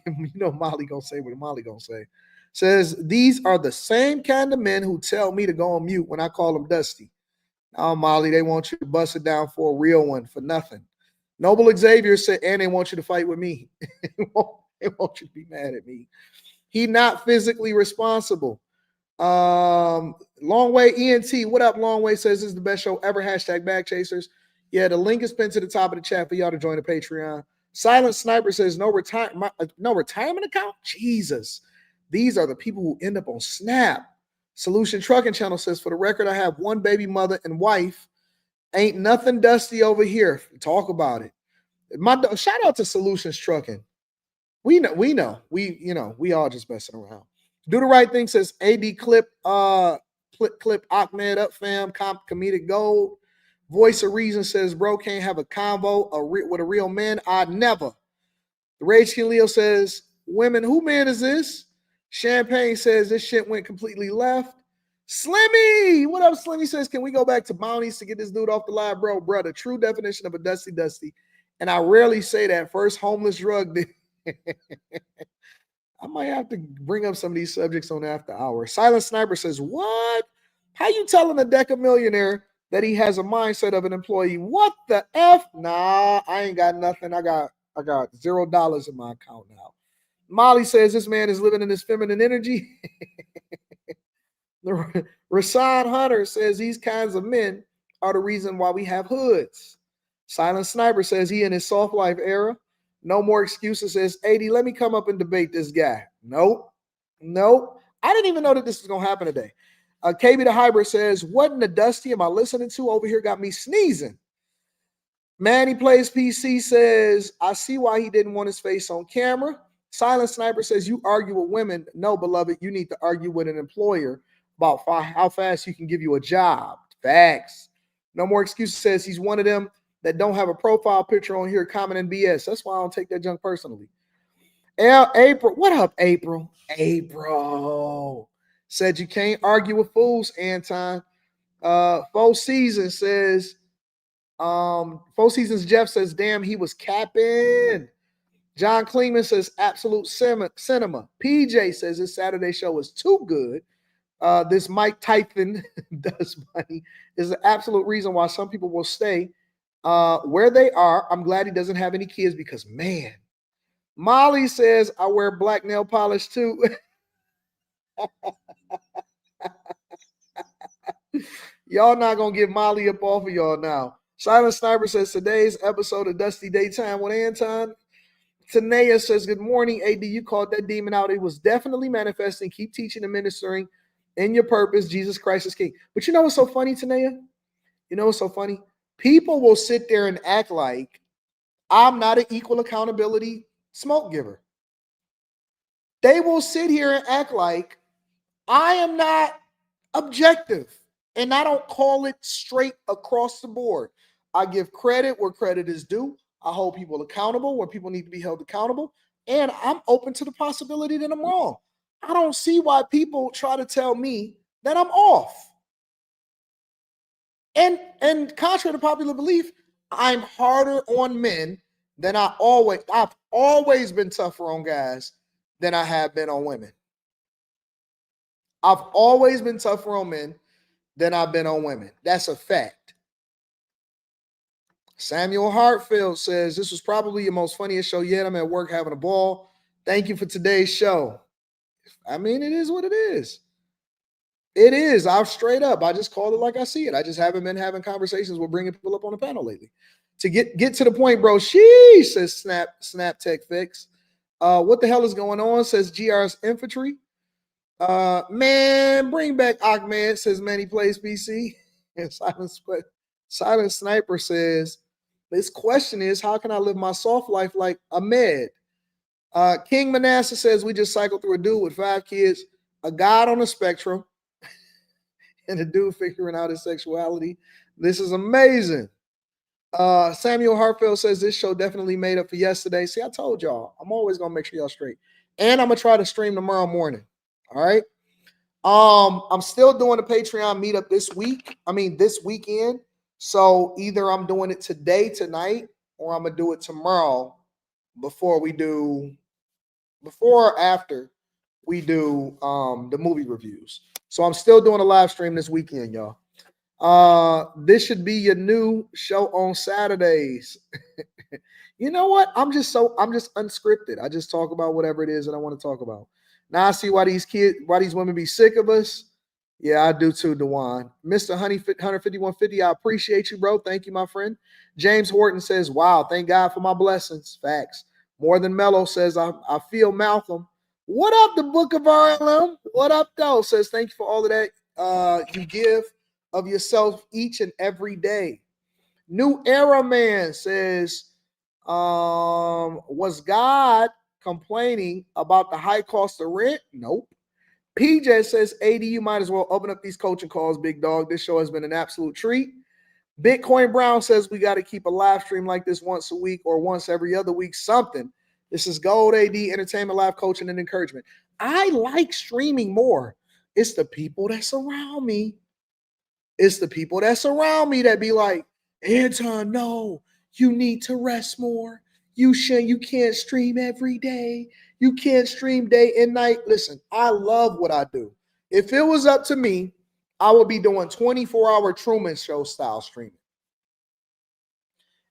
You know Molly gonna say what Molly gonna say. Says, these are the same kind of men who tell me to go on mute when I call them Dusty. Oh, Molly, they want you to bust it down for a real one for nothing. Noble Xavier said, and they want you to fight with me. They want you to be mad at me. He not physically responsible. Long Way ENT, what up, Long Way? Says this is the best show ever. Hashtag Bag Chasers. Yeah, the link is pinned to the top of the chat for y'all to join the Patreon. Silent Sniper says no retirement account. Jesus, these are the people who end up on Snap. Solution Trucking Channel says, for the record, I have one baby mother and wife. Ain't nothing dusty over here. Talk about it. Shout out to Solutions Trucking. We know. We all just messing around. Do the Right Thing says AD clip Ahmed up, fam. Comedic gold. Voice of Reason says, bro, can't have a convo with a real man. I'd never. The Rage King Leo says, women, who man is this? Champagne says this shit went completely left. Slimmy, what up, Slimmy? Says, can we go back to bounties to get this dude off the live, bro? Bro, the true definition of a dusty. And I rarely say that. First homeless drug deal. I might have to bring up some of these subjects on After Hours. Silent Sniper says, what? How you telling a Deca millionaire that he has a mindset of an employee? What the F? Nah, I ain't got nothing. I got $0 in my account now. Molly says this man is living in his feminine energy. Rasad Hunter says these kinds of men are the reason why we have hoods. Silent Sniper says he in his soft life era. No more excuses. Says 80. Let me come up and debate this guy. Nope. I didn't even know that this was gonna happen today. KB the Hybrid says, what in the dusty am I listening to over here? Got me sneezing. Manny Plays PC says, I see why he didn't want his face on camera. Silent Sniper says, you argue with women. No, beloved, you need to argue with an employer about how fast you can give you a job. Facts. No more excuses says he's one of them that don't have a profile picture on here commenting BS. That's why I don't take that junk personally. April, what up, April? April said you can't argue with fools, Anton. Four Seasons says, Four Seasons Jeff says, damn, he was capping. John Kleeman says, absolute cinema. PJ says this Saturday show is too good. This Mike Tyson does money is the absolute reason why some people will stay where they are. I'm glad he doesn't have any kids because, man. Molly says, I wear black nail polish too. Y'all not going to get Molly up off of y'all now. Silent Sniper says, today's episode of Dusty Daytime with Anton. Tanea says, good morning, AD. You called that demon out. It was definitely manifesting. Keep teaching and ministering in your purpose. Jesus Christ is King. But you know what's so funny, Tanea? You know what's so funny? People will sit there and act like I'm not an equal accountability smoke giver. They will sit here and act like I am not objective. And I don't call it straight across the board. I give credit where credit is due. I hold people accountable where people need to be held accountable. And I'm open to the possibility that I'm wrong. I don't see why people try to tell me that I'm off. And contrary to popular belief, I'm harder on men than I've always been tougher on guys than I have been on women. I've always been tougher on men than I've been on women. That's a fact. Samuel Hartfield says, this was probably your most funniest show yet. I'm at work having a ball. Thank you for today's show. I mean, it is what it is. It is. I'm straight up. I just called it like I see it. I just haven't been having conversations with bringing people up on the panel lately. To get to the point, bro. Sheesh, says Snap Tech Fix. What the hell is going on? Says GR's Infantry. Man, bring back Ahmed, says Manny Plays PC. And Silent Sniper says, this question is, how can I live my soft life like Ahmed? King Manasseh says, we just cycled through a dude with 5 kids, a god on the spectrum, and a dude figuring out his sexuality. This is amazing. Samuel Hartfield says, this show definitely made up for yesterday. See, I told y'all, I'm always going to make sure y'all straight. And I'm going to try to stream tomorrow morning. All right. I'm still doing a Patreon meetup this weekend. So either I'm doing it tonight, or I'm gonna do it tomorrow before or after we do the movie reviews. So I'm still doing a live stream this weekend, y'all. This should be your new show on Saturdays. You know what? I'm just unscripted. I just talk about whatever it is that I want to talk about. Now I see why these women be sick of us. Yeah, I do too, Dewan. Mr. Honey 15150, I appreciate you, bro. Thank you, my friend. James Horton says, wow, thank God for my blessings. Facts. More Than Mellow says, I feel Malcolm. What up, the Book of RLM? What up, though? Says, thank you for all of that you give of yourself each and every day. New Era Man says, was God complaining about the high cost of rent? Nope. PJ says, AD, you might as well open up these coaching calls, big dog. This show has been an absolute treat. Bitcoin Brown says we got to keep a live stream like this once a week or once every other week, something. This is Gold AD, entertainment, live coaching, and encouragement. I like streaming more. It's the people that surround me. It's the people that surround me that be like, Anton, no, you need to rest more. You can't stream every day. You can't stream day and night. Listen, I love what I do. If it was up to me, I would be doing 24-hour Truman Show style streaming.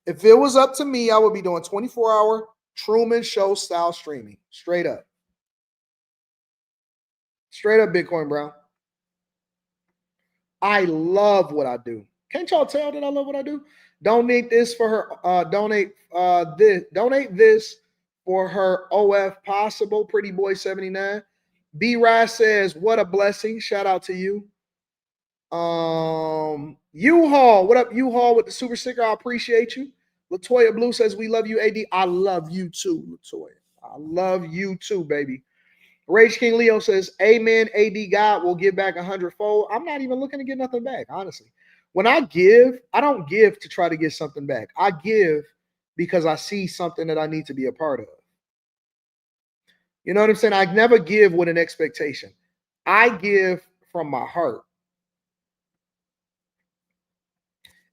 If it was up to me, I would be doing 24-hour Truman Show style streaming. Straight up. Straight up, Bitcoin Brown. I love what I do. Can't y'all tell that I love what I do? Donate this for her. Donate this for her OF possible. Pretty boy 79. B Rye says, "What a blessing." Shout out to you. U-Haul, what up, U-Haul with the super sticker? I appreciate you. Latoya Blue says, "We love you, AD." I love you too, Latoya. I love you too, baby. Rage King Leo says, "Amen, AD, God will give back 100-fold." I'm not even looking to get nothing back, honestly. When I give, I don't give to try to get something back. I give because I see something that I need to be a part of. You know what I'm saying? I never give with an expectation. I give from my heart.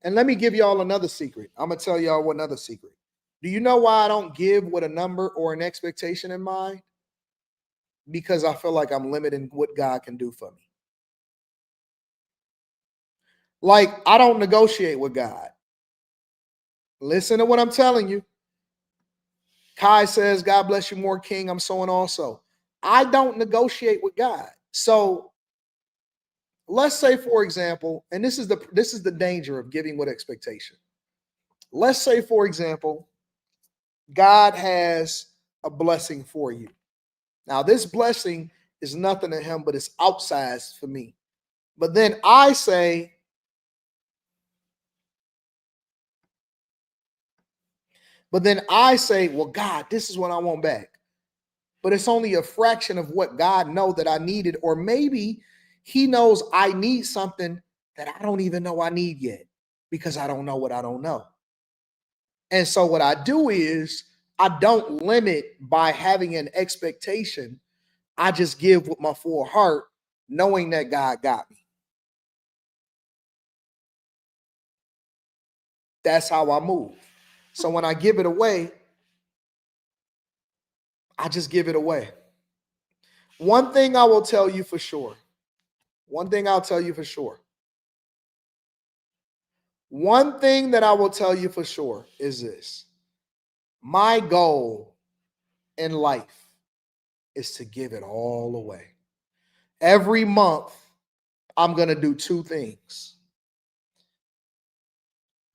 And let me give y'all another secret. I'm going to tell y'all another secret. Do you know why I don't give with a number or an expectation in mind? Because I feel like I'm limiting what God can do for me. Like, I don't negotiate with God. Listen to what I'm telling you. Kai says, "God bless you more, King. I'm sowing also." I don't negotiate with God. So let's say, for example, and this is the danger of giving with expectation. Let's say, for example, God has a blessing for you. Now, this blessing is nothing to him, but it's outsized for me. But then I say, well, God, this is what I want back. But it's only a fraction of what God knows that I needed. Or maybe he knows I need something that I don't even know I need yet because I don't know what I don't know. And so what I do is I don't limit by having an expectation. I just give with my full heart, knowing that God got me. That's how I move. So when I give it away, I just give it away. One thing I will tell you for sure. One thing I'll tell you for sure. One thing that I will tell you for sure is this. My goal in life is to give it all away. Every month, I'm going to do two things.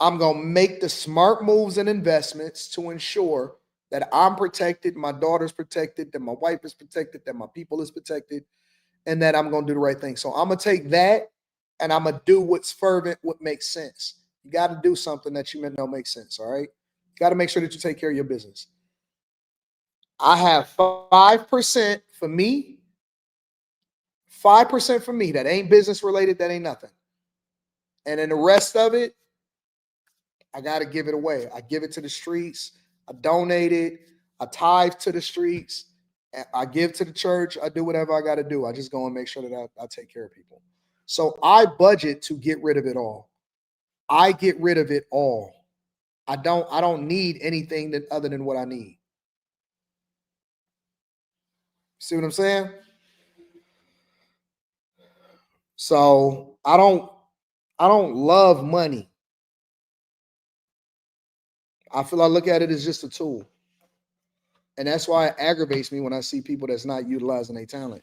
I'm going to make the smart moves and investments to ensure that I'm protected, my daughter's protected, that my wife is protected, that my people is protected, and that I'm going to do the right thing. So I'm going to take that and I'm going to do what's fervent, what makes sense. You got to do something that you know makes sense, all right? You got to make sure that you take care of your business. I have 5% for me, 5% for me. That ain't business related, that ain't nothing. And then the rest of it, I got to give it away. I give it to the streets. I donate it. I tithe to the streets. I give to the church. I do whatever I got to do. I just go and make sure that I take care of people. So I budget to get rid of it all. I get rid of it all. I don't need anything other than what I need. See what I'm saying? So I don't love money. I feel I look at it as just a tool. And that's why it aggravates me when I see people that's not utilizing their talent.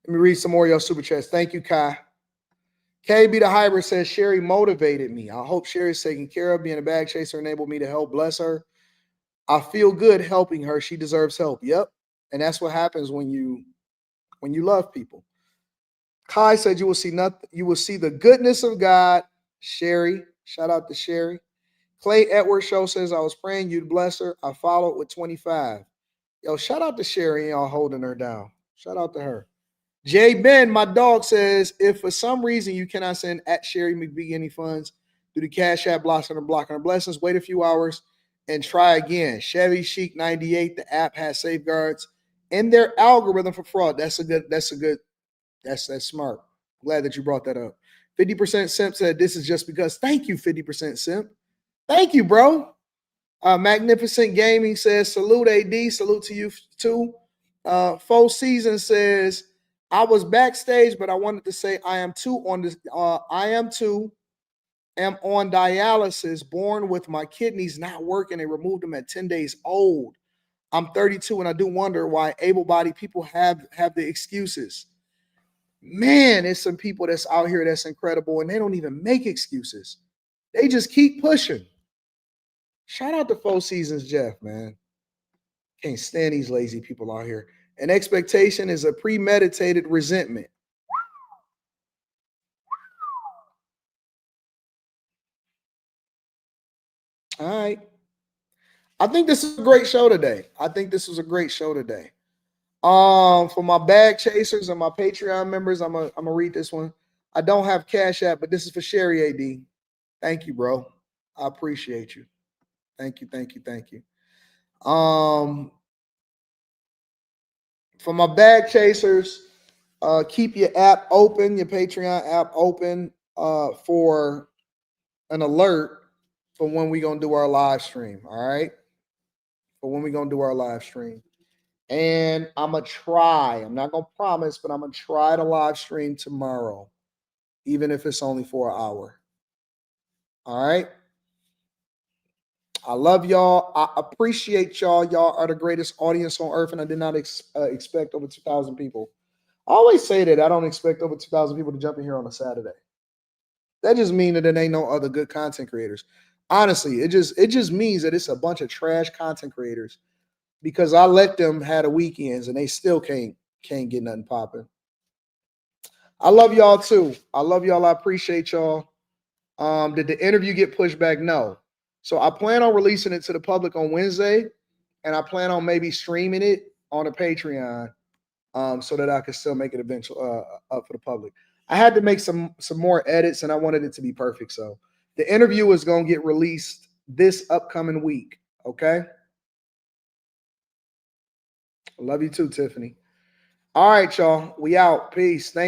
Let me read some more of your super chats. Thank you, Kai. KB the Hybrid says, "Sherry motivated me. I hope Sherry's taken care of. Being a bag chaser enabled me to help. Bless her. I feel good helping her. She deserves help." Yep. And that's what happens when you love people. Kai said, "You will see nothing. You will see the goodness of God." Sherry, shout out to Sherry. Clay Edwards Show says, "I was praying you'd bless her. I followed with 25. Yo, shout out to Sherry and y'all holding her down. Shout out to her. Jay Ben, my dog, says, "If for some reason you cannot send at Sherry McBee any funds due to Cash App blocking her blessings, wait a few hours and try again. Chevy Chic 98, the app has safeguards in their algorithm for fraud. That's smart. Glad that you brought that up. 50% Simp said this is just because. Thank you, 50% Simp. Thank you, bro. Magnificent Gaming says salute AD. Salute to you too. Full Season says I was backstage, but I wanted to say I am too on this. Am on dialysis, born with my kidneys not working. They removed them at 10 days old. I'm 32 and I do wonder why able-bodied people have the excuses. Man, there's some people that's out here that's incredible and they don't even make excuses. They just keep pushing. Shout out to 4 Seasons Jeff, man. Can't stand these lazy people out here. An expectation is a premeditated resentment. All right. I think this is a great show today. For my bag chasers and my Patreon members, I'm gonna read this one. I don't have Cash App, but this is for Sherry AD. Thank you, bro. I appreciate you. Thank you. For my bag chasers, keep your app open, your Patreon app open for an alert for when we gonna do our live stream. All right. For when we gonna do our live stream. And I'm gonna try. I'm not gonna promise, but I'm gonna try to live stream tomorrow, even if it's only for an hour. All right. I love y'all. I appreciate y'all. Y'all are the greatest audience on earth, and I did not expect over 2,000 people. I always say that I don't expect over 2,000 people to jump in here on a Saturday. That just means that there ain't no other good content creators. Honestly, it just means that it's a bunch of trash content creators because I let them have the weekends and they still can't get nothing popping. I love y'all too. I love y'all. I appreciate y'all. Did the interview get pushed back? No. So I plan on releasing it to the public on Wednesday, and I plan on maybe streaming it on a Patreon, so that I can still make it eventually up for the public. I had to make some more edits, and I wanted it to be perfect. So the interview is going to get released this upcoming week. Okay. I love you too, Tiffany. All right, y'all. We out. Peace. Thank you.